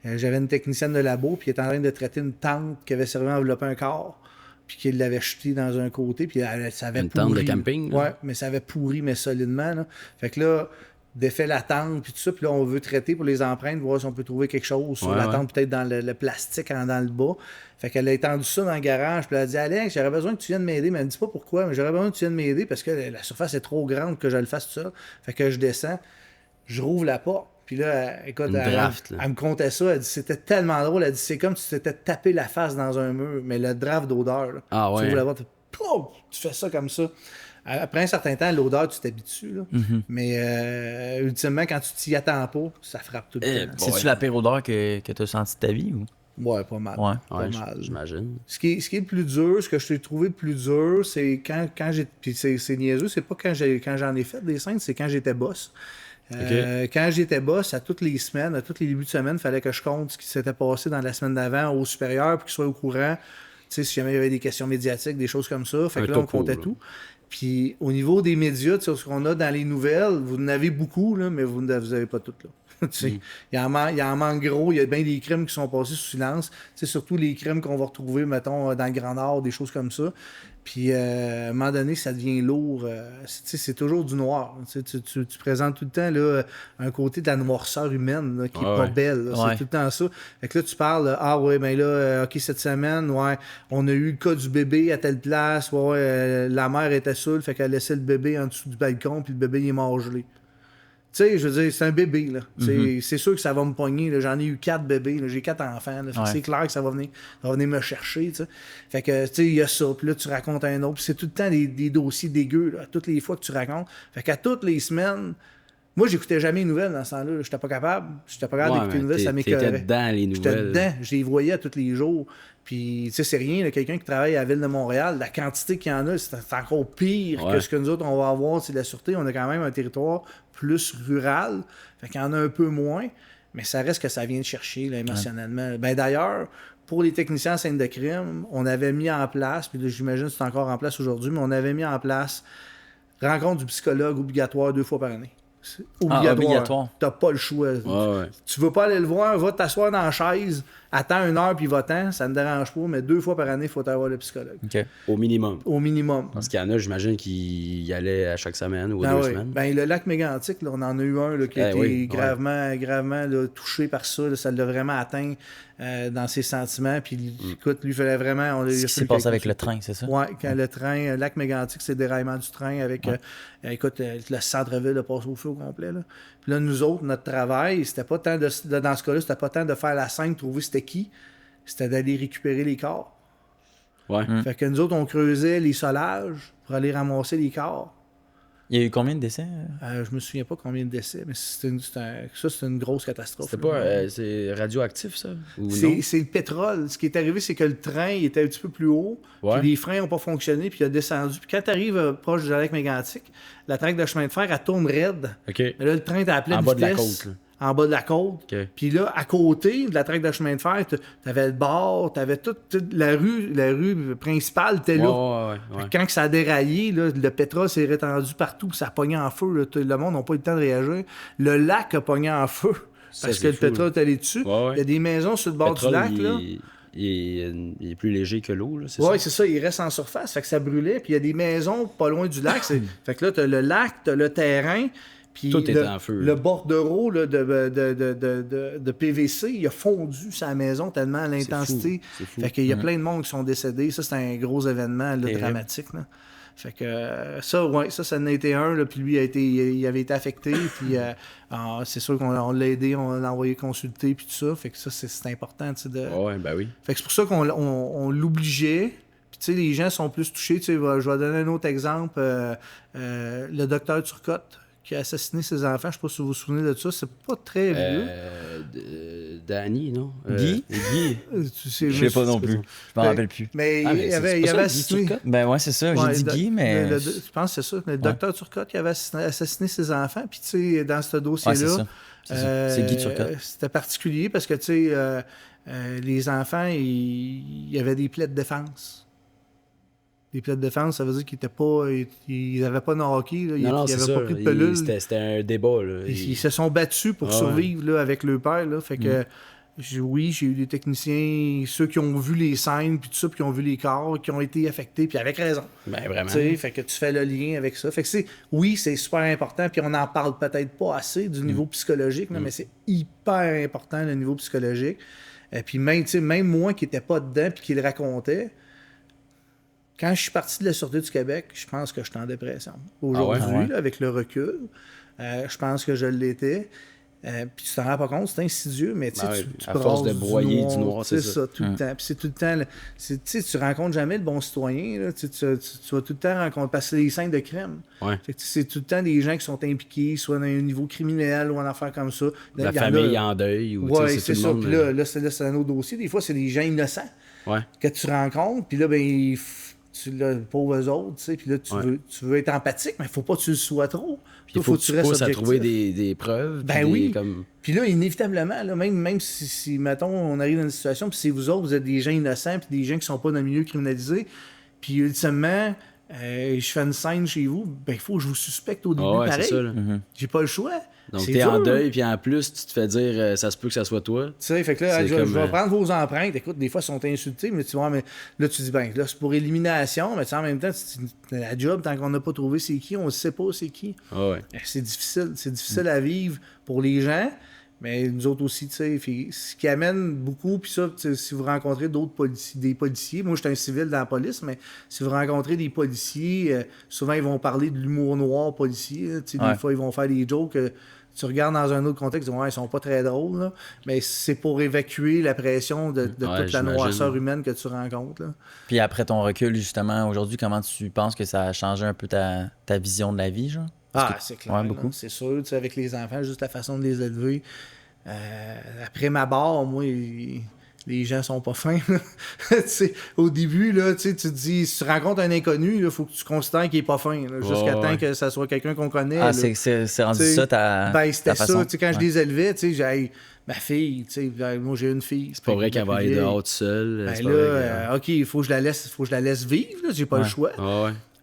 Speaker 1: j'avais une technicienne de labo, puis elle était en train de traiter une tente qui avait servi à envelopper un corps. Puis qu'il l'avait jeté dans un côté, puis ça avait
Speaker 2: une
Speaker 1: pourri.
Speaker 2: Une tente de camping?
Speaker 1: Ouais, mais ça avait pourri, mais solidement. Là. Fait que là, défait la tente, puis tout ça, puis là, on veut traiter pour les empreintes, voir si on peut trouver quelque chose sur la tente, peut-être dans le plastique dans le bas. Fait qu'elle a étendu ça dans le garage, puis elle a dit « Alex, j'aurais besoin que tu viennes m'aider. » Mais elle me dit pas pourquoi, mais j'aurais besoin que tu viennes m'aider parce que la surface est trop grande que je le fasse tout ça. Fait que je descends, je rouvre la porte. Puis là, écoute, elle me contait ça. Elle dit c'était tellement drôle. Elle dit c'est comme si tu t'étais tapé la face dans un mur, mais le draft d'odeur. Là,
Speaker 2: ah ouais.
Speaker 1: Tu ouvres la porte, tu fais ça comme ça. Après un certain temps, l'odeur, tu t'habitues. Là. Mm-hmm. Mais ultimement, quand tu t'y attends pas, ça frappe tout le temps.
Speaker 3: C'est-tu la pire odeur que tu as sentie de ta vie? Ou?
Speaker 1: Ouais, pas mal.
Speaker 3: Ouais.
Speaker 1: Pas mal.
Speaker 2: J'imagine.
Speaker 1: Ce qui est le plus dur, ce que je t'ai trouvé le plus dur, c'est quand j'ai. Puis c'est niaiseux, c'est pas quand j'en ai fait des scènes, c'est quand j'étais boss. Quand j'étais boss, à toutes les semaines, à tous les débuts de semaine, il fallait que je compte ce qui s'était passé dans la semaine d'avant au supérieur pour qu'il soit au courant. Tu sais, si jamais il y avait des questions médiatiques, des choses comme ça. Fait que là, on comptait tout. Puis au niveau des médias, tu sais, ce qu'on a dans les nouvelles, vous en avez beaucoup, là, mais vous n'avez pas toutes. Là. Il y en manque gros. Il y a bien des crimes qui sont passés sous silence. Tu sais, surtout les crimes qu'on va retrouver, mettons, dans le Grand Nord, des choses comme ça. Puis, à un moment donné, ça devient lourd. C'est toujours du noir. Tu présentes tout le temps là, un côté de la noirceur humaine là, qui n'est pas belle. C'est tout le temps ça. Fait que là, tu parles, OK, cette semaine, on a eu le cas du bébé à telle place. La mère était saoule, fait qu'elle laissait le bébé en dessous du balcon, puis le bébé, il est mort gelé. Tu sais, je veux dire, c'est un bébé, là. C'est sûr que ça va me pogner, là. J'en ai eu 4 bébés, là. J'ai 4 enfants, là. Fait que c'est clair que ça va venir me chercher, tu sais. Fait que, tu sais, il y a ça, puis là, tu racontes un autre, puis c'est tout le temps des dossiers dégueux, là, toutes les fois que tu racontes. Fait qu'à toutes les semaines, moi, j'écoutais jamais les nouvelles dans ce temps-là. J'étais pas capable d'écouter les nouvelles, ça m'écœurait.
Speaker 2: J'étais dedans, les nouvelles.
Speaker 1: J'étais dedans, je les voyais tous les jours. Puis, tu sais, c'est rien, là, quelqu'un qui travaille à la Ville de Montréal, la quantité qu'il y en a, c'est encore pire que ce que nous autres, on va avoir, c'est la sûreté. On a quand même un territoire plus rural, fait qu'il y en a un peu moins, mais ça reste que ça vient de chercher, là, émotionnellement. Ben d'ailleurs, pour les techniciens en scène de crime, on avait mis en place, puis là, j'imagine que c'est encore en place aujourd'hui, mais on avait mis en place rencontre du psychologue obligatoire 2 fois par année. C'est obligatoire. T'as pas le choix. Tu veux pas aller le voir, va t'asseoir dans la chaise, attends 1 heure puis va-t'en, ça ne dérange pas, mais 2 fois par année, il faut avoir le psychologue.
Speaker 2: Okay. Au minimum.
Speaker 1: Au minimum.
Speaker 2: Parce qu'il y en a, j'imagine, qui y allaient à chaque semaine ou 2 semaines.
Speaker 1: Ben, le lac mégantic, là, on en a eu un là, qui a été gravement là, touché par ça. Là, ça l'a vraiment atteint dans ses sentiments. Puis écoute, lui, il fallait vraiment.
Speaker 3: Ce qui s'est passé avec le train, c'est ça?
Speaker 1: Oui, quand le train, lac mégantic, c'est le déraillement du train avec. Écoute, le centre-ville a passé au feu au complet. Là. Puis là, nous autres, notre travail, c'était pas tant dans ce cas-là, c'était pas tant de faire la scène, trouver c'était qui, c'était d'aller récupérer les corps. Fait que nous autres, on creusait les solages pour aller ramasser les corps.
Speaker 3: Il y a eu combien de décès?
Speaker 1: Je me souviens pas combien de décès, mais c'est une grosse catastrophe.
Speaker 2: C'était pas c'est radioactif, ça?
Speaker 1: C'est le pétrole. Ce qui est arrivé, c'est que le train il était un petit peu plus haut, puis les freins n'ont pas fonctionné, puis il a descendu. Puis quand tu arrives proche du lac mégantic, la traque de chemin de fer, elle tourne raide.
Speaker 2: Okay.
Speaker 1: Mais là, le train est à pleine vitesse.
Speaker 2: En bas de la côte, là.
Speaker 1: En bas de la côte.
Speaker 2: Okay.
Speaker 1: Puis là, à côté de la traque de chemin de fer, t'avais le bord, t'avais toute la rue principale était là. Quand ça a déraillé, là, le pétrole s'est répandu partout, ça a pogné en feu. Là, le monde n'a pas eu le temps de réagir. Le lac a pogné en feu parce que le pétrole est allé dessus. Il y a des maisons sur le bord du lac.
Speaker 2: Il est plus léger que l'eau, c'est
Speaker 1: ça? Oui, c'est ça, il reste en surface. Fait que ça brûlait. Puis il y a des maisons pas loin du lac. Fait que là, t'as le lac, t'as le terrain. Puis
Speaker 2: tout est en feu.
Speaker 1: Le bordereau là, de PVC, il a fondu sa maison tellement à l'intensité.
Speaker 2: C'est fou.
Speaker 1: Fait qu'il y a plein de monde qui sont décédés. Ça, c'est un gros événement là, dramatique. Là. Fait que ça en a été un, là, puis lui, il avait été affecté, puis c'est sûr qu'on l'a aidé, on l'a envoyé consulter, puis tout ça. Fait que ça, c'est important, tu sais, de...
Speaker 2: Ouais, ben oui.
Speaker 1: Fait que c'est pour ça qu'on l'obligeait. Puis, tu sais, les gens sont plus touchés. Tu sais, je vais donner un autre exemple. Le docteur Turcotte, qui a assassiné ses enfants. Je sais pas si vous vous souvenez de ça. C'est pas très vieux.
Speaker 2: Danny, non?
Speaker 3: Guy?
Speaker 2: Guy.
Speaker 3: Je sais pas non plus. Je m'en rappelle plus.
Speaker 1: Mais il avait assassiné...
Speaker 3: Ben ouais, c'est ça. J'ai dit Guy, mais...
Speaker 1: Je pense que c'est ça. Le docteur Turcotte qui avait assassiné ses enfants. Puis, tu sais, dans ce dossier-là...
Speaker 3: c'est Guy Turcotte.
Speaker 1: C'était particulier parce que, tu sais, les enfants, il y avait des plaies de défense. Des plaies de défense, ça veut dire qu'ils n'avaient pas de hockey. Là. Ils n'avaient pas pris de pelule.
Speaker 2: C'était un débat. Là.
Speaker 1: Ils se sont battus pour survivre là, avec leur père. Là. Fait que, oui, j'ai eu des techniciens, ceux qui ont vu les scènes, puis tout ça, puis qui ont vu les corps, qui ont été affectés, puis avec raison.
Speaker 2: Ben vraiment.
Speaker 1: Fait que tu fais le lien avec ça. Fait que c'est super important, puis on n'en parle peut-être pas assez du niveau psychologique, là, mais c'est hyper important le niveau psychologique. Puis même moi qui n'étais pas dedans, puis qui le racontais, quand je suis parti de la Sûreté du Québec, je pense que j'étais en dépression. Aujourd'hui, là, avec le recul, je pense que je l'étais. Puis tu t'en rends pas compte, c'est insidieux, mais tu
Speaker 2: à force de broyer du noir,
Speaker 1: c'est ça, tout le temps. Puis c'est tout le temps, tu rencontres jamais le bon citoyen, là, tu vas tout le temps rencontrer, parce que c'est des scènes de crime. Fait que c'est tout le temps des gens qui sont impliqués, soit dans un niveau criminel ou en affaires comme ça.
Speaker 2: La famille en deuil.
Speaker 1: C'est ça. Puis là, c'est un autre dossier. Des fois, c'est des gens innocents que tu rencontres, puis là, ben, pauvres autres, tu sais, puis là, tu veux être empathique, mais il faut pas que tu le sois trop.
Speaker 2: Puis il faut que tu pousses à trouver des preuves.
Speaker 1: Ben oui. Puis là, inévitablement, là, même si, mettons, on arrive dans une situation, puis c'est vous autres, vous êtes des gens innocents, puis des gens qui sont pas dans le milieu criminalisé, puis ultimement, je fais une scène chez vous, ben il faut que je vous suspecte au début, pareil.
Speaker 2: C'est ça,
Speaker 1: J'ai pas le choix.
Speaker 2: Donc t'es en deuil, puis en plus, tu te fais dire, ça se peut que ça soit toi.
Speaker 1: Tu sais, fait que là, je vais prendre vos empreintes. Écoute, des fois, ils sont insultés, mais tu vois, mais là, tu dis, ben, là, c'est pour élimination, mais tu sais, en même temps, la job, tant qu'on n'a pas trouvé c'est qui, on ne sait pas c'est qui. C'est difficile à vivre pour les gens, mais nous autres aussi, tu sais, ce qui amène beaucoup, puis ça, si vous rencontrez des policiers, moi, je suis un civil dans la police, mais si vous rencontrez des policiers, souvent, ils vont parler de l'humour noir policier, tu sais, des fois, ils vont faire des jokes. Tu regardes dans un autre contexte, ils sont pas très drôles, là, mais c'est pour évacuer la pression de toute la noirceur humaine que tu rencontres. Là.
Speaker 3: Puis après ton recul, justement, aujourd'hui, comment tu penses que ça a changé un peu ta vision de la vie, genre?
Speaker 1: C'est clair. Beaucoup. C'est sûr, tu sais, avec les enfants, juste la façon de les élever. Après ma barre, moi, les gens sont pas fins. Au début, là, tu te dis, si tu rencontres un inconnu, il faut que tu considères qu'il est pas fin, jusqu'à temps que ça soit quelqu'un qu'on connaît.
Speaker 3: C'est rendu ça ta
Speaker 1: c'était
Speaker 3: façon.
Speaker 1: Ça. Quand je les élevais, j'ai ma fille, moi j'ai une fille.
Speaker 2: C'est pas vrai qu'elle va aller dehors toute seule.
Speaker 1: OK, il faut que je la laisse vivre, là, j'ai pas le choix.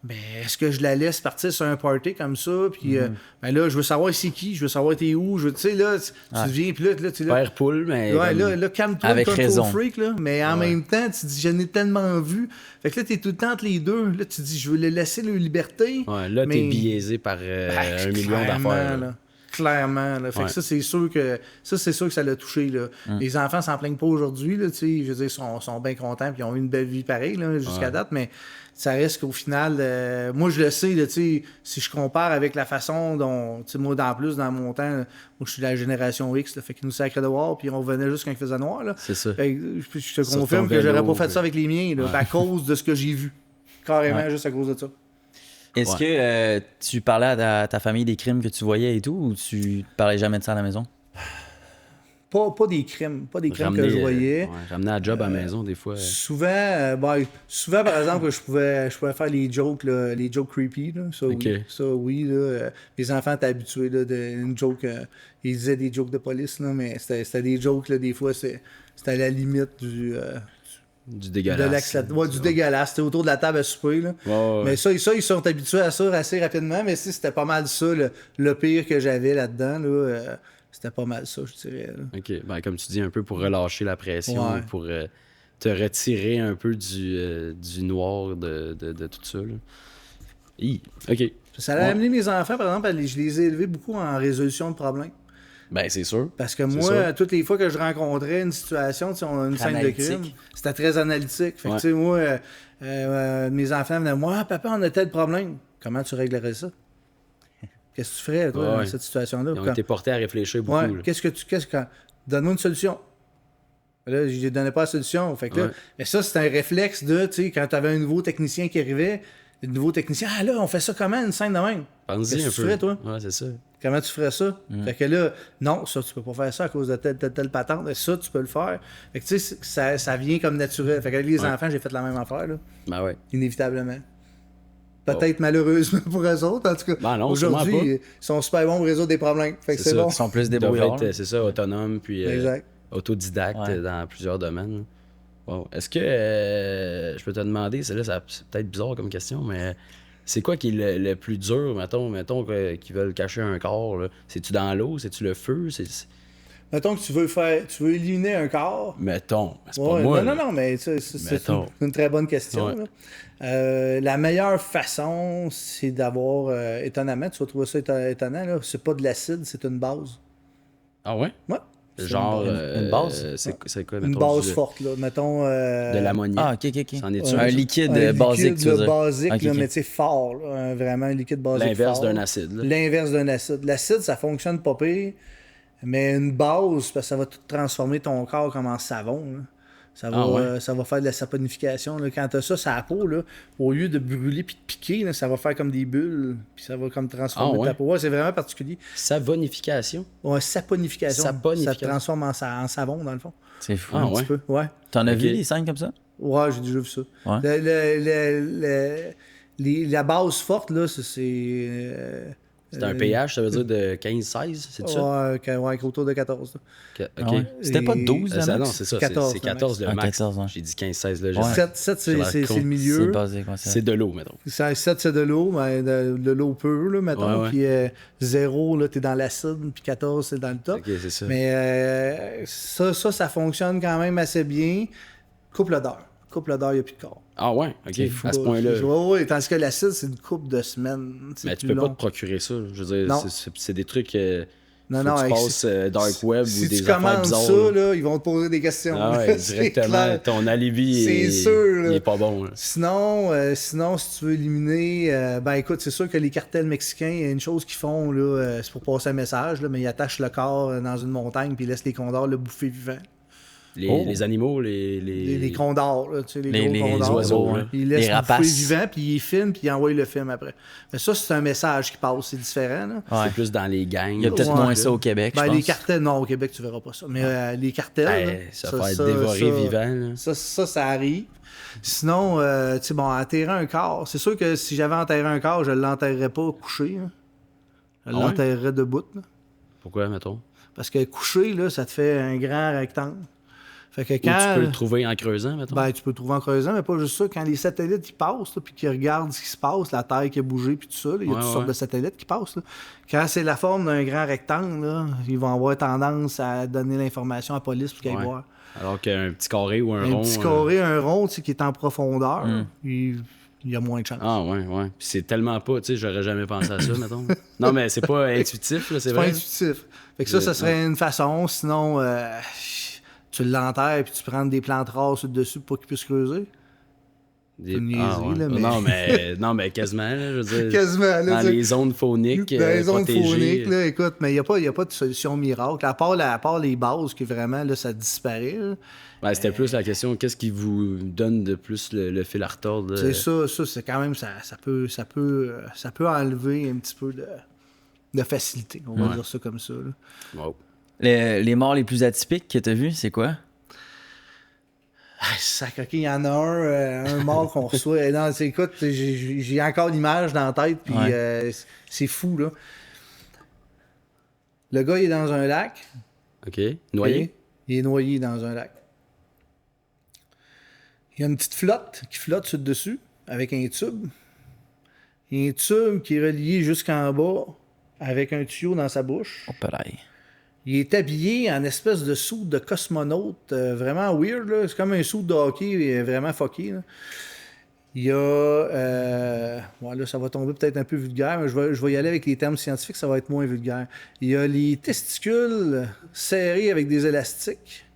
Speaker 1: Ben, est-ce que je la laisse partir sur un party comme ça? Puis ben là, je veux savoir c'est qui, je veux savoir t'es où. Tu sais, là, tu deviens. Puis là, tu
Speaker 2: père poule, mais.
Speaker 1: Là, calme-toi,
Speaker 3: avec raison.
Speaker 1: Freak, là. Mais en même temps, tu dis, j'en ai tellement vu. Fait que là, t'es tout le temps entre les deux. Là, tu dis, je veux les laisser leur liberté.
Speaker 2: Là, t'es biaisé par 1 million d'affaires.
Speaker 1: Là. Clairement. Là. Fait que ça, c'est sûr que ça l'a touché. Là. Les enfants s'en plaignent pas aujourd'hui. Là, je veux dire, ils sont bien contents et ils ont eu une belle vie pareille là, jusqu'à date, mais ça reste qu'au final, moi je le sais, là, si je compare avec la façon dont, moi dans mon temps, moi je suis de la génération X, là, fait qu'ils nous sacraient dehors puis on revenait juste quand il faisait noir. Là.
Speaker 2: C'est ça.
Speaker 1: Fait que, je te confirme que j'aurais pas fait ça avec les miens là, à cause de ce que j'ai vu. Carrément, juste à cause de ça.
Speaker 3: Est-ce que tu parlais à ta famille des crimes que tu voyais et tout, ou tu parlais jamais de ça à la maison?
Speaker 1: Pas des crimes que je voyais.
Speaker 2: Ramener à job à la maison, des fois.
Speaker 1: Souvent, par exemple, je pouvais faire les jokes creepy. Là. Ça, oui. Là, les enfants étaient habitués là, d'une joke. Ils disaient des jokes de police, là, mais c'était des jokes, là, des fois, c'était à la limite
Speaker 2: du dégueulasse.
Speaker 1: Du dégueulasse. C'était autour de la table à souper. Là. Mais ça, ils sont habitués à ça assez rapidement. Mais c'était pas mal ça, le pire que j'avais là-dedans. Là, c'était pas mal ça, je dirais. Là.
Speaker 2: OK. Ben, comme tu dis, un peu pour relâcher la pression, pour te retirer un peu du noir de tout ça. Là. OK.
Speaker 1: Ça a amené mes enfants, par exemple, je les ai élevés beaucoup en résolution de problèmes.
Speaker 2: Ben, c'est sûr.
Speaker 1: Parce que moi, toutes les fois que je rencontrais une situation, on a une scène de crime, c'était très analytique. Fait que, tu sais, moi, mes enfants venaient, moi, papa, on a tel problème. Comment tu réglerais ça? Qu'est-ce que tu ferais, toi, dans cette situation-là?
Speaker 2: Ils ont été portés à réfléchir beaucoup.
Speaker 1: Donne-moi une solution. Là, je ne donnais pas la solution. Fait que là, mais ça, c'est un réflexe de, tu sais, quand tu avais un nouveau technicien qui arrivait, le nouveau technicien, là, on fait ça comment, une scène de même?
Speaker 2: Pense-y un peu.
Speaker 1: Qu'est-ce que tu ferais, toi?
Speaker 2: Ouais, c'est ça.
Speaker 1: Comment tu ferais ça? Fait que là, non, ça, tu peux pas faire ça à cause de telle patente. Mais ça, tu peux le faire. Fait que tu sais, ça vient comme naturel. Fait qu'avec les enfants, j'ai fait la même affaire, là.
Speaker 2: Ben ouais.
Speaker 1: Inévitablement. Peut-être malheureusement pour eux autres, en tout cas.
Speaker 2: Ben non,
Speaker 1: aujourd'hui, ils sont super bons pour résoudre des problèmes. Fait que c'est bon.
Speaker 3: Ils sont plus débrouillards.
Speaker 2: C'est ça, autonomes, puis autodidactes dans plusieurs domaines. Bon. Est-ce que je peux te demander, c'est peut-être bizarre comme question, mais c'est quoi qui est le plus dur, mettons qu'ils veulent cacher un corps, là? C'est-tu dans l'eau? C'est-tu le feu?
Speaker 1: Mettons que tu veux éliminer un corps.
Speaker 2: Mettons, c'est pas moi.
Speaker 1: Non, mais c'est une très bonne question. La meilleure façon, c'est d'avoir, étonnamment, tu vas trouver ça étonnant, là, c'est pas de l'acide, c'est une base.
Speaker 2: Ah ouais?
Speaker 1: Ouais.
Speaker 2: Genre,
Speaker 3: une base?
Speaker 2: C'est quoi, mettons?
Speaker 1: Une base forte, là. Mettons...
Speaker 2: de l'ammoniaque.
Speaker 3: Ah, ok.
Speaker 2: C'en est
Speaker 3: Un liquide basique, tu veux dire.
Speaker 1: Basique, là, mais tu sais, fort, là, vraiment un liquide basique
Speaker 2: L'inverse
Speaker 1: fort.
Speaker 2: d'un acide. Là.
Speaker 1: L'inverse d'un acide. L'acide, ça fonctionne pas pire, mais une base, parce que ça va tout transformer ton corps comme en savon, là. Ça va faire de la saponification. Là. Quand tu as ça la peau, là, au lieu de brûler puis de piquer, là, ça va faire comme des bulles. Puis ça va comme transformer ta peau. Ouais, c'est vraiment particulier.
Speaker 2: Savonification?
Speaker 1: Ouais, saponification. Ça te transforme en savon, dans le fond.
Speaker 3: C'est fou.
Speaker 1: Un petit peu. Ouais.
Speaker 3: T'en as vu des scènes comme ça?
Speaker 1: Ouais, j'ai déjà vu ça.
Speaker 3: Ouais.
Speaker 1: La base forte, là,
Speaker 2: c'est un pH, ça veut dire de 15-16, c'est ça?
Speaker 1: Ouais, autour de 14.
Speaker 2: OK.
Speaker 3: Ah ouais. C'était pas 12,
Speaker 2: non, c'est ça.
Speaker 1: 14,
Speaker 2: c'est 14 le max.
Speaker 3: 14, ouais.
Speaker 2: J'ai dit 15-16. Là,
Speaker 1: 7, c'est le milieu.
Speaker 3: C'est basique.
Speaker 2: C'est de l'eau, mettons.
Speaker 1: 7, c'est de l'eau, mais de l'eau pure, là, mettons. Puis 0, là, t'es dans l'acide, puis 14, c'est dans le top.
Speaker 2: OK, c'est ça.
Speaker 1: Mais ça fonctionne quand même assez bien. Coupe l'odeur. Coupe l'odeur, il n'y a plus de corps.
Speaker 2: Ah ouais? OK, à ce point-là.
Speaker 1: Oui, tandis que l'acide, c'est une coupe de semaines.
Speaker 2: Mais tu peux pas te procurer ça. Je veux dire, c'est des trucs...
Speaker 1: Non,
Speaker 2: tu passes dark web ou des affaires bizarres. Si tu
Speaker 1: commandes ça, là, ils vont te poser des questions.
Speaker 2: Ah ouais, directement, ton alibi il est pas bon. Là.
Speaker 1: Sinon, si tu veux éliminer... ben écoute, c'est sûr que les cartels mexicains, il y a une chose qu'ils font, là, c'est pour passer un message, là, mais ils attachent le corps dans une montagne puis ils laissent les condors le bouffer vivant.
Speaker 2: Les animaux, les
Speaker 1: condors, là, tu sais, les gros condors.
Speaker 2: Oiseaux, là.
Speaker 1: Ils laissent bouffer vivant, puis ils filment, puis ils envoient le film après. Mais ça, c'est un message qui passe, c'est différent. Là.
Speaker 3: Ouais.
Speaker 2: C'est plus dans les gangs.
Speaker 3: Il y a peut-être moins ça au Québec, je pense.
Speaker 1: Les cartels, non, au Québec, tu verras pas ça. Mais les cartels,
Speaker 2: ça va être dévoré vivant. Là.
Speaker 1: Ça arrive. Sinon, tu sais, bon, enterrer un corps, c'est sûr que si j'avais enterré un corps, je l'enterrerais pas couché. Hein. Je l'enterrerais debout. Là.
Speaker 2: Pourquoi, mettons?
Speaker 1: Parce que couché, là, ça te fait un grand rectangle. Fait que quand,
Speaker 2: ou tu peux le trouver en creusant, mettons?
Speaker 1: Ben, tu peux le trouver en creusant, mais pas juste ça. Quand les satellites ils passent, puis qu'ils regardent ce qui se passe, la Terre qui a bougé, puis tout ça, là, il y a toutes sortes de satellites qui passent. Là. Quand c'est la forme d'un grand rectangle, là, ils vont avoir tendance à donner l'information à la police pour qu'ils aillent voir.
Speaker 2: Alors qu'un petit carré ou un rond...
Speaker 1: Un petit carré, un rond, qui est en profondeur, il y a moins de chance.
Speaker 2: Ah, ouais. Puis c'est tellement pas, tu sais, j'aurais jamais pensé à ça, mettons. Non, mais c'est pas intuitif, là, c'est vrai.
Speaker 1: C'est pas intuitif. Fait que ça serait une façon. Sinon... tu l'enterres puis tu prends des plantes rares sur le dessus pour qu'il puisse creuser.
Speaker 2: Des niaiseries, là, mais... Non, mais quasiment, là, je veux dire.
Speaker 1: Quasiment, là.
Speaker 2: Dans les zones fauniques.
Speaker 1: Dans les zones fauniques, là, écoute, mais il n'y a pas de solution miracle. À part les bases, qui vraiment, là, ça disparaît.
Speaker 2: Ben, c'était plus la question, qu'est-ce qui vous donne de plus le fil à retordre?
Speaker 1: C'est ça, c'est quand même, ça peut enlever un petit peu de facilité, on va dire ça comme ça. Là.
Speaker 2: Wow.
Speaker 3: Les morts les plus atypiques que tu as vus, c'est quoi?
Speaker 1: Sacré, il y en a un mort qu'on reçoit. Non, écoute, j'ai encore l'image dans la tête, puis c'est fou, là. Le gars, il est dans un lac.
Speaker 2: OK. Noyé?
Speaker 1: Okay? Il est noyé dans un lac. Il y a une petite flotte qui flotte sur le dessus, avec un tube. Il y a un tube qui est relié jusqu'en bas, avec un tuyau dans sa bouche.
Speaker 3: Oh, pareil.
Speaker 1: Il est habillé en espèce de soude de cosmonaute, vraiment weird, là. C'est comme un soude de hockey vraiment fucké, là. Il y a... là, ça va tomber peut-être un peu vulgaire, mais je vais y aller avec les termes scientifiques, ça va être moins vulgaire. Il y a les testicules serrés avec des élastiques.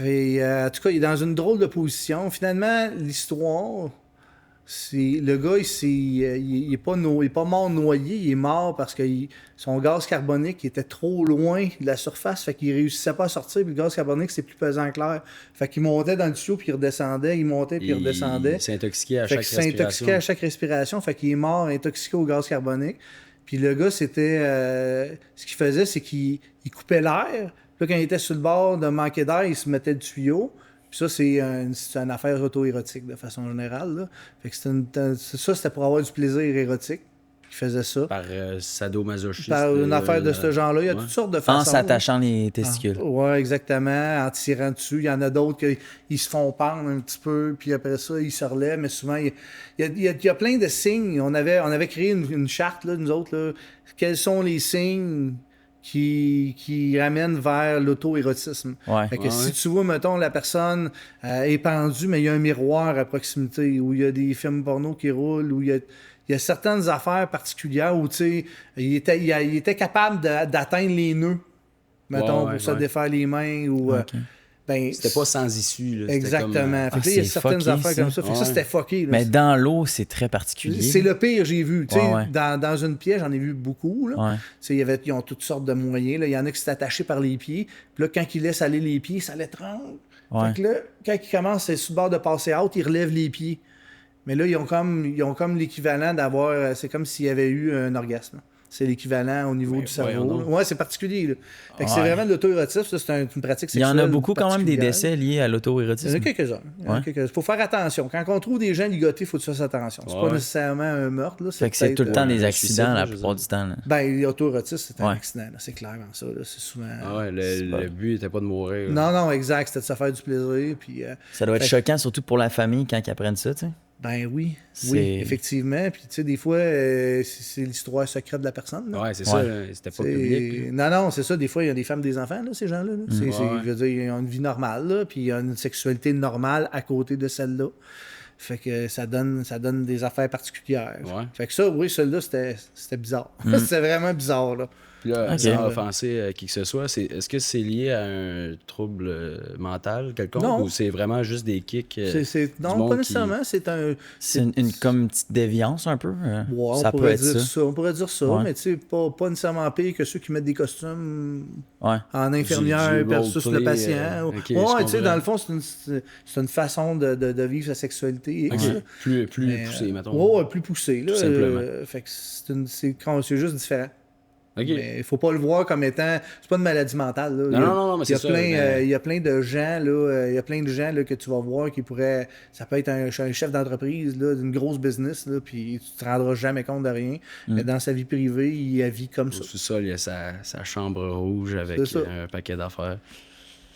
Speaker 1: En tout cas, il est dans une drôle de position. Finalement, l'histoire, c'est le gars, il est pas mort noyé, il est mort parce que son gaz carbonique était trop loin de la surface, fait qu'il réussissait pas à sortir, puis le gaz carbonique, c'est plus pesant que l'air. Fait qu'il montait dans le tuyau, puis il redescendait, il montait, puis il redescendait.
Speaker 2: Il s'est intoxiqué à chaque respiration.
Speaker 1: Il s'est intoxiqué à chaque respiration, fait qu'il est mort intoxiqué au gaz carbonique. Puis le gars, c'était... ce qu'il faisait, c'est qu'il coupait l'air. Là, quand il était sur le bord de manquer d'air, il se mettait le tuyau. Puis ça, c'est une affaire auto-érotique, de façon générale. Là. Fait que c'était pour avoir du plaisir érotique. Il faisait ça.
Speaker 2: Par sadomasochisme.
Speaker 1: Par une affaire de ce genre-là. Il y a toutes sortes de façons.
Speaker 3: En s'attachant les testicules.
Speaker 1: Oui, exactement. En tirant dessus. Il y en a d'autres qui se font pendre un petit peu. Puis après ça, ils se relèvent. Mais souvent, il y a plein de signes. On avait créé une charte, là, nous autres. Là. Quels sont les signes qui ramène vers l'auto-érotisme. Fait que si tu vois, mettons, la personne est pendue, mais il y a un miroir à proximité, où il y a des films porno qui roulent, où il y a certaines affaires particulières où, tu sais, il était capable d'atteindre les nœuds, mettons, pour se défaire les mains, ou...
Speaker 2: c'était pas sans issue. Là.
Speaker 1: Exactement. Fait que il y a certaines affaires comme ça. Fait que ça, c'était fucké. Là.
Speaker 3: Mais dans l'eau, c'est très particulier.
Speaker 1: C'est le pire, j'ai vu. Dans une pièce, j'en ai vu beaucoup. Là. Ils ont toutes sortes de moyens. Là. Il y en a qui s'étaient attachés par les pieds. Puis là, quand ils laissent aller les pieds, ça les tremble. Fait que là, quand ils commencent sur le bord de passer out, ils relèvent les pieds. Mais là, ils ont comme l'équivalent d'avoir... C'est comme s'il y avait eu un orgasme. C'est l'équivalent au niveau du cerveau. Ouais, c'est particulier. Là. Fait que c'est vraiment de l'auto-érotisme. Ça, c'est une pratique sexuelle.
Speaker 3: Il y en a beaucoup quand même des décès liés à l'auto-érotisme.
Speaker 1: Il y en a quelques-uns. Il faut faire attention. Quand on trouve des gens ligotés, il faut que tu fasses attention. C'est pas nécessairement un meurtre. Là.
Speaker 3: Fait que c'est tout le temps des accidents la plupart du temps. Là.
Speaker 1: Ben, l'auto-érotisme, c'est un accident. Là. C'est clairement ça. Là. C'est souvent...
Speaker 2: le but n'était pas de mourir.
Speaker 1: Là. Non, exact. C'était de se faire du plaisir. Puis,
Speaker 3: ça doit être choquant, surtout pour la famille, quand ils apprennent ça, tu sais.
Speaker 1: Ben oui, effectivement. Puis, tu sais, des fois, c'est l'histoire secrète de la personne. Là.
Speaker 2: Ouais, c'est ça. C'était pas public.
Speaker 1: Non, c'est ça. Des fois, il y a des femmes, des enfants, là, ces gens-là. Là. Je veux dire, ils ont une vie normale, là, puis il y a une sexualité normale à côté de celle-là. Fait que ça donne des affaires particulières. Fait que ça, oui, celle-là, c'était bizarre. C'était vraiment bizarre, là.
Speaker 2: Puis là, sans offenser qui que ce soit, est-ce que c'est lié à un trouble mental quelconque ou c'est vraiment juste des kicks?
Speaker 1: Non, pas nécessairement. C'est
Speaker 3: comme une petite déviance un peu.
Speaker 1: Ça peut être ça. On pourrait dire ça, mais tu sais, pas nécessairement pire que ceux qui mettent des costumes en infirmière versus le patient. Tu sais, dans le fond, c'est une façon de vivre sa sexualité.
Speaker 2: Plus poussée, mettons.
Speaker 1: Plus poussée. Tout
Speaker 2: simplement.
Speaker 1: Fait que c'est juste différent.
Speaker 2: Okay.
Speaker 1: Mais il faut pas le voir comme étant... C'est pas une maladie mentale. Là.
Speaker 2: Non, mais c'est ça.
Speaker 1: Il y a plein de gens, là, que tu vas voir qui pourraient... Ça peut être un chef d'entreprise, là, d'une grosse business, là, puis tu te rendras jamais compte de rien. Mais dans sa vie privée, il vit comme ça.
Speaker 2: C'est ça, il y a sa chambre rouge avec un paquet d'affaires.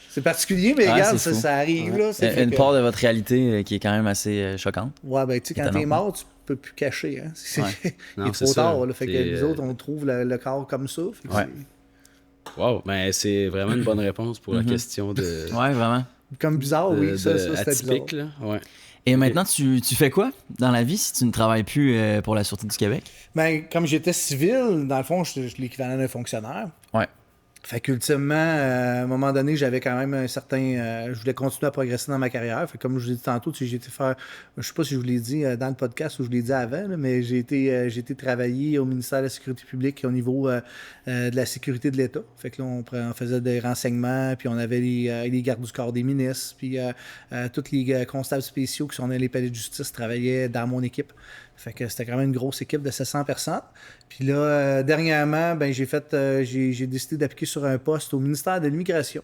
Speaker 1: C'est particulier, mais regarde, ça arrive. Là,
Speaker 3: une part de votre réalité qui est quand même assez choquante.
Speaker 1: Ouais, ben tu sais, quand t'es mort, tu peux plus cacher. Hein? Il est trop tard. Là, fait que nous autres, on trouve le corps comme ça.
Speaker 2: Wow, mais c'est vraiment une bonne réponse pour la question de...
Speaker 3: Ouais, vraiment.
Speaker 1: Comme bizarre, oui. Ça c'était
Speaker 2: atypique,
Speaker 1: bizarre.
Speaker 2: Là. Ouais.
Speaker 3: Et maintenant, tu fais quoi dans la vie si tu ne travailles plus pour la Sûreté du Québec?
Speaker 1: Ben, comme j'étais civil, dans le fond, je suis l'équivalent d'un fonctionnaire.
Speaker 3: Ouais.
Speaker 1: Fait qu'ultimement, à un moment donné, j'avais quand même un certain... je voulais continuer à progresser dans ma carrière. Fait que comme je vous ai dit tantôt, j'ai été faire... Je sais pas si je vous l'ai dit dans le podcast ou je l'ai dit avant, là, mais j'ai été travailler au ministère de la Sécurité publique au niveau de la sécurité de l'État. Fait que là, on faisait des renseignements, puis on avait les gardes du corps des ministres, puis tous les constables spéciaux qui sont dans les palais de justice travaillaient dans mon équipe. Fait que c'était quand même une grosse équipe de 700 personnes. Puis là, dernièrement, ben, j'ai décidé d'appliquer sur un poste au ministère de l'Immigration.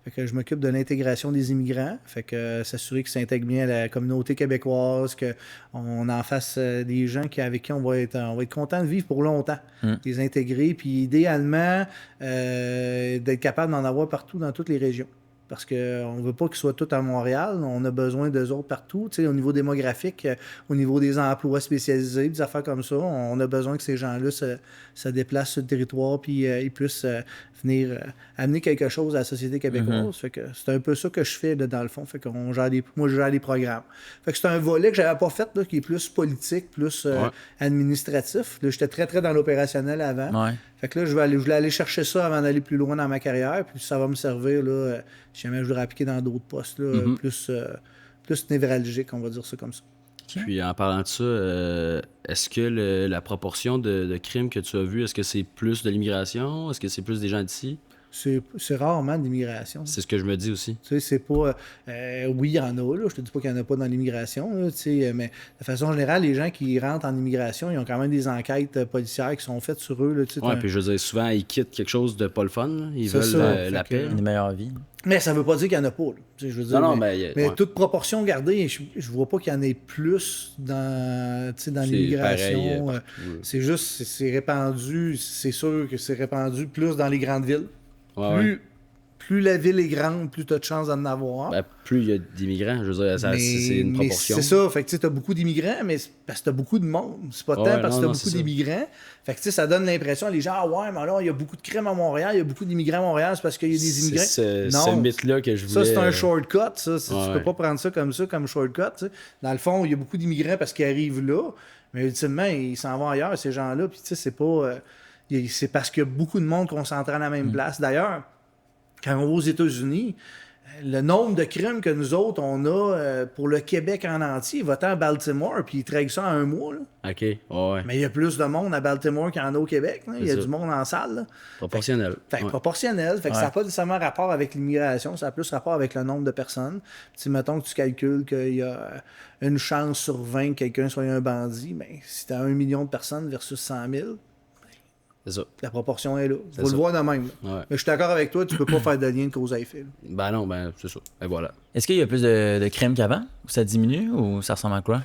Speaker 1: Fait que je m'occupe de l'intégration des immigrants. Fait que s'assurer qu'ils s'intègrent bien à la communauté québécoise, qu'on en fasse des gens avec qui on va être content de vivre pour longtemps. Les intégrer, puis idéalement, d'être capable d'en avoir partout dans toutes les régions. parce qu'on ne veut pas qu'ils soient tous à Montréal. On a besoin d'eux autres partout. Tu sais, au niveau démographique, au niveau des emplois spécialisés, des affaires comme ça, on a besoin que ces gens-là se déplacent sur le territoire puis ils puissent venir amener quelque chose à la société québécoise. Fait que c'est un peu ça que je fais là, dans le fond. Fait qu'on moi, je gère les programmes. Fait que c'est un volet que j'avais pas fait, là, qui est plus politique, plus administratif. Là, j'étais très, très dans l'opérationnel avant.
Speaker 3: Ouais.
Speaker 1: Fait que là, je voulais aller chercher ça avant d'aller plus loin dans ma carrière. Puis ça va me servir, là, si jamais je voudrais appliquer dans d'autres postes, là, plus névralgiques, on va dire ça comme ça.
Speaker 2: Okay. Puis en parlant de ça, est-ce que la proportion de crimes que tu as vu, est-ce que c'est plus de l'immigration? Est-ce que c'est plus des gens d'ici?
Speaker 1: C'est rarement de l'immigration.
Speaker 2: C'est ce que je me dis aussi.
Speaker 1: Tu sais, c'est pas... oui, il y en a, là. Je te dis pas qu'il n'y en a pas dans l'immigration, là, tu sais, mais de façon générale, les gens qui rentrent en immigration, ils ont quand même des enquêtes policières qui sont faites sur eux.
Speaker 2: Oui, puis je veux dire, souvent, ils quittent quelque chose de pas le fun. Là. Ils veulent la paix.
Speaker 3: Une meilleure vie.
Speaker 1: Mais ça veut pas dire qu'il n'y en a pas. Là. Je veux dire,
Speaker 2: non,
Speaker 1: mais toute proportion gardée, je vois pas qu'il y en ait plus dans l'immigration. C'est juste, c'est répandu, c'est sûr que c'est répandu plus dans les grandes villes. Plus la ville est grande, plus tu as de chances d'en avoir.
Speaker 2: Ben, plus il y a d'immigrants, je veux dire, c'est une proportion.
Speaker 1: C'est ça, fait que tu as beaucoup d'immigrants, mais c'est parce que tu as beaucoup de monde. C'est pas tant parce que tu as beaucoup d'immigrants. Fait que ça donne l'impression, les gens, ah ouais, mais là, il y a beaucoup de crimes à Montréal, il y a beaucoup d'immigrants à Montréal, c'est parce qu'il y a des immigrants.
Speaker 2: C'est ce mythe-là que je voulais...
Speaker 1: Ça, c'est un shortcut, ça. Tu peux pas prendre ça, comme shortcut. T'sais. Dans le fond, il y a beaucoup d'immigrants parce qu'ils arrivent là, mais ultimement, ils s'en vont ailleurs, ces gens-là. Puis tu sais, c'est pas... c'est parce qu'il y a beaucoup de monde concentré à la même place. D'ailleurs, quand on va aux États-Unis, le nombre de crimes que nous autres, on a pour le Québec en entier, va-t'en à Baltimore, puis ils traquent ça en un mois. Là.
Speaker 2: OK, ouais.
Speaker 1: Mais il y a plus de monde à Baltimore qu'il y en a au Québec. Là. Il y a du monde en salle. Là.
Speaker 2: Proportionnel.
Speaker 1: Proportionnel. Fait que ça n'a pas nécessairement rapport avec l'immigration, ça a plus rapport avec le nombre de personnes. Si, mettons que tu calcules qu'il y a une chance sur 20 que quelqu'un soit un bandit, ben, si tu as 1 million de personnes versus 100 000,
Speaker 2: c'est ça.
Speaker 1: La proportion est là. Il faut le voir de même. Ouais. Mais je suis d'accord avec toi, tu peux pas faire de lien de cause à effet.
Speaker 2: Ben non, ben c'est ça. Et voilà.
Speaker 3: Est-ce qu'il y a plus de crimes qu'avant? Ou ça diminue? Ou ça ressemble à quoi?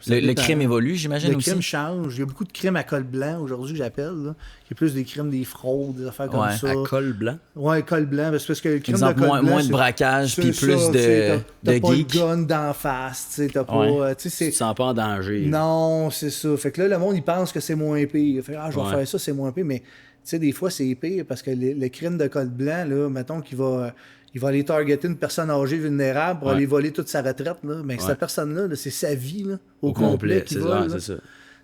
Speaker 3: Le crime évolue, j'imagine, aussi?
Speaker 1: Le crime change. Il y a beaucoup de crimes à col blanc aujourd'hui que j'appelle. Là. Il y a plus des crimes, des fraudes, des affaires comme ça.
Speaker 2: À col blanc?
Speaker 1: Ouais, col blanc. C'est parce que le crime
Speaker 3: exemple,
Speaker 1: de col blanc,
Speaker 3: moins de braquage, puis plus de
Speaker 1: t'as pas
Speaker 3: geek.
Speaker 1: le gun d'en face. T'as pas, tu
Speaker 2: te sens pas en danger.
Speaker 1: Non, c'est ça. Fait que là, le monde, il pense que c'est moins pire. Fait je vais faire ça, c'est moins pire. Mais tu sais, des fois, c'est pire parce que le crime de col blanc, là, mettons qu'il va... Il va aller targeter une personne âgée vulnérable pour aller voler toute sa retraite. Là. Mais cette personne-là, c'est sa vie là, au complet. C'est
Speaker 2: ça.
Speaker 1: Tu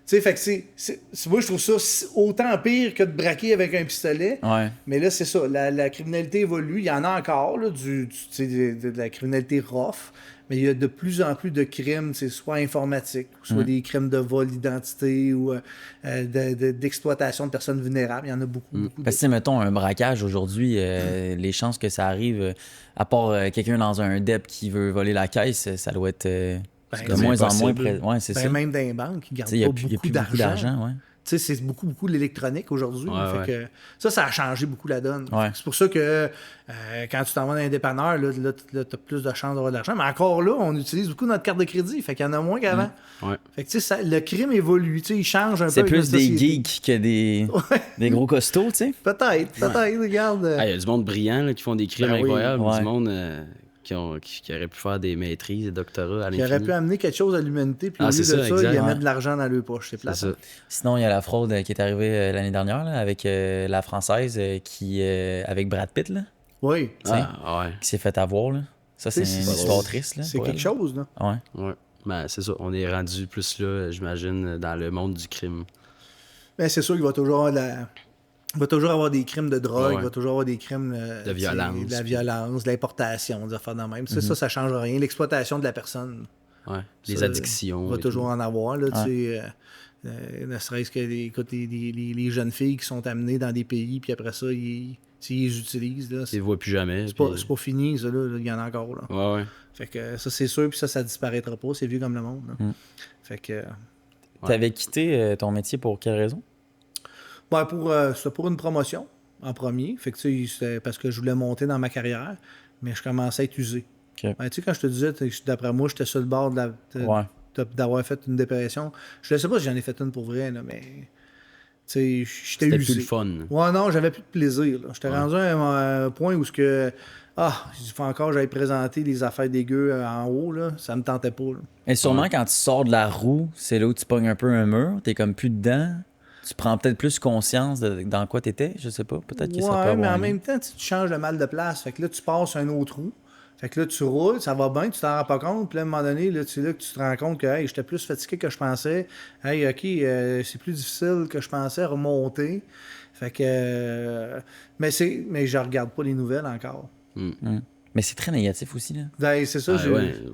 Speaker 1: sais, fait que moi, je trouve ça autant pire que de braquer avec un pistolet.
Speaker 3: Ouais.
Speaker 1: Mais là, c'est ça. La criminalité évolue. Il y en a encore, là, de la criminalité rough. Mais il y a de plus en plus de crimes, soit informatiques, soit des crimes de vol d'identité ou d'exploitation de personnes vulnérables. Il y en a beaucoup.
Speaker 3: Parce que, mettons, un braquage aujourd'hui, les chances que ça arrive, à part quelqu'un dans un DEP qui veut voler la caisse, ça doit être de moins en moins près. Ouais, c'est ça.
Speaker 1: Même dans les banques, ils gardent pas beaucoup d'argent. Tu sais, c'est beaucoup l'électronique aujourd'hui. Que ça a changé beaucoup la donne.
Speaker 3: Ouais.
Speaker 1: C'est pour ça que quand tu t'en vas dans un dépanneur, là tu as plus de chances d'avoir de l'argent. Mais encore là, on utilise beaucoup notre carte de crédit. Fait qu'il y en a moins qu'avant. Fait que tu sais, le crime évolue. Tu sais, il change un peu.
Speaker 3: C'est plus des geeks que des gros costauds, tu sais.
Speaker 1: Peut-être, regarde.
Speaker 2: Il y a du monde brillant là, qui font des crimes incroyables. Du monde... Qui auraient pu faire des maîtrises, des doctorats à l'infini.
Speaker 1: Qui auraient pu amener quelque chose à l'humanité, puis au lieu de ça, ils mettent de l'argent dans leur poche. C'est plate.
Speaker 3: Sinon, il y a la fraude qui est arrivée l'année dernière là, avec la Française avec Brad Pitt. Là,
Speaker 1: oui.
Speaker 3: Qui s'est fait avoir. Là. Ça, c'est une histoire triste.
Speaker 1: C'est quelque chose. Là.
Speaker 2: Ouais. Ben, c'est ça. On est rendu plus là, j'imagine, dans le monde du crime.
Speaker 1: Ben, c'est sûr qu'il va toujours avoir il va toujours avoir des crimes de drogue, il va toujours avoir des crimes
Speaker 2: de violence.
Speaker 1: De la violence, de l'importation, des affaires de même. Ça change rien. L'exploitation de la personne.
Speaker 2: Ouais. Les addictions.
Speaker 1: Il va toujours en avoir. Là, ne serait-ce que les jeunes filles qui sont amenées dans des pays, puis après ça, ils les utilisent. Là,
Speaker 2: ils ne voient plus jamais.
Speaker 1: C'est pas fini, ça. Là, il y en a encore. Là.
Speaker 2: Ouais.
Speaker 1: Fait que ça, c'est sûr, puis ça disparaîtra pas. C'est vieux comme le monde. Là. Fait que...
Speaker 3: T'avais quitté ton métier pour quelle raison?
Speaker 1: Ben c'était pour une promotion en premier. Fait que c'était parce que je voulais monter dans ma carrière, mais je commençais à être usé.
Speaker 3: Okay.
Speaker 1: Ben, quand je te disais, d'après moi, j'étais sur le bord d'avoir fait une dépression. Je ne sais pas si j'en ai fait une pour vrai, là, mais J'étais usé.
Speaker 2: C'était plus le fun.
Speaker 1: Ouais, non, j'avais plus de plaisir. J'étais rendu à un point où il faut encore que j'aille présenter les affaires dégueu en haut, là. Ça me tentait pas. Là.
Speaker 3: Et sûrement, quand tu sors de la roue, c'est là où tu pognes un peu un mur. T'es comme plus dedans. Tu prends peut-être plus conscience dans quoi t'étais. Je sais pas. Peut-être que ça peut avoir
Speaker 1: mais en
Speaker 3: un
Speaker 1: même temps, tu changes de mal de place. Fait que là, tu passes un autre roue. Fait que là, tu roules, ça va bien, tu t'en rends pas compte. Puis là, à un moment donné, là, c'est là que tu te rends compte que hey, j'étais plus fatigué que je pensais. Hey, OK, c'est plus difficile que je pensais à remonter. Fait que... mais je regarde pas les nouvelles encore.
Speaker 3: Mais c'est très négatif aussi, là.
Speaker 1: Ben, c'est ça,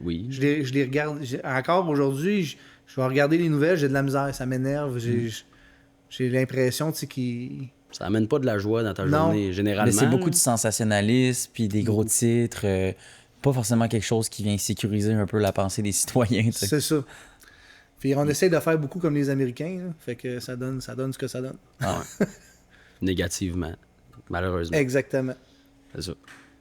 Speaker 2: oui.
Speaker 1: je les regarde. Encore aujourd'hui, je vais regarder les nouvelles, j'ai de la misère, ça m'énerve. J'ai l'impression, tu sais, qu'il...
Speaker 2: Ça amène pas de la joie dans ta journée, généralement.
Speaker 3: Mais c'est beaucoup de sensationnalisme, puis des gros titres. Pas forcément quelque chose qui vient sécuriser un peu la pensée des citoyens. T'sais.
Speaker 1: C'est ça. Puis on essaie de faire beaucoup comme les Américains, là, fait que ça donne ce que ça donne.
Speaker 2: Ah ouais. Négativement, malheureusement.
Speaker 1: Exactement.
Speaker 2: C'est ça.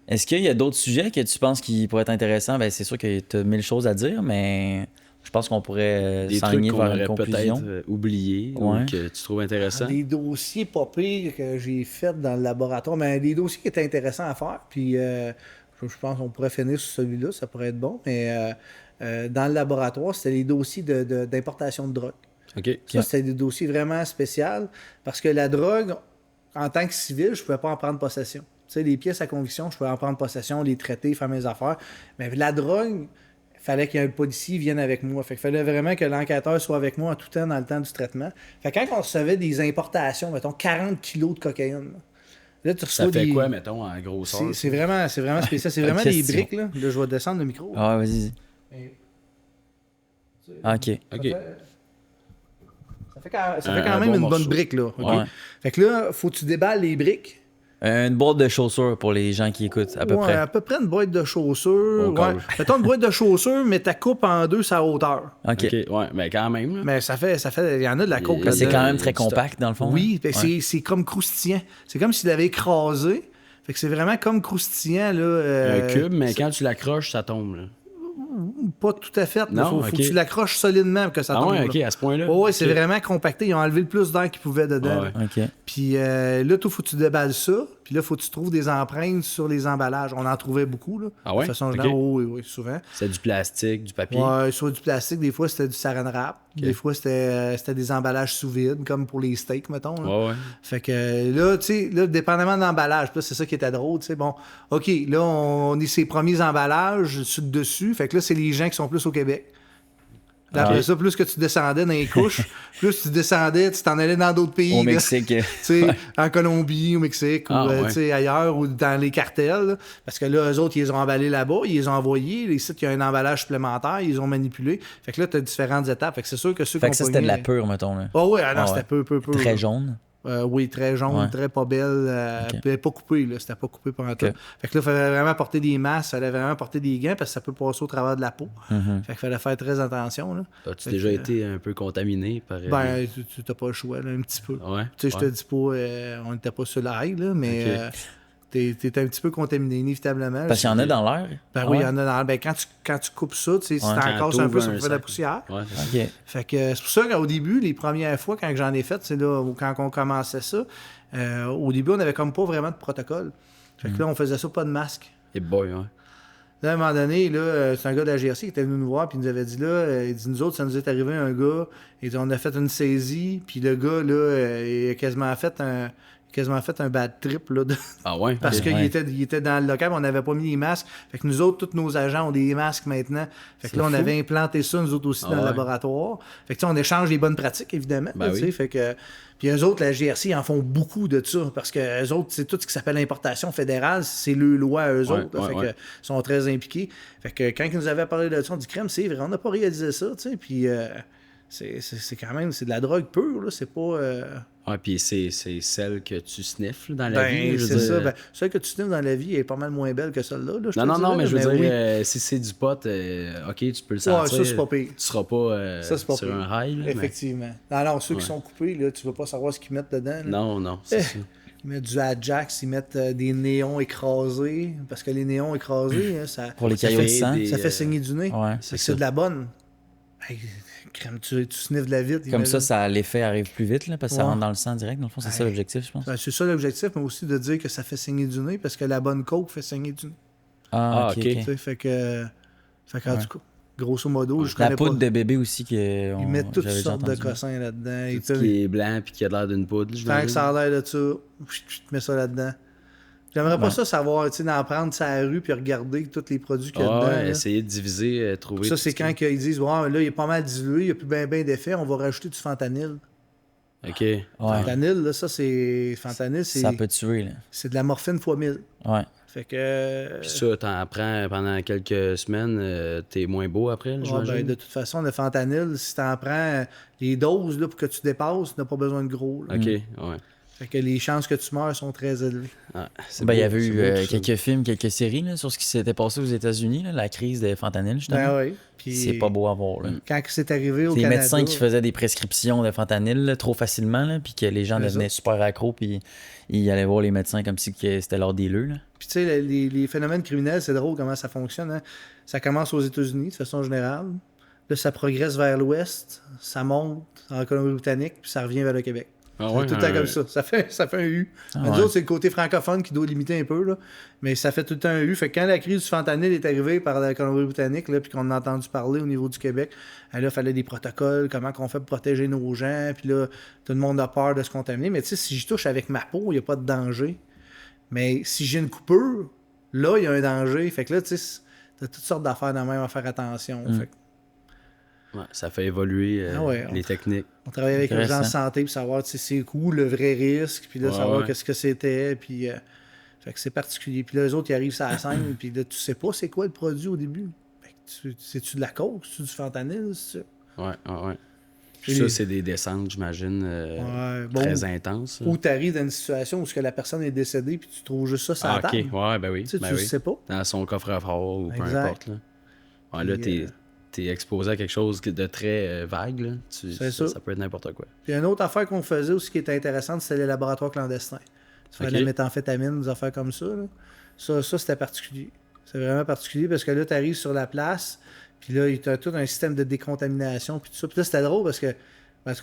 Speaker 3: Est-ce qu'il y a d'autres sujets que tu penses qui pourraient être intéressants? Ben, c'est sûr que tu as 1000 choses à dire, mais je pense qu'on pourrait s'enligner vers une conclusion.
Speaker 2: Peut-être oublié ou que tu trouves intéressant.
Speaker 1: Des dossiers pas pires que j'ai faits dans le laboratoire, mais des dossiers qui étaient intéressants à faire. Puis je pense qu'on pourrait finir sur celui-là, ça pourrait être bon. Mais dans le laboratoire, c'était les dossiers d'importation de drogue.
Speaker 2: Okay.
Speaker 1: Ça, c'était des dossiers vraiment spéciaux parce que la drogue, en tant que civil, je ne pouvais pas en prendre possession. Tu sais, les pièces à conviction, je pouvais en prendre possession, les traiter, faire mes affaires. Mais la drogue, il fallait qu'un policier vienne avec moi. Fait qu'il fallait vraiment que l'enquêteur soit avec moi en tout temps dans le temps du traitement. Fait que quand on recevait des importations, mettons 40 kilos de cocaïne, là, tu reçois
Speaker 2: ça fait quoi, mettons, en grosseur?
Speaker 1: C'est vraiment spécial. C'est vraiment des briques, là. Là, je vais descendre le micro.
Speaker 3: Ah, vas-y. OK.
Speaker 1: Ça fait quand même une bonne brique, là. Okay?
Speaker 3: Ouais.
Speaker 1: Fait que là, faut que tu déballes les briques.
Speaker 3: Une boîte de chaussures pour les gens qui écoutent, à peu près.
Speaker 1: À peu près une boîte de chaussures. Mettons une boîte de chaussures, mais ta coupe en deux sa hauteur.
Speaker 3: OK.
Speaker 2: Ouais, mais quand même. Là.
Speaker 1: Mais ça fait, il y en a de la coke là.
Speaker 3: C'est quand même très compact, dans le fond.
Speaker 1: Oui, c'est comme croustillant. C'est comme s'il l'avait écrasé. Fait que c'est vraiment comme croustillant, là.
Speaker 2: Un cube, mais quand tu l'accroches, ça tombe, là.
Speaker 1: Pas tout à fait. Il faut que tu l'accroches solidement pour que ça tombe.
Speaker 2: Ah ouais, OK, à ce point-là.
Speaker 1: Oui, c'est vraiment compacté. Ils ont enlevé le plus d'air qu'ils pouvaient dedans.
Speaker 3: Ah ouais. OK.
Speaker 1: Puis là, il faut que tu déballes ça. Puis là, il faut que tu trouves des empreintes sur les emballages. On en trouvait beaucoup, là.
Speaker 2: Ah ouais?
Speaker 1: De façon générale, oui, souvent.
Speaker 2: C'est du plastique, du papier?
Speaker 1: Ouais, soit du plastique. Des fois, c'était du saran wrap. Okay. Des fois, c'était des emballages sous vide, comme pour les steaks, mettons. Là.
Speaker 2: Ouais.
Speaker 1: Fait que là, tu sais, dépendamment de l'emballage, c'est ça qui était drôle, tu sais. Bon, OK, là, on est ses premiers emballages dessus. Fait que là, c'est les gens qui sont plus au Québec. Après ça, plus que tu descendais dans les couches, plus tu descendais, tu t'en allais dans d'autres pays.
Speaker 3: Au Mexique.
Speaker 1: En Colombie, au Mexique, ou ailleurs, ou dans les cartels. Là, parce que là, eux autres, ils les ont emballés là-bas, ils les ont envoyés. Les sites qui ont un emballage supplémentaire, ils les ont manipulé. Fait que là, tu as différentes étapes. Fait que c'est sûr que ceux qui ont
Speaker 3: ça, c'était de la pure, mettons. Là.
Speaker 1: C'était peu.
Speaker 3: Très jaune.
Speaker 1: Oui, très jaune, très pas belle. Puis pas coupée, là. C'était pas coupé pendant tout. Fait que là, il fallait vraiment porter des masques, il fallait vraiment porter des gants parce que ça peut passer au travers de la peau. Fait qu'il fallait faire très attention. Là.
Speaker 2: As-tu déjà été un peu contaminé par.
Speaker 1: Ben, tu n'as pas le choix, là, un petit peu.
Speaker 2: Ouais.
Speaker 1: Tu sais, je te dis pas, on n'était pas sur l'ail, là, mais. T'es un petit peu contaminé, inévitablement.
Speaker 3: Parce qu'il y en a dans l'air?
Speaker 1: Ben oui, il y en a dans l'air. Ben, quand tu coupes ça, tu sais, si t'en casses un peu, ça fait de la poussière.
Speaker 3: Ouais,
Speaker 1: Fait que c'est pour ça qu'au début, les premières fois, quand j'en ai fait, c'est là, quand on commençait ça, au début, on n'avait comme pas vraiment de protocole. Fait que là, on faisait ça pas de masque.
Speaker 2: Et boy, ouais.
Speaker 1: Là, à un moment donné, là, c'est un gars de la GRC qui était venu nous voir, puis il nous avait dit, là, il dit, nous autres, ça nous est arrivé un gars, et on a fait une saisie, puis le gars, là, il a quasiment fait un bad trip, là.
Speaker 2: Ah ouais?
Speaker 1: Parce qu'il était dans le local, on n'avait pas mis les masques. Fait que nous autres, tous nos agents ont des masques maintenant. Fait que là, on avait implanté ça, nous autres aussi, dans le laboratoire. Fait que, on échange les bonnes pratiques, évidemment.
Speaker 2: Ben oui.
Speaker 1: Fait que... Puis eux autres, la GRC, ils en font beaucoup de ça. Parce que eux autres, c'est tout ce qui s'appelle l'importation fédérale, c'est le loi à eux autres. Fait que ils sont très impliqués. Fait que quand ils nous avaient parlé de ça, on dit, crème, c'est vrai, on n'a pas réalisé ça, tu sais. Puis c'est quand même, c'est de la drogue pure, là. C'est pas...
Speaker 2: Ouais, puis c'est celle que tu sniffes dans la vie.
Speaker 1: C'est ça. Ben, celle que tu sniffes dans la vie est pas mal moins belle que celle-là. Là,
Speaker 2: non, mais je veux dire, si c'est du pot, OK, tu peux le sentir.
Speaker 1: Ça, c'est pas pire.
Speaker 2: Tu seras pas, sur un high. Là,
Speaker 1: effectivement. Mais... Alors, ceux qui sont coupés, là, tu vas pas savoir ce qu'ils mettent dedans. Là.
Speaker 2: Non, c'est ça.
Speaker 1: Ils mettent du Ajax, ils mettent des néons écrasés. Parce que les néons écrasés, ça,
Speaker 3: pour les caillots de sang,
Speaker 1: ça fait saigner du nez.
Speaker 3: Ouais,
Speaker 1: c'est de la bonne. Hey, crème, tu sniffes de la vitre.
Speaker 3: Comme ça, l'effet arrive plus vite, là, parce que ça rentre dans le sang direct. Dans le fond, c'est ça l'objectif, je pense.
Speaker 1: Ben, c'est ça l'objectif, mais aussi de dire que ça fait saigner du nez, parce que la bonne coke fait saigner du nez.
Speaker 3: Ah, ok.
Speaker 1: Fait que en tout cas, grosso modo, je
Speaker 3: La
Speaker 1: connais
Speaker 3: poudre
Speaker 1: pas.
Speaker 3: de bébé aussi.
Speaker 1: Ils mettent toutes sortes de cossins là-dedans.
Speaker 2: Tout ce qui est blanc puis qui a l'air d'une poudre.
Speaker 1: Tant que ça a l'air de ça, tu mets ça là-dedans. J'aimerais pas ça savoir, tu sais, d'en prendre sa rue puis regarder tous les produits qu'il y a dedans. Là.
Speaker 2: Essayer de diviser, trouver.
Speaker 1: Ça, c'est quand ils disent, ouais, là, il est pas mal dilué, il n'y a plus bien d'effet, on va rajouter du fentanyl.
Speaker 2: OK.
Speaker 1: Fentanyl, là, ça, c'est. Fentanyl, c'est.
Speaker 3: Ça peut tuer, là.
Speaker 1: C'est de la morphine x 1000.
Speaker 3: Ouais.
Speaker 1: Fait que.
Speaker 2: Puis ça, t'en prends pendant quelques semaines, t'es moins beau après, là, j'imagine?
Speaker 1: Ben, de toute façon, le fentanyl, si t'en prends les doses là, pour que tu dépasses, tu n'as pas besoin de gros. Là.
Speaker 2: OK, ouais.
Speaker 1: Fait que les chances que tu meurs sont très élevées.
Speaker 2: Ah,
Speaker 3: Il y avait eu quelques films, quelques séries là, sur ce qui s'était passé aux États-Unis, là, la crise de fentanyl, justement.
Speaker 1: Ben oui. Puis
Speaker 3: c'est pas beau à voir. Là.
Speaker 1: Quand c'est arrivé au
Speaker 3: les
Speaker 1: Canada...
Speaker 3: médecins qui faisaient des prescriptions de fentanyl là, trop facilement, là, puis que les gens devenaient super accros, puis ils allaient voir les médecins comme si c'était leur dealer. Là.
Speaker 1: Puis tu sais, les phénomènes criminels, c'est drôle comment ça fonctionne. Hein? Ça commence aux États-Unis, de façon générale. Là, ça progresse vers l'ouest, ça monte en Colombie-Britannique, puis ça revient vers le Québec.
Speaker 2: Ah ouais,
Speaker 1: tout le temps comme ça. Ça fait un U. Nous autres, c'est le côté francophone qui doit limiter un peu, là. Mais ça fait tout le temps un U. Fait que quand la crise du fentanyl est arrivée par la Colombie-Britannique, puis qu'on a entendu parler au niveau du Québec, là, il fallait des protocoles, comment qu'on fait pour protéger nos gens, puis là, tout le monde a peur de se contaminer. Mais tu sais, si j'y touche avec ma peau, il n'y a pas de danger. Mais si j'ai une coupure, là, il y a un danger. Fait que là, tu sais, t'as toutes sortes d'affaires de même à faire attention. Fait que...
Speaker 2: Ouais, ça fait évoluer les techniques.
Speaker 1: On travaille avec les gens de santé pour savoir c'est où le vrai risque, puis là, savoir qu'est-ce que c'était, puis fait que c'est particulier. Puis là, eux autres, ils arrivent sur la scène, puis là, tu sais pas c'est quoi le produit au début. C'est-tu de la coke, c'est-tu du fentanyl, c'est ça?
Speaker 2: Ouais. Puis ça, c'est des descentes, j'imagine, très intenses.
Speaker 1: Ou tu arrives dans une situation où la personne est décédée, puis tu trouves juste ça sur la table.
Speaker 2: OK, ouais, ben oui.
Speaker 1: Tu le sais pas.
Speaker 2: Dans son coffre-fort ou peu importe. Là, ouais, là t'es exposé à quelque chose de très vague. Là. Ça peut être n'importe quoi.
Speaker 1: Puis une autre affaire qu'on faisait aussi qui était intéressante, c'était les laboratoires clandestins. Tu fais de la méthamphétamine, des affaires comme ça. Là. Ça, c'était particulier. C'est vraiment particulier parce que là, tu arrives sur la place, puis là, tu as tout un système de décontamination, puis tout ça. Puis là, c'était drôle parce que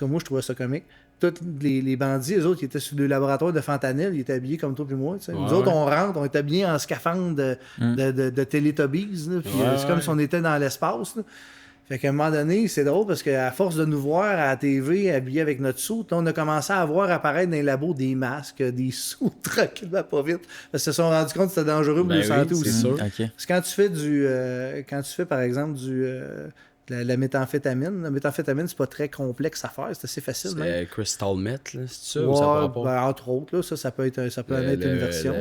Speaker 1: moi, je trouvais ça comique. Tous les bandits, eux autres, qui étaient sur le laboratoire de fentanyl, ils étaient habillés comme toi et moi. Nous autres, on rentre, on est habillés en scaphandre de Teletubbies. Puis c'est comme si on était dans l'espace. Là. Fait qu'à un moment donné, c'est drôle parce qu'à force de nous voir à la TV habillés avec notre soute, on a commencé à voir apparaître dans les labos des masques, des soutes tranquillement pas vite. Parce qu'ils se sont rendus compte que c'était dangereux pour la santé aussi.
Speaker 2: Sûr.
Speaker 3: Okay.
Speaker 1: Parce que quand tu fais par exemple la méthamphétamine. La méthamphétamine, c'est pas très complexe à faire, c'est assez facile.
Speaker 2: C'est crystal meth, là, c'est ça?
Speaker 1: Ouais,
Speaker 2: ou ça pas?
Speaker 1: Entre autres, là, ça peut être une version.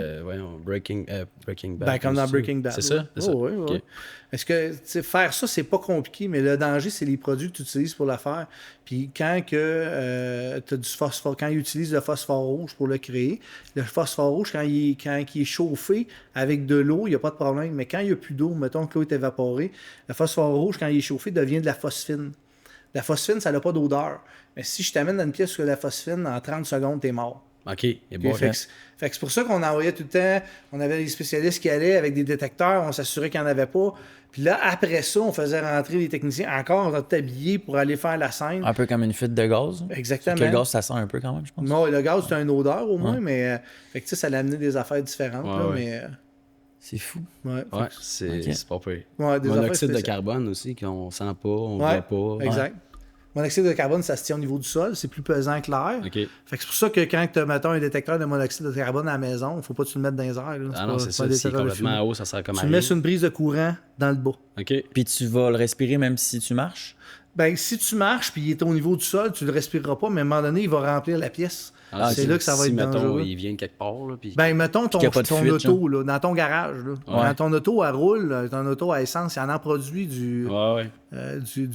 Speaker 2: Breaking Bad.
Speaker 1: Ben, comme dans Breaking Bad.
Speaker 2: C'est ça?
Speaker 1: Oui, oui. Okay. Est-ce que faire ça, c'est pas compliqué, mais le danger, c'est les produits que tu utilises pour le faire. Puis quand t'as du phosphore, quand ils utilisent le phosphore rouge pour le créer, le phosphore rouge, quand il est chauffé avec de l'eau, il n'y a pas de problème. Mais quand il n'y a plus d'eau, mettons que l'eau est évaporée, le phosphore rouge, quand il est chauffé, devient de la phosphine. La phosphine, ça n'a pas d'odeur. Mais si je t'amène dans une pièce sur la phosphine, en 30 secondes, t'es mort.
Speaker 2: OK. Et bon,
Speaker 1: fait que c'est pour ça qu'on envoyait tout le temps, on avait des spécialistes qui allaient avec des détecteurs, on s'assurait qu'il n'y en avait pas. Puis là, après ça, on faisait rentrer les techniciens encore, on était habillés pour aller faire la scène.
Speaker 3: Un peu comme une fuite de gaz.
Speaker 1: Exactement.
Speaker 3: Le gaz, ça sent un peu quand même, je pense.
Speaker 1: Non, le gaz, c'est une odeur au moins, mais fait que, ça l'a amené des affaires différentes. Là, mais,
Speaker 3: c'est fou.
Speaker 2: C'est pas pire.
Speaker 1: Monoxyde
Speaker 2: de carbone aussi, qu'on sent pas, on voit pas.
Speaker 1: Exact. Monoxyde de carbone, ça se tient au niveau du sol, c'est plus pesant que l'air.
Speaker 2: Okay.
Speaker 1: Fait que c'est pour ça que quand tu as, mettons, un détecteur de monoxyde de carbone à la maison, il ne faut pas que tu le mettes dans les airs.
Speaker 2: Ah non, c'est ça. Si c'est complètement haut, ça sert comme
Speaker 1: tu le mets sur une prise de courant dans le bas.
Speaker 2: OK.
Speaker 3: Puis tu vas le respirer même si tu marches?
Speaker 1: Ben, si tu marches puis il est au niveau du sol, tu le respireras pas, mais à un moment donné, il va remplir la pièce. C'est là que ça va être dangereux.
Speaker 2: Il vient quelque part. Là, puis...
Speaker 1: Ben, mettons ton auto, là, dans ton garage. Là. Quand ton auto, elle roule, ton auto à essence, il en produit du
Speaker 3: monoxyde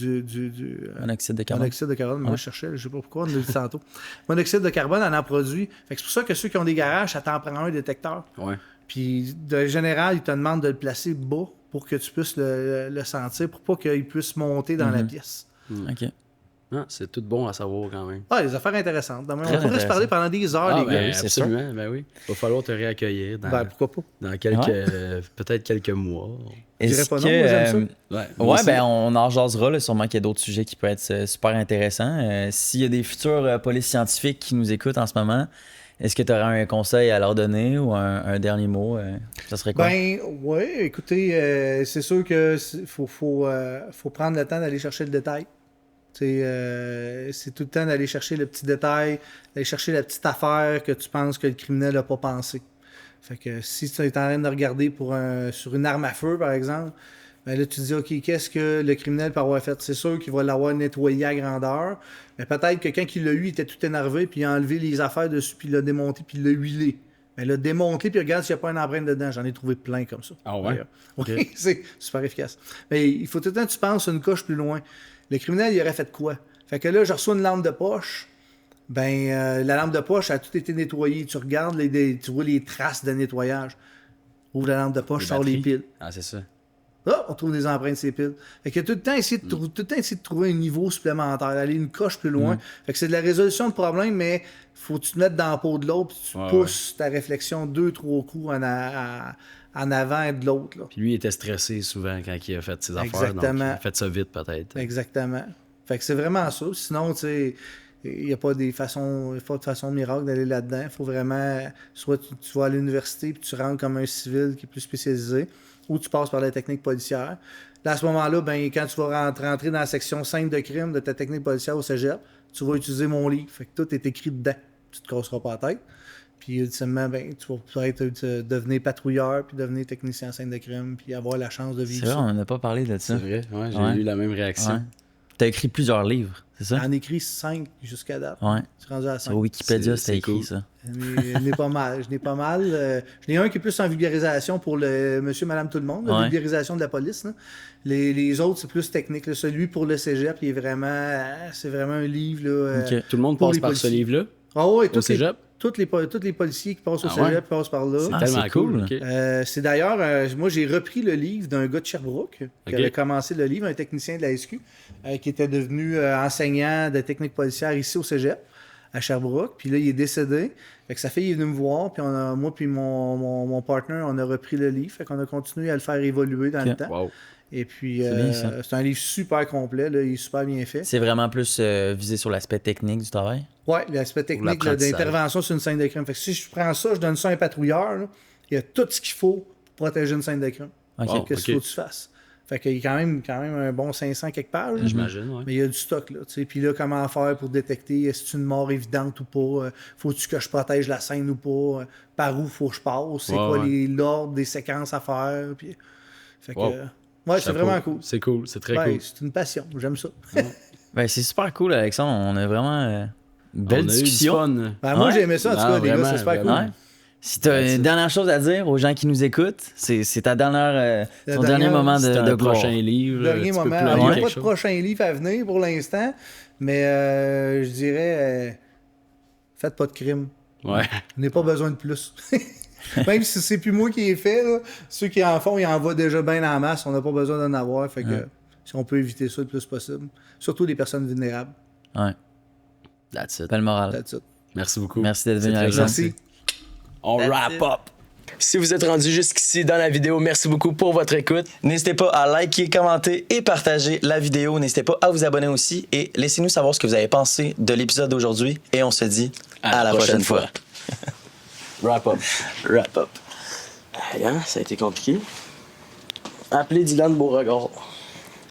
Speaker 3: de carbone.
Speaker 1: Monoxyde de carbone, moi je cherchais, je sais pas pourquoi, on l'a dit tantôt. Monoxyde de carbone en produit. Fait que c'est pour ça que ceux qui ont des garages, ça t'en prend un détecteur.
Speaker 2: Ouais.
Speaker 1: Puis, de général, ils te demandent de le placer bas pour que tu puisses le sentir, pour pas qu'il puisse monter dans la pièce.
Speaker 3: OK.
Speaker 2: Ah, c'est tout bon à savoir quand même.
Speaker 1: Ah, les affaires intéressantes. On
Speaker 3: Très
Speaker 1: pourrait se parler pendant des heures, les gars.
Speaker 2: Ben,
Speaker 3: c'est
Speaker 2: absolument, ben oui. Il va falloir te réaccueillir
Speaker 1: Pourquoi pas?
Speaker 2: dans quelques, peut-être quelques mois.
Speaker 1: Je dirais
Speaker 3: Est-ce
Speaker 1: pas non, moi, j'aime
Speaker 3: que,
Speaker 2: Ouais, moi aussi.
Speaker 3: ben on en jasera, là, sûrement qu'il y a d'autres sujets qui peuvent être super intéressants. S'il y a des futurs polices scientifiques qui nous écoutent en ce moment, est-ce que tu aurais un conseil à leur donner ou un dernier mot? Ça serait quoi?
Speaker 1: Ben, oui, écoutez, c'est sûr que faut prendre le temps d'aller chercher le détail. C'est tout le temps d'aller chercher le petit détail, d'aller chercher la petite affaire que tu penses que le criminel n'a pas pensé. Fait que si tu es en train de regarder sur une arme à feu, par exemple, ben là, tu te dis, OK, qu'est-ce que le criminel peut avoir fait? C'est sûr qu'il va l'avoir nettoyé à grandeur, mais peut-être que quand il l'a eu, il était tout énervé, puis il a enlevé les affaires dessus, puis il l'a démonté, puis il l'a huilé. Mais il l'a démonté, puis regarde s'il n'y a pas une empreinte dedans. J'en ai trouvé plein comme ça.
Speaker 2: Ah ouais?
Speaker 1: Oui, c'est super efficace. Mais il faut tout le temps que tu penses une coche plus loin. Le criminel, il aurait fait quoi? Fait que là, je reçois une lampe de poche. Ben, la lampe de poche a tout été nettoyée. Tu regardes, tu vois les traces de nettoyage. Ouvre la lampe de poche, sors les piles.
Speaker 2: Ah, c'est ça.
Speaker 1: Ah, on trouve des empreintes de ces piles. Fait que tout le temps, essayer de trouver un niveau supplémentaire, aller une coche plus loin. Fait que c'est de la résolution de problème, mais faut que tu te mettes dans la peau de l'autre, puis tu pousses ta réflexion 2-3 coups en avant et de l'autre. Là.
Speaker 2: Puis lui, il était stressé souvent quand il a fait ses affaires.
Speaker 1: Exactement.
Speaker 2: Donc il a fait ça vite, peut-être.
Speaker 1: Exactement. Fait que c'est vraiment ça. Sinon, tu sais, il n'y a pas de façon miracle d'aller là-dedans. Il faut vraiment, soit tu vas à l'université puis tu rentres comme un civil qui est plus spécialisé, ou tu passes par la technique policière. Là, à ce moment-là, ben, quand tu vas rentrer dans la section 5 de crime de ta technique policière au cégep, tu vas utiliser mon livre. Fait que tout est écrit dedans. Tu te casseras pas la tête. Puis, ultimement, ben, tu vas peut-être devenir patrouilleur, puis devenir technicien en scène de crime, puis avoir la chance de vivre
Speaker 3: C'est vrai,
Speaker 1: ça.
Speaker 3: on n'a pas parlé de ça.
Speaker 2: C'est vrai, ouais, j'ai eu la même réaction.
Speaker 3: Ouais. Tu as écrit plusieurs livres, c'est ça?
Speaker 1: J'en ai écrit 5 jusqu'à date.
Speaker 3: Ouais.
Speaker 1: Je suis rendu à 5.
Speaker 3: Sur Wikipédia,
Speaker 2: C'est
Speaker 3: c'était écrit
Speaker 2: cool.
Speaker 3: ça.
Speaker 1: Je n'ai pas mal. J'en ai un qui est plus en vulgarisation pour le monsieur, madame, tout le monde, la vulgarisation de la police. Là. Les autres, c'est plus technique. Là. Celui pour le cégep, c'est vraiment un livre. Là,
Speaker 3: Ok.
Speaker 2: Tout le monde passe par ce livre-là?
Speaker 1: Ah oui,
Speaker 2: Au cégep?
Speaker 1: Tous les policiers qui passent au cégep passent par là.
Speaker 2: C'est tellement
Speaker 3: c'est
Speaker 2: cool.
Speaker 3: cool.
Speaker 2: Ok.
Speaker 1: C'est d'ailleurs, moi j'ai repris le livre d'un gars de Sherbrooke qui avait commencé le livre, un technicien de la SQ, qui était devenu enseignant de technique policière ici au cégep, à Sherbrooke. Puis là, il est décédé. Fait que sa fille est venue me voir, puis moi puis mon partner, on a repris le livre. Fait qu'on a continué à le faire évoluer dans le temps.
Speaker 2: Wow.
Speaker 1: Et puis,
Speaker 3: C'est
Speaker 1: un livre super complet, là, il est super bien fait.
Speaker 3: C'est vraiment plus visé sur l'aspect technique du travail?
Speaker 1: Oui, l'aspect technique là, d'intervention sur une scène de crime. Fait que si je prends ça, je donne ça à un patrouilleur, là, il y a tout ce qu'il faut pour protéger une scène de crime.
Speaker 3: Ok.
Speaker 1: Qu'est-ce qu'il faut que tu fasses? Fait qu'il y a quand même un bon 500 quelque part. Là.
Speaker 2: J'imagine, oui.
Speaker 1: Mais il y a du stock, là. Puis là, comment faire pour détecter est-ce que c'est une mort évidente ou pas? Faut-tu que je protège la scène ou pas? Par où faut que je passe? C'est quoi l'ordre des séquences à faire? Puis... Fait que... Ouais, c'est vraiment cool.
Speaker 2: C'est cool, c'est très
Speaker 1: Ben,
Speaker 2: cool.
Speaker 1: c'est une passion, j'aime ça.
Speaker 3: Ben, c'est super cool, Alexandre. On a vraiment une belle discussion.
Speaker 2: On a eu du fun.
Speaker 1: Ben, moi,
Speaker 3: Ouais.
Speaker 1: j'ai aimé ça, en tout cas, les gars,
Speaker 2: vraiment,
Speaker 1: c'est super cool.
Speaker 2: vraiment.
Speaker 3: Ouais. Si tu as une dernière chose à dire aux gens qui nous écoutent, c'est ta dernière, ton dernier moment
Speaker 2: C'est
Speaker 3: de
Speaker 2: un
Speaker 3: gloire.
Speaker 2: prochain livre.
Speaker 1: Dernier
Speaker 2: tu peux
Speaker 1: moment.
Speaker 2: plugger
Speaker 1: Il n'y a
Speaker 2: quelque
Speaker 1: pas de
Speaker 2: chose?
Speaker 1: prochain livre à venir pour l'instant, mais je dirais, faites pas de crime.
Speaker 2: Ouais.
Speaker 1: On n'a pas besoin de plus. Même si c'est plus moi qui ai fait, là, ceux qui en font, ils en voient déjà bien en masse. On n'a pas besoin d'en avoir. Fait que si on peut éviter ça le plus possible. Surtout les personnes vulnérables.
Speaker 3: Ouais.
Speaker 2: That's it.
Speaker 3: Belle morale.
Speaker 1: That's it.
Speaker 2: Merci beaucoup.
Speaker 3: Merci d'être venu,
Speaker 2: C'est très
Speaker 3: Alexandre.
Speaker 1: Merci.
Speaker 2: On wrap up.
Speaker 4: Si vous êtes rendu jusqu'ici dans la vidéo, merci beaucoup pour votre écoute. N'hésitez pas à liker, commenter et partager la vidéo. N'hésitez pas à vous abonner aussi et laissez-nous savoir ce que vous avez pensé de l'épisode d'aujourd'hui. Et on se dit à la prochaine fois.
Speaker 2: Wrap up.
Speaker 4: Wrap up. Ça a été compliqué. Appelez Dylan Beauregard.